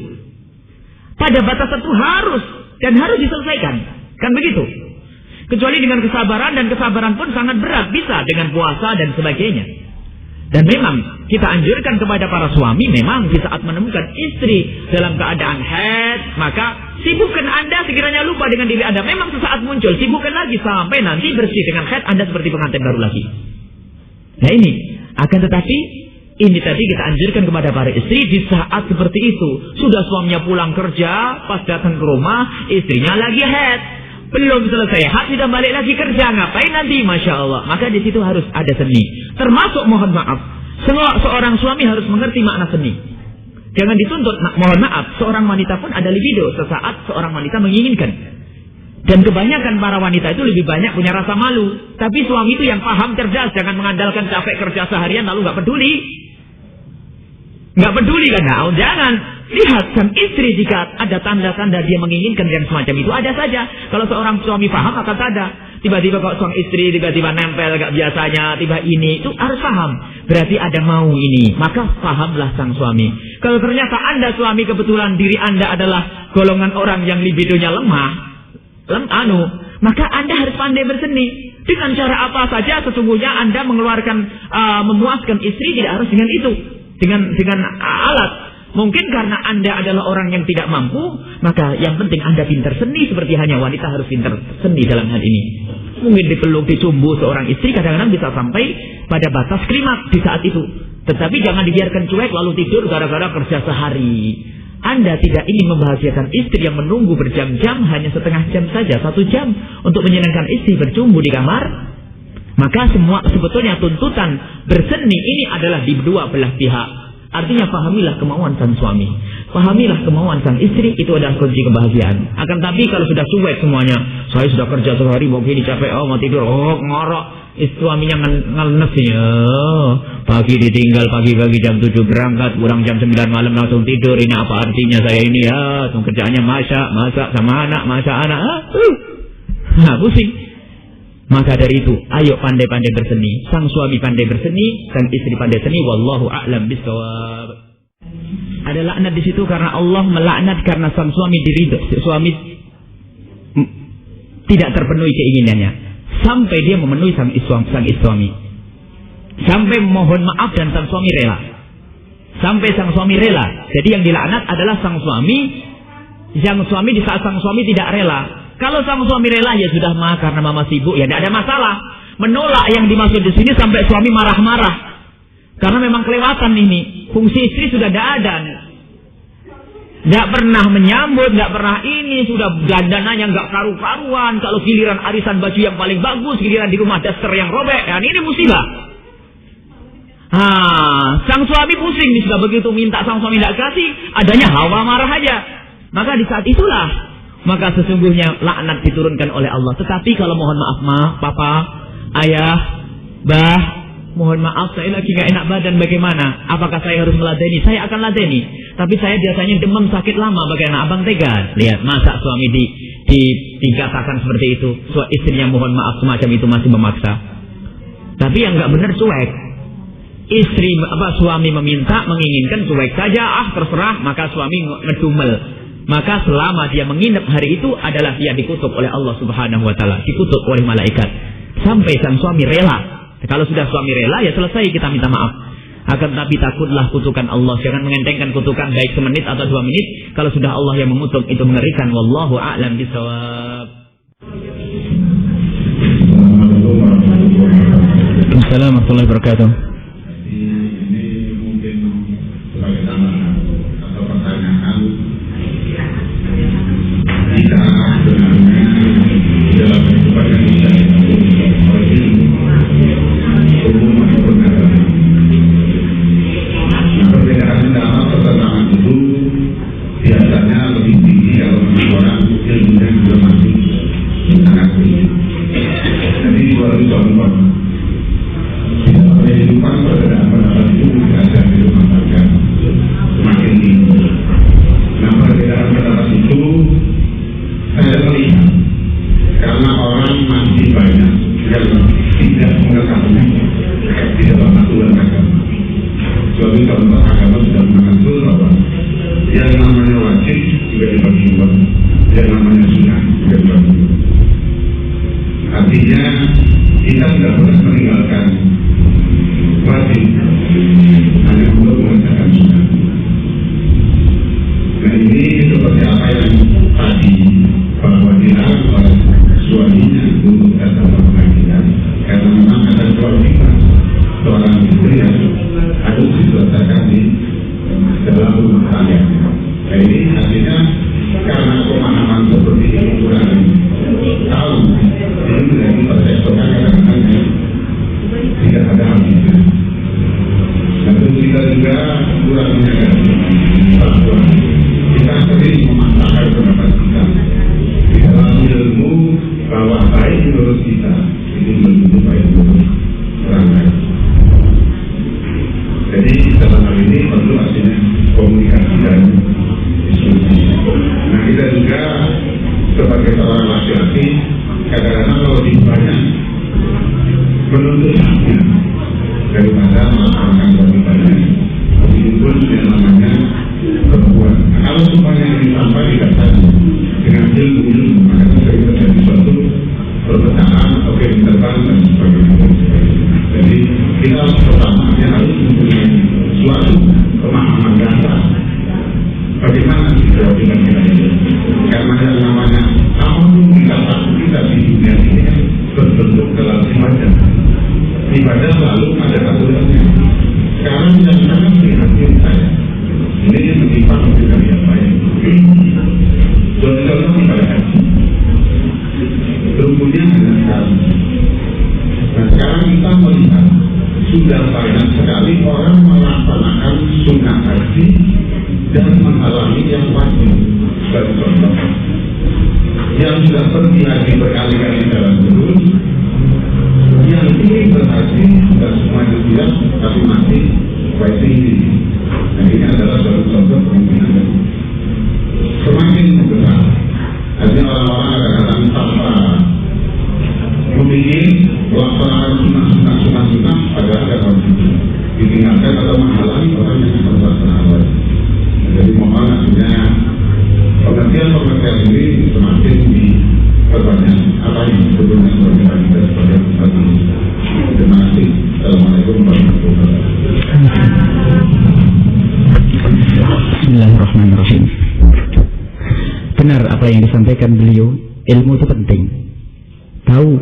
Pada batas tertentu harus dan harus diselesaikan, kan begitu? Kecuali dengan kesabaran, dan kesabaran pun sangat berat, bisa dengan puasa dan sebagainya. Dan memang kita anjurkan kepada para suami, memang di saat menemukan istri dalam keadaan haid, maka sibukkan Anda sekiranya lupa dengan diri Anda. Memang sesaat muncul, sibukkan lagi sampai nanti bersih dengan haid Anda seperti pengantin baru lagi. Nah ini, akan tetapi ini tadi kita anjurkan kepada para istri di saat seperti itu. Sudah suaminya pulang kerja, pas datang ke rumah, istrinya lagi haid. Belum selesai haid, sudah balik lagi kerja. Ngapain nanti? Masya Allah. Maka di situ harus ada seni. Termasuk, mohon maaf, seorang suami harus mengerti makna seni. Jangan dituntut, mohon maaf, seorang wanita pun ada libido sesaat seorang wanita menginginkan. Dan kebanyakan para wanita itu lebih banyak punya rasa malu. Tapi suami itu yang paham, cerdas, jangan mengandalkan capek kerja seharian lalu nggak peduli. Nggak peduli kan? Nah, jangan. Lihat sang istri jika ada tanda-tanda dia menginginkan yang semacam itu, ada saja. Kalau seorang suami paham akan sadar. Tiba-tiba kok suami istri tiba-tiba nempel gak biasanya, tiba ini, itu harus paham. Berarti ada mau ini, maka pahamlah sang suami. Kalau ternyata Anda suami kebetulan diri Anda adalah golongan orang yang libidonya lemah, maka Anda harus pandai berseni. Dengan cara apa saja sesungguhnya Anda mengeluarkan, memuaskan istri tidak harus dengan itu, dengan alat. Mungkin karena Anda adalah orang yang tidak mampu, maka yang penting Anda pintar seni seperti hanya wanita harus pintar seni dalam hal ini. Mungkin dipeluk, dicumbu seorang istri kadang-kadang bisa sampai pada batas klimaks di saat itu. Tetapi jangan dibiarkan cuek lalu tidur gara-gara kerja sehari. Anda tidak ingin membahagiakan istri yang menunggu berjam-jam, hanya setengah jam saja, 1 jam untuk menyenangkan istri bercumbu di kamar. Maka semua sebetulnya tuntutan berseni ini adalah di dua belah pihak. Artinya pahamilah kemauan sang suami, pahamilah kemauan sang istri, itu adalah kunci kebahagiaan. Akan tapi kalau sudah cuek semuanya, saya sudah kerja sehari mau gini capek, mau tidur, ngorok, suaminya ngenes ya. Pagi ditinggal pagi-pagi jam 7 berangkat, pulang jam 9 malam langsung tidur. Ini apa artinya saya ini ya? Kerjaannya masak sama anak, pusing. Maka dari itu, ayo pandai-pandai berseni. Sang suami pandai berseni, sang istri pandai seni. Wallahu a'lam bishawab. Ada laknat di situ karena Allah melaknat karena sang suami suami tidak terpenuhi keinginannya. Sampai dia memenuhi sang suami. Sampai mohon maaf dan sang suami rela. Sampai sang suami rela. Jadi yang dilaknat adalah sang suami. Yang suami di saat sang suami tidak rela. Kalau sang suami rela, ya sudah karena mama sibuk, ya tidak ada masalah. Menolak yang dimaksud di sini sampai suami marah-marah. Karena memang kelewatan ini. Fungsi istri sudah tidak ada. Tidak pernah menyambut, tidak pernah ini, sudah dandanannya nggak karu-karuan. Kalau giliran arisan baju yang paling bagus, giliran di rumah daster yang robek, dan ini musibah. Sang suami pusing, sudah begitu minta sang suami tidak kasih, adanya hawa marah aja. Maka di saat itulah maka sesungguhnya laknat diturunkan oleh Allah. Tetapi kalau mohon maaf papa, ayah, bah, mohon maaf saya lagi gak enak badan, bagaimana? Apakah saya harus meladeni? Saya akan ladeni. Tapi saya biasanya demam sakit lama, bagaimana? Abang tega. Lihat, masa suami dikatakan seperti itu. Istrinya mohon maaf semacam itu masih memaksa. Tapi yang gak benar cuek. Suami meminta, menginginkan cuek saja, terserah, maka suami ngedumel. Maka selama dia menginap hari itu adalah dia dikutuk oleh Allah Subhanahu wa taala, dikutuk oleh malaikat. Sampai sang suami rela. Kalau sudah suami rela, ya selesai kita minta maaf. Akan tapi takutlah kutukan Allah. Jangan mengentengkan kutukan baik semenit atau 2 menit. Kalau sudah Allah yang mengutuk, itu mengerikan. Wallahu a'lam bishawab. Assalamualaikum warahmatullahi wabarakatuh. Kita sebenarnya dalam kehidupan yang kita umum maupun agama. Perbedaan dalam pertentangan itu biasanya lebih tinggi kalau memang orang ilmunya juga masih sangat tinggi. Jadi suatu contoh di dalam kehidupan perbedaan pendapat itu tidak ada di rumah tangga semakin tinggi. Nah, perbedaan pendapat itu saya melihat karena orang masih banyak yang tidak mengetahui di dalam aturan agama. Suatu contoh agama sudah mengatur bahwa yang namanya wajib juga dibagi 2, yang namanya sunnah juga dibagi 2. Artinya kita tidak boleh meninggalkan wajib hanya untuk mengerjakan sunnah. Nah ini seperti apa yang tadi bahwa dilarang oleh suaminya untuk datang ke pengadilan karena memang ada kewajiban seorang istri yang harus diselesaikan di dalam rumah tangga. Nah ini artinya karena pemahaman seperti ini kurang tahu, ini menjadi persekongkan kadang-kadang tidak ada habisnya. Dan kita juga kurang menyadari bahwa kita sering memaksakan pendapat kita di dalam ilmu bahwa baik menurut kita itu belum tentu baik menurut orang lain. daripada melaksanakan kewajibannya. Itu pun yang namanya perempuan. Kalau semuanya ini tanpa didasari dengan ilmu, maka sering terjadi suatu perpecahan atau keintervan dan sebagainya. Jadi kita pertamanya harus mempunyai suatu pemahaman dasar bagaimana kewajiban kita itu. Karena yang namanya apapun kita di dunia ini berbentuk dalam ibadah. Ibadah selalu ada aturannya. Sekarang yang sangat prihatin saya, ini menimpa kita yang baik. Contohnya ibadah haji, rukunnya hanya sekali. Nah sekarang kita melihat sudah banyak sekali orang melaksanakan sunnah haji dan menghalangi yang wajib. Sebagai contoh, yang sudah pergi haji berkali-kali dalam terus, yang ingin berhaji sudah semuanya bilang tapi masih waiting. Nah ini adalah satu contoh kemungkinan semakin membesar. Artinya orang-orang kadang-kadang tanpa memilih melaksanakan sunnah pada ada wajib ditinggalkan atau menghalangi orang yang sedang melaksanakan wajib. Jadi mohon artinya pengertian ini semakin diperbanyak. Apa yang sebelumnya sebagai kita sebagai satu. Terima kasih. Assalamualaikum warahmatullahi wabarakatuh. Bismillahirrahmanirrahim. Benar apa yang disampaikan beliau, ilmu itu penting. Tahu.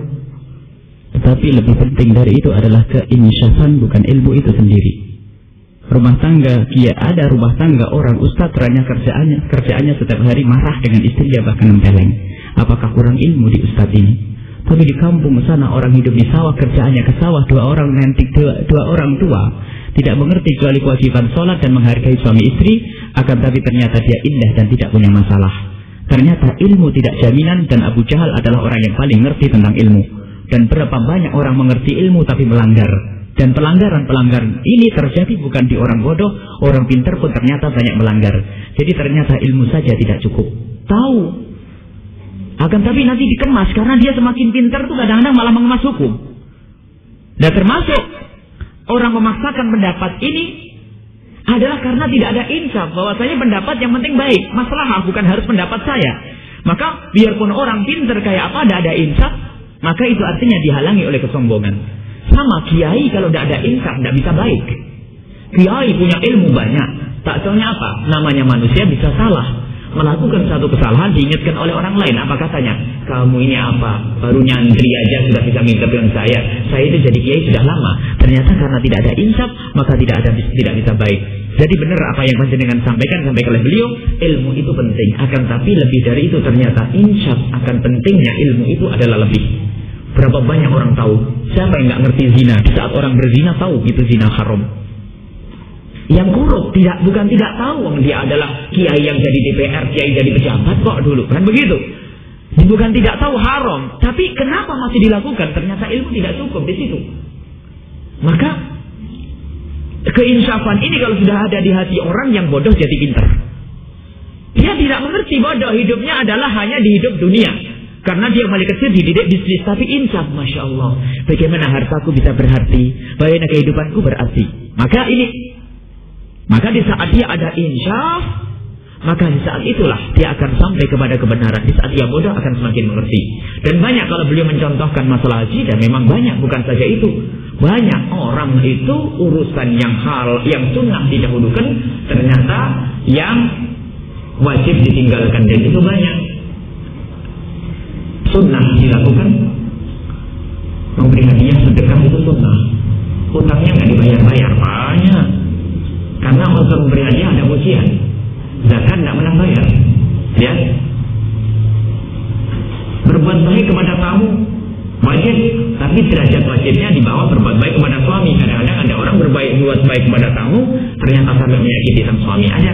Tetapi lebih penting dari itu adalah keinsyafan, bukan ilmu itu sendiri. Rumah tangga, ada rumah tangga orang ustadz ternyata kerjaannya setiap hari marah dengan istrinya bahkan nempeleng. Apakah kurang ilmu di ustadz ini? Tapi di kampung sana orang hidup di sawah, kerjaannya ke sawah, dua orang tua tidak mengerti kecuali kewajiban sholat dan menghargai suami istri, akan tapi ternyata dia indah dan tidak punya masalah. Ternyata ilmu tidak jaminan, dan Abu Jahal adalah orang yang paling ngerti tentang ilmu. Dan berapa banyak orang mengerti ilmu tapi melanggar. Dan pelanggaran ini terjadi bukan di orang bodoh, orang pintar pun ternyata banyak melanggar. Jadi ternyata ilmu saja tidak cukup. Tahu. Akan tapi nanti dikemas, karena dia semakin pintar tuh kadang-kadang malah mengemas hukum. Dan termasuk orang memaksakan pendapat ini adalah karena tidak ada insaf, bahwasanya pendapat yang penting baik, maslahah, bukan harus pendapat saya. Maka biarpun orang pintar kayak apa, tidak ada insaf, maka itu artinya dihalangi oleh kesombongan. Sama kiai kalau tidak ada insaf tidak bisa baik. Kiai punya ilmu banyak, tak taunya apa? Namanya manusia bisa salah, melakukan satu kesalahan diingatkan oleh orang lain. Apa katanya? Kamu ini apa? Baru nyantri aja sudah bisa mengingatkan saya. Saya itu jadi kiai sudah lama. Ternyata karena tidak ada insaf, maka tidak bisa baik. Jadi benar apa yang panjenengan sampaikan oleh beliau, ilmu itu penting. Akan tapi lebih dari itu ternyata insaf akan pentingnya ilmu itu adalah lebih. Berapa banyak orang tahu? Siapa yang nggak ngerti zina? Di saat orang berzina tahu itu zina haram. Yang korup bukan tidak tahu, dia adalah kiai yang jadi DPR, kiai jadi pejabat kok dulu, kan begitu. Bukan tidak tahu haram, tapi kenapa masih dilakukan? Ternyata ilmu tidak cukup di situ. Maka keinsafan ini kalau sudah ada di hati orang yang bodoh jadi pintar. Dia tidak mengerti bodoh, hidupnya adalah hanya di hidup dunia. Karena dia mulai kecil dididik bisnis, tapi insaf, Masya Allah. Bagaimana hartaku bisa berarti, bagaimana kehidupanku berarti. Maka di saat dia ada insaf, maka di saat itulah dia akan sampai kepada kebenaran. Di saat dia bodoh akan semakin mengerti. Dan banyak kalau beliau mencontohkan masalah haji, dan memang banyak, bukan saja itu. Banyak orang itu urusan yang sunnah didahulukan, ternyata yang wajib ditinggalkan, dan itu banyak. Sunnah dilakukan, memberi hadiah sedekah itu sunnah. Utangnya nggak dibayar-bayar, banyak. Karena untuk memberi hadiah ada ujian. Zakat nggak pernah bayar, ya. Berbuat baik kepada tamu wajib, tapi derajat wajibnya di bawah berbuat baik kepada suami. Kadang-kadang ada orang berbuat baik kepada tamu, ternyata sampai menyakiti sang suami. Ada.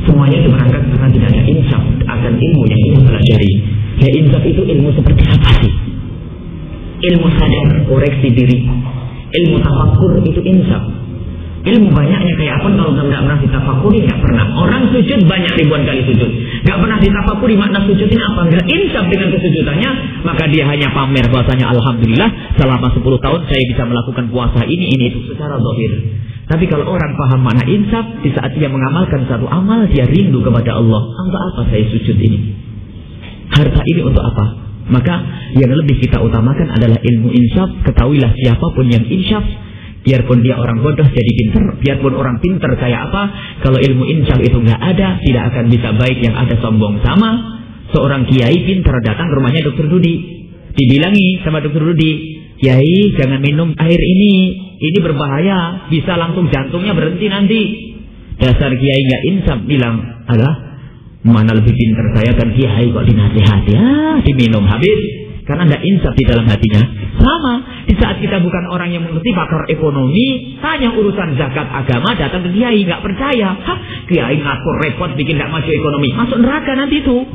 Semuanya itu berangkat karena tidak ada insaf akan ilmu yang kita pelajari. Ya, insaf itu ilmu seperti apa sih? Ilmu sadar, koreksi diri. Ilmu tafakkur itu insaf. Ilmu banyaknya kayak apa kalau nggak pernah ditafakuri? Nggak pernah. Orang sujud banyak ribuan kali sujud, nggak pernah ditafakuri makna sujud ini apa, nggak insaf dengan kesujudannya, maka dia hanya pamer bahwasanya alhamdulillah selama 10 tahun saya bisa melakukan puasa ini itu secara zahir. Tapi kalau orang paham makna insaf, di saat dia mengamalkan satu amal, dia rindu kepada Allah. Untuk apa saya sujud ini? Harta ini untuk apa? Maka yang lebih kita utamakan adalah ilmu insaf. Ketahuilah siapapun yang insaf, biarpun dia orang bodoh jadi pinter, biarpun orang pinter kayak apa, kalau ilmu insaf itu nggak ada, tidak akan bisa baik, yang ada sombong. Sama seorang kiai pinter datang ke rumahnya Dokter Dudi, dibilangi sama Dokter Dudi, Kiai jangan minum air ini berbahaya, bisa langsung jantungnya berhenti nanti. Dasar kiai nggak insaf, bilang, alah mana lebih pinter saya kan kiai kok dinasihati, diminum habis. Karena tidak insaf di dalam hatinya. Sama, di saat kita bukan orang yang mengerti pakar ekonomi, tanya urusan zakat agama, datang ke kiai, nggak percaya. Kiai ngatur repot, bikin nggak maju ekonomi, masuk neraka nanti itu.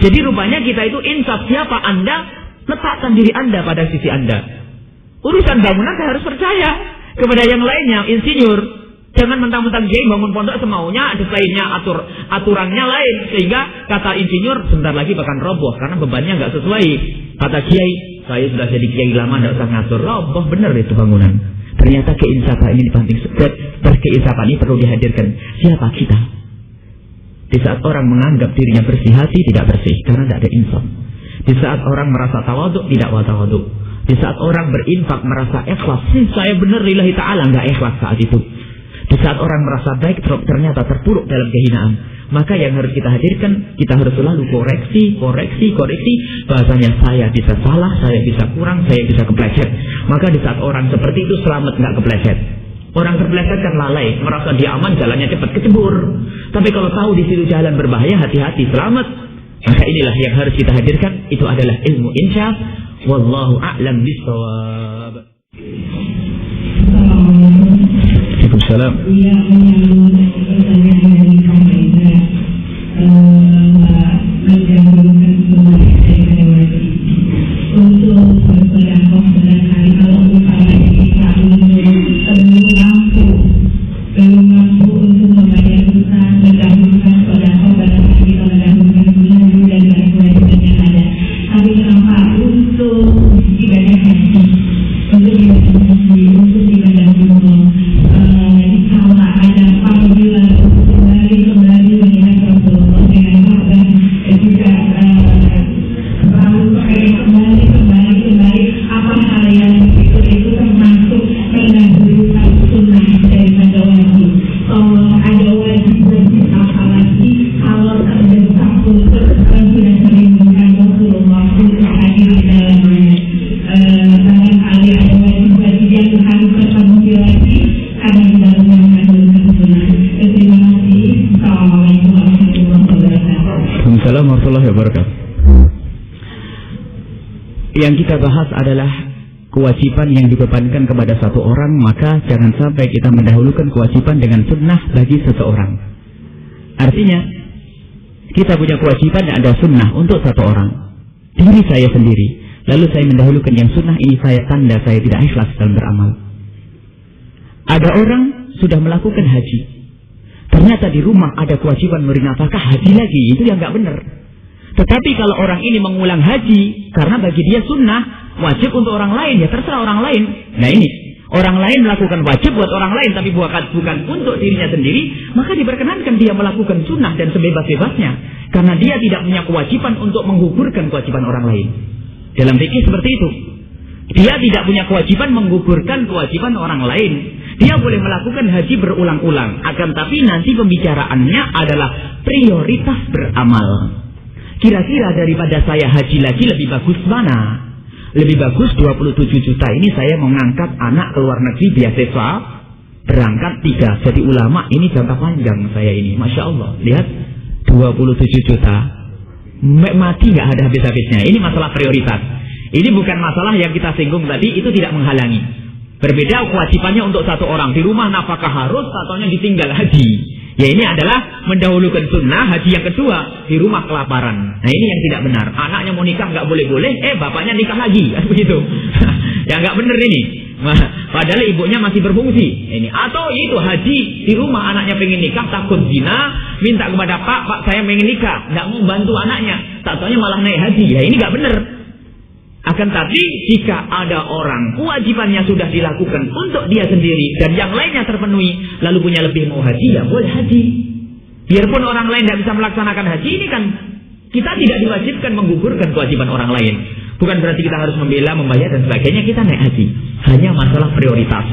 Jadi rupanya kita itu insaf. Siapa Anda, letakkan diri Anda pada sisi Anda. Urusan bangunan saya harus percaya kepada yang lainnya, insinyur. Jangan mentang-mentang kiai bangun pondok semaunya, desainnya aturannya lain, sehingga kata insinyur sebentar lagi bakal roboh karena bebannya nggak sesuai. Kata kiai, saya sudah jadi kiai lama, nggak usah ngatur, roboh bener itu bangunan. Ternyata keinsafan ini penting, keinsafan ini perlu dihadirkan. Siapa kita? Di saat orang menganggap dirinya bersih hati, tidak bersih karena tidak ada insaf. Di saat orang merasa tawaduk, tidak tawaduk. Di saat orang berinfak merasa ikhlas, saya benar lillahi ta'ala, nggak ikhlas saat itu. Di saat orang merasa baik, ternyata terpuruk dalam kehinaan. Maka yang harus kita hadirkan, kita harus selalu koreksi. Bahasanya saya bisa salah, saya bisa kurang, saya bisa kepleset. Maka di saat orang seperti itu selamat nggak kepleset. Orang terpleset kan lalai, merasa dia aman, jalannya cepat kecebur. Tapi kalau tahu di situ jalan berbahaya, hati-hati, selamat. Maka inilah yang harus kita hadirkan. Itu adalah ilmu insaf. Wallahu a'lam bishawab. Waalaikumsalam. Iya, menyambung pertanyaan dari Kak Maida, menggabungkan semua evaluasi untuk bersedekah barangkali kalau misalnya kita belum mampu untuk membayar hutang, menggabungkan sedekah barangkali kita menggabungkan bulan dan kewajiban yang ada. Tapi kenapa untuk ibadah haji, untuk ibadah umroh, kalau ada panggilan kembali melihat Rasulullah dengan Ka'bah, juga selalu kembali apa hal yang itu termasuk pendahuluan sunnah daripada wajib. Kalau ada wajib apa lagi kalau terdesak untuk sudah merindukan Rasulullah untuk hadir di dalamnya. Barangkali ada wajib yang harus terpenuhi lagi karena di dalamnya kandungan sunnah. Terima kasih. Assalamualaikum warahmatullahi wabarakatuh. Waalaikumsalam warahmatullahi wabarakatuh. Yang kita bahas adalah kewajiban yang dibebankan kepada satu orang, maka jangan sampai kita mendahulukan kewajiban dengan sunnah bagi seseorang. Artinya, kita punya kewajiban yang ada sunnah untuk satu orang, diri saya sendiri. Lalu saya mendahulukan yang sunnah, ini saya tanda saya tidak ikhlas dalam beramal. Ada orang sudah melakukan haji, ternyata di rumah ada kewajiban memberi nafkah, haji lagi, itu yang nggak benar. Tetapi kalau orang ini mengulang haji, karena bagi dia sunnah, wajib untuk orang lain, ya terserah orang lain. Nah ini, orang lain melakukan wajib buat orang lain, tapi bukan untuk dirinya sendiri, maka diperkenankan dia melakukan sunnah dan sebebas-bebasnya. Karena dia tidak punya kewajiban untuk menggugurkan kewajiban orang lain. Dalam fikih seperti itu. Dia tidak punya kewajiban menggugurkan kewajiban orang lain. Dia boleh melakukan haji berulang-ulang. Akan tapi nanti pembicaraannya adalah prioritas beramal. Kira-kira daripada saya haji lagi lebih bagus mana? Lebih bagus 27 juta ini saya mengangkat anak ke luar negeri beasiswa, berangkat 3 jadi ulama. Ini jangka panjang saya ini, Masya Allah. Lihat 27 juta mati nggak ada habis-habisnya. Ini masalah prioritas. Ini bukan masalah yang kita singgung tadi, itu tidak menghalangi. Berbeda kewajibannya untuk satu orang. Di rumah nafkah harus, satunya ditinggal haji. Ya ini adalah mendahulukan sunnah haji yang kedua di rumah kelaparan. Nah ini yang tidak benar. Anaknya mau nikah nggak boleh-boleh, bapaknya nikah lagi, begitu. Ya nggak benar ini. Padahal ibunya masih berfungsi. Ini atau itu haji di rumah anaknya pengen nikah takut zina, minta kepada pak saya pengen nikah, nggak mau bantu anaknya, tak taunya malah naik haji. Ya ini nggak benar. Akan tapi jika ada orang kewajibannya sudah dilakukan untuk dia sendiri dan yang lainnya terpenuhi, lalu punya lebih mau haji, ya boleh haji. Biarpun orang lain tidak bisa melaksanakan haji, ini kan kita tidak diwajibkan menggugurkan kewajiban orang lain. Bukan berarti kita harus membela, membayar dan sebagainya, kita naik haji. Hanya masalah prioritas.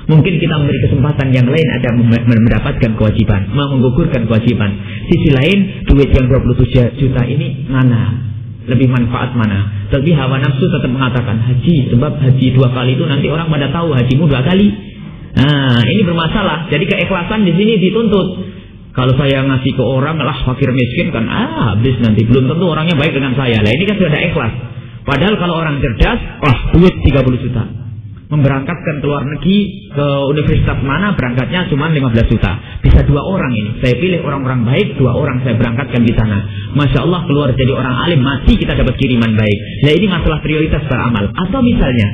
Mungkin kita memberi kesempatan yang lain ada mendapatkan kewajiban, menggugurkan kewajiban. Sisi lain, duit yang 27 juta ini mana? Lebih manfaat mana? Tapi hawa nafsu tetap mengatakan haji, sebab haji 2 kali itu nanti orang pada tahu hajimu 2 kali. Nah, ini bermasalah. Jadi keikhlasan di sini dituntut. Kalau saya ngasih ke orang lah fakir miskin kan habis nanti, belum tentu orangnya baik dengan saya. Lah ini kan sudah ada ikhlas. Padahal kalau orang cerdas, duit 30 juta. Memberangkatkan ke luar negeri ke universitas mana, berangkatnya cuma 15 juta. Bisa 2 orang ini. Saya pilih orang-orang baik, 2 orang saya berangkatkan di sana. Masya Allah keluar jadi orang alim, mati kita dapat kiriman baik. Nah ini masalah prioritas beramal. Atau misalnya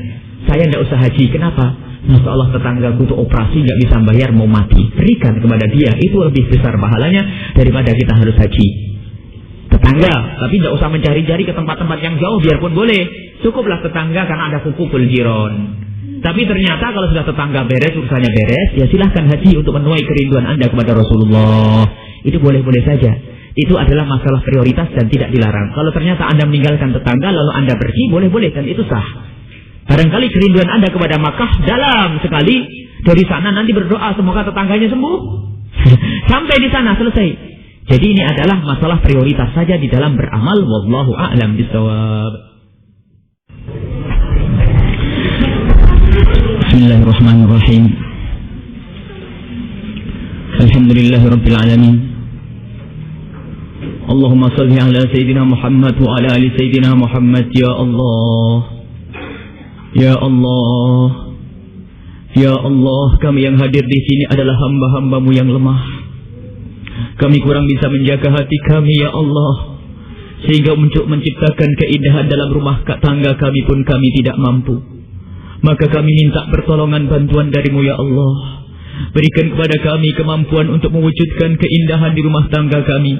saya tidak usah haji, kenapa? Masya Allah tetanggaku itu operasi nggak bisa bayar mau mati, berikan kepada dia, itu lebih besar pahalanya daripada kita harus haji. Tetangga, tapi tidak usah mencari-cari ke tempat-tempat yang jauh, biarpun boleh. Cukuplah tetangga karena ada hukukul jiron. Tapi ternyata kalau sudah tetangga beres, urusannya beres, ya silahkan haji untuk menuai kerinduan Anda kepada Rasulullah. Itu boleh-boleh saja. Itu adalah masalah prioritas dan tidak dilarang. Kalau ternyata Anda meninggalkan tetangga lalu Anda pergi, boleh-boleh dan itu sah. Barangkali kerinduan Anda kepada Makkah dalam sekali, dari sana nanti berdoa semoga tetangganya sembuh. Sampai di sana selesai. Jadi ini adalah masalah prioritas saja di dalam beramal. Wallahu a'lam bishawab. Bismillahirrahmanirrahim. Alhamdulillahi rabbil alamin. Allahumma salli ala Sayyidina Muhammad wa ala ali Sayyidina Muhammad. Ya Allah, Ya Allah, Ya Allah, kami yang hadir di sini adalah hamba-hambamu yang lemah. Kami kurang bisa menjaga hati kami, Ya Allah, sehingga untuk menciptakan keindahan dalam rumah tangga kami pun kami tidak mampu. Maka kami minta pertolongan bantuan darimu, Ya Allah. Berikan kepada kami kemampuan untuk mewujudkan keindahan di rumah tangga kami.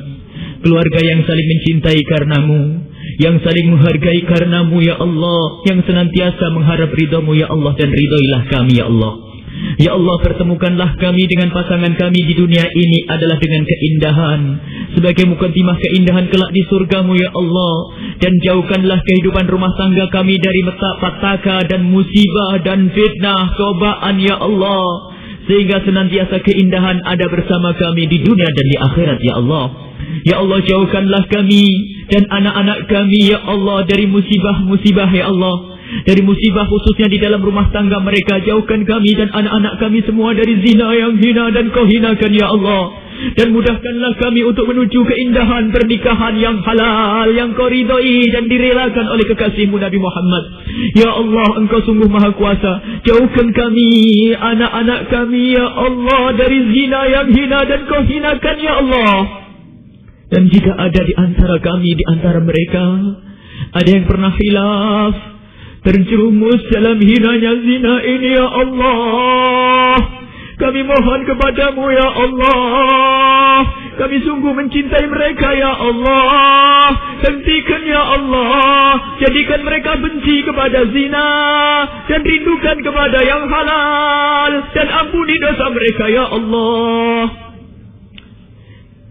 Keluarga yang saling mencintai karenamu, yang saling menghargai karenamu, Ya Allah, yang senantiasa mengharap ridhamu, Ya Allah, dan ridhoilah kami, Ya Allah. Ya Allah, pertemukanlah kami dengan pasangan kami di dunia ini adalah dengan keindahan, sebagai mukaddimah keindahan kelak di surgamu, Ya Allah. Dan jauhkanlah kehidupan rumah tangga kami dari petaka dan musibah dan fitnah, cobaan, Ya Allah, sehingga senantiasa keindahan ada bersama kami di dunia dan di akhirat, Ya Allah. Ya Allah, jauhkanlah kami dan anak-anak kami, Ya Allah, dari musibah-musibah, Ya Allah. Dari musibah khususnya di dalam rumah tangga mereka. Jauhkan kami dan anak-anak kami semua dari zina yang hina dan kau hinakan, Ya Allah. Dan mudahkanlah kami untuk menuju keindahan pernikahan yang halal, yang kau ridhoi dan direlakan oleh kekasihmu Nabi Muhammad. Ya Allah, Engkau sungguh maha kuasa. Jauhkan kami, anak-anak kami, Ya Allah, dari zina yang hina dan kau hinakan, Ya Allah. Dan jika ada di antara kami, di antara mereka, ada yang pernah khilaf, terjerumus dalam hinanya zina ini, Ya Allah, kami mohon kepadamu, Ya Allah. Kami sungguh mencintai mereka, Ya Allah. Hentikan, Ya Allah. Jadikan mereka benci kepada zina dan rindukan kepada yang halal. Dan ampuni dosa mereka, Ya Allah.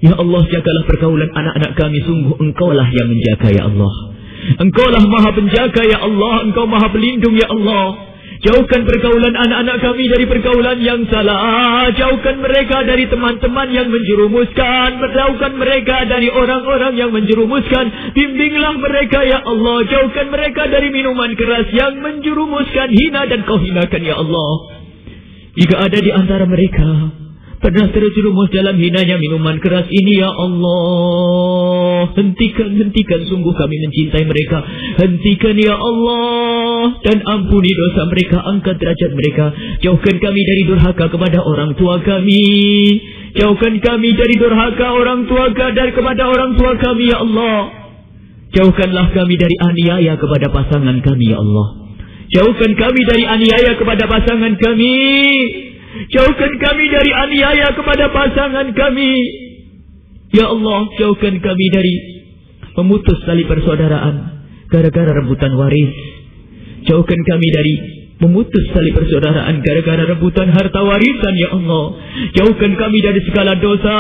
Ya Allah, jagalah pergaulan anak-anak kami. Sungguh Engkaulah yang menjaga, Ya Allah. Engkaulah maha penjaga, Ya Allah. Engkau maha pelindung, Ya Allah. Jauhkan pergaulan anak-anak kami dari pergaulan yang salah. Jauhkan mereka dari teman-teman yang menjerumuskan. Jauhkan mereka dari orang-orang yang menjerumuskan. Bimbinglah mereka, Ya Allah. Jauhkan mereka dari minuman keras yang menjerumuskan. Hina dan kau hinakan, Ya Allah. Jika ada di antara mereka pernah terjerumus dalam hinanya minuman keras ini, ya Allah. Hentikan sungguh kami mencintai mereka. Hentikan ya Allah, dan ampuni dosa mereka, angkat derajat mereka. Jauhkan kami dari durhaka kepada orang tua kami. Jauhkan kami dari durhaka orang tua dan kepada orang tua kami, ya Allah. Jauhkanlah kami dari aniaya kepada pasangan kami, ya Allah. Jauhkan kami dari aniaya kepada pasangan kami. Jauhkan kami dari aniaya kepada pasangan kami. Ya Allah, jauhkan kami dari memutus tali persaudaraan gara-gara rebutan waris. Jauhkan kami dari memutus tali persaudaraan gara-gara rebutan harta warisan, ya Allah. Jauhkan kami dari segala dosa.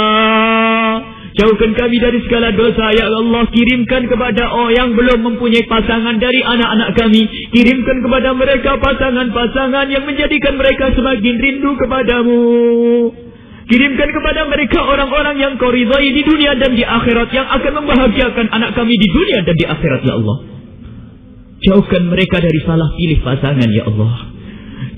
Jauhkan kami dari segala dosa, ya Allah. Kirimkan kepada yang belum mempunyai pasangan dari anak-anak kami. Kirimkan kepada mereka pasangan-pasangan yang menjadikan mereka semakin rindu kepadamu. Kirimkan kepada mereka orang-orang yang kau ridhai di dunia dan di akhirat, yang akan membahagiakan anak kami di dunia dan di akhirat, ya Allah. Jauhkan mereka dari salah pilih pasangan, ya Allah.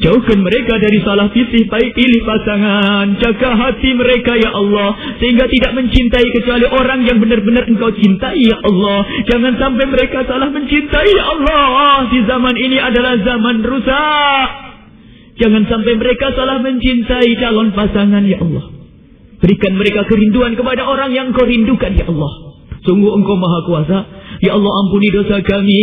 Jauhkan mereka dari salah pilih pasangan. Jaga hati mereka, ya Allah, sehingga tidak mencintai kecuali orang yang benar-benar engkau cintai, ya Allah. Jangan sampai mereka salah mencintai, ya Allah. Di zaman ini adalah zaman rusak. Jangan sampai mereka salah mencintai calon pasangan, ya Allah. Berikan mereka kerinduan kepada orang yang kau rindukan, ya Allah. Sungguh engkau maha kuasa. Ya Allah, ampuni dosa kami.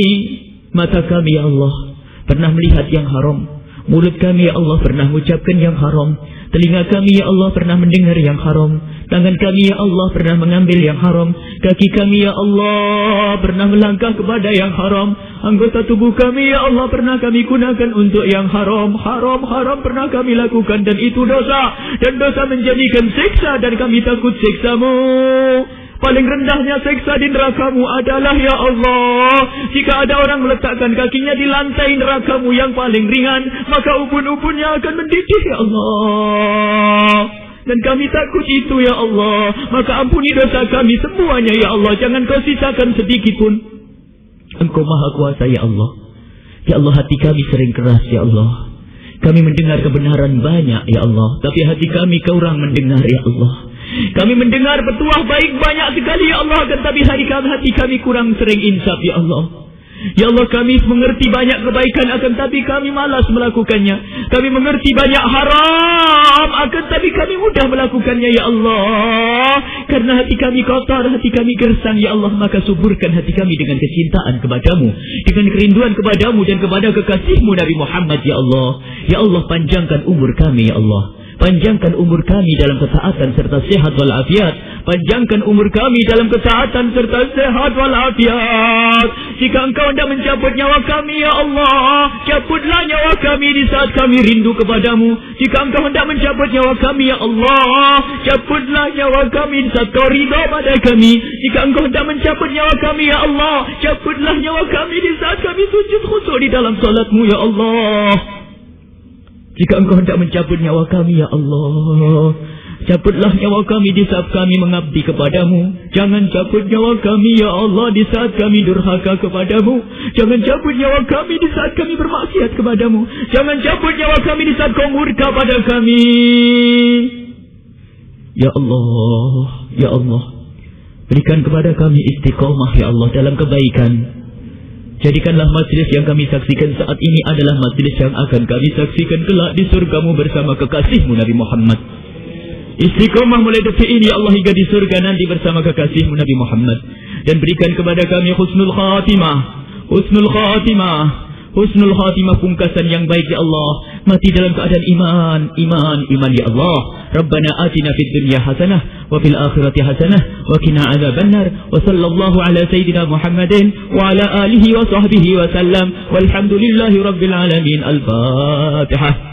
Mata kami, ya Allah, pernah melihat yang haram. Mulut kami, ya Allah, pernah mengucapkan yang haram. Telinga kami, ya Allah, pernah mendengar yang haram. Tangan kami, ya Allah, pernah mengambil yang haram. Kaki kami, ya Allah, pernah melangkah kepada yang haram. Anggota tubuh kami, ya Allah, pernah kami gunakan untuk yang haram. Haram pernah kami lakukan, dan itu dosa. Dan dosa menjadikan siksa, dan kami takut siksamu. Paling rendahnya siksa di nerakamu adalah, ya Allah, jika ada orang meletakkan kakinya di lantai nerakamu yang paling ringan, maka ubun-ubunnya akan mendidih, ya Allah. Dan kami takut itu, ya Allah. Maka ampuni dosa kami semuanya, ya Allah. Jangan kau sisakan sedikit pun. Engkau maha kuasa, ya Allah. Ya Allah, hati kami sering keras, ya Allah. Kami mendengar kebenaran banyak, ya Allah, tapi hati kami kurang mendengar, ya Allah. Kami mendengar petuah baik banyak sekali, ya Allah, tetapi hati kami kurang sering insaf, ya Allah. Ya Allah, kami mengerti banyak kebaikan, akan tapi kami malas melakukannya. Kami mengerti banyak haram, akan tapi kami mudah melakukannya, ya Allah. Karena hati kami kotor, hati kami gersang, ya Allah. Maka suburkan hati kami dengan kecintaan kepadamu, dengan kerinduan kepadamu dan kepada kekasihmu Nabi Muhammad, ya Allah. Ya Allah, panjangkan umur kami, ya Allah. Panjangkan umur kami dalam ketaatan serta sehat walafiat. Panjangkan umur kami dalam ketaatan serta sehat walafiat. Jika engkau hendak mencabut nyawa kami, ya Allah, cabutlah nyawa kami di saat kami rindu kepadamu. Jika engkau hendak mencabut nyawa kami, ya Allah, cabutlah nyawa kami di saat kau ridha pada kami. Jika engkau hendak mencabut nyawa kami, ya Allah, cabutlah nyawa kami di saat kami sujud khusyuk di dalam salatmu, ya Allah. Jika engkau hendak mencabut nyawa kami, ya Allah, cabutlah nyawa kami di saat kami mengabdi kepadamu. Jangan cabut nyawa kami, ya Allah, di saat kami durhaka kepadamu. Jangan cabut nyawa kami di saat kami bermaksiat kepadamu. Jangan cabut nyawa kami di saat kau murka pada kami. Ya Allah, ya Allah, berikan kepada kami istiqomah, ya Allah, dalam kebaikan. Jadikanlah majlis yang kami saksikan saat ini adalah majlis yang akan kami saksikan kelak di surgamu bersama kekasihmu Nabi Muhammad. Istiqomah mulai detik ini, ya Allah, hingga di surga nanti bersama kekasihmu Nabi Muhammad. Dan berikan kepada kami husnul khatimah, husnul khatimah, husnul khatimah, pungkasan yang baik, ya Allah. Mati dalam keadaan iman, ya Allah. Rabbana atina fid dunya hasanah wa fil akhirati hasanah wa qina adzabannar. Wa sallallahu ala sayyidina Muhammadin wa ala alihi wa sahbihi wa sallam. Walhamdulillahi rabbil alamin. Al-Fatihah.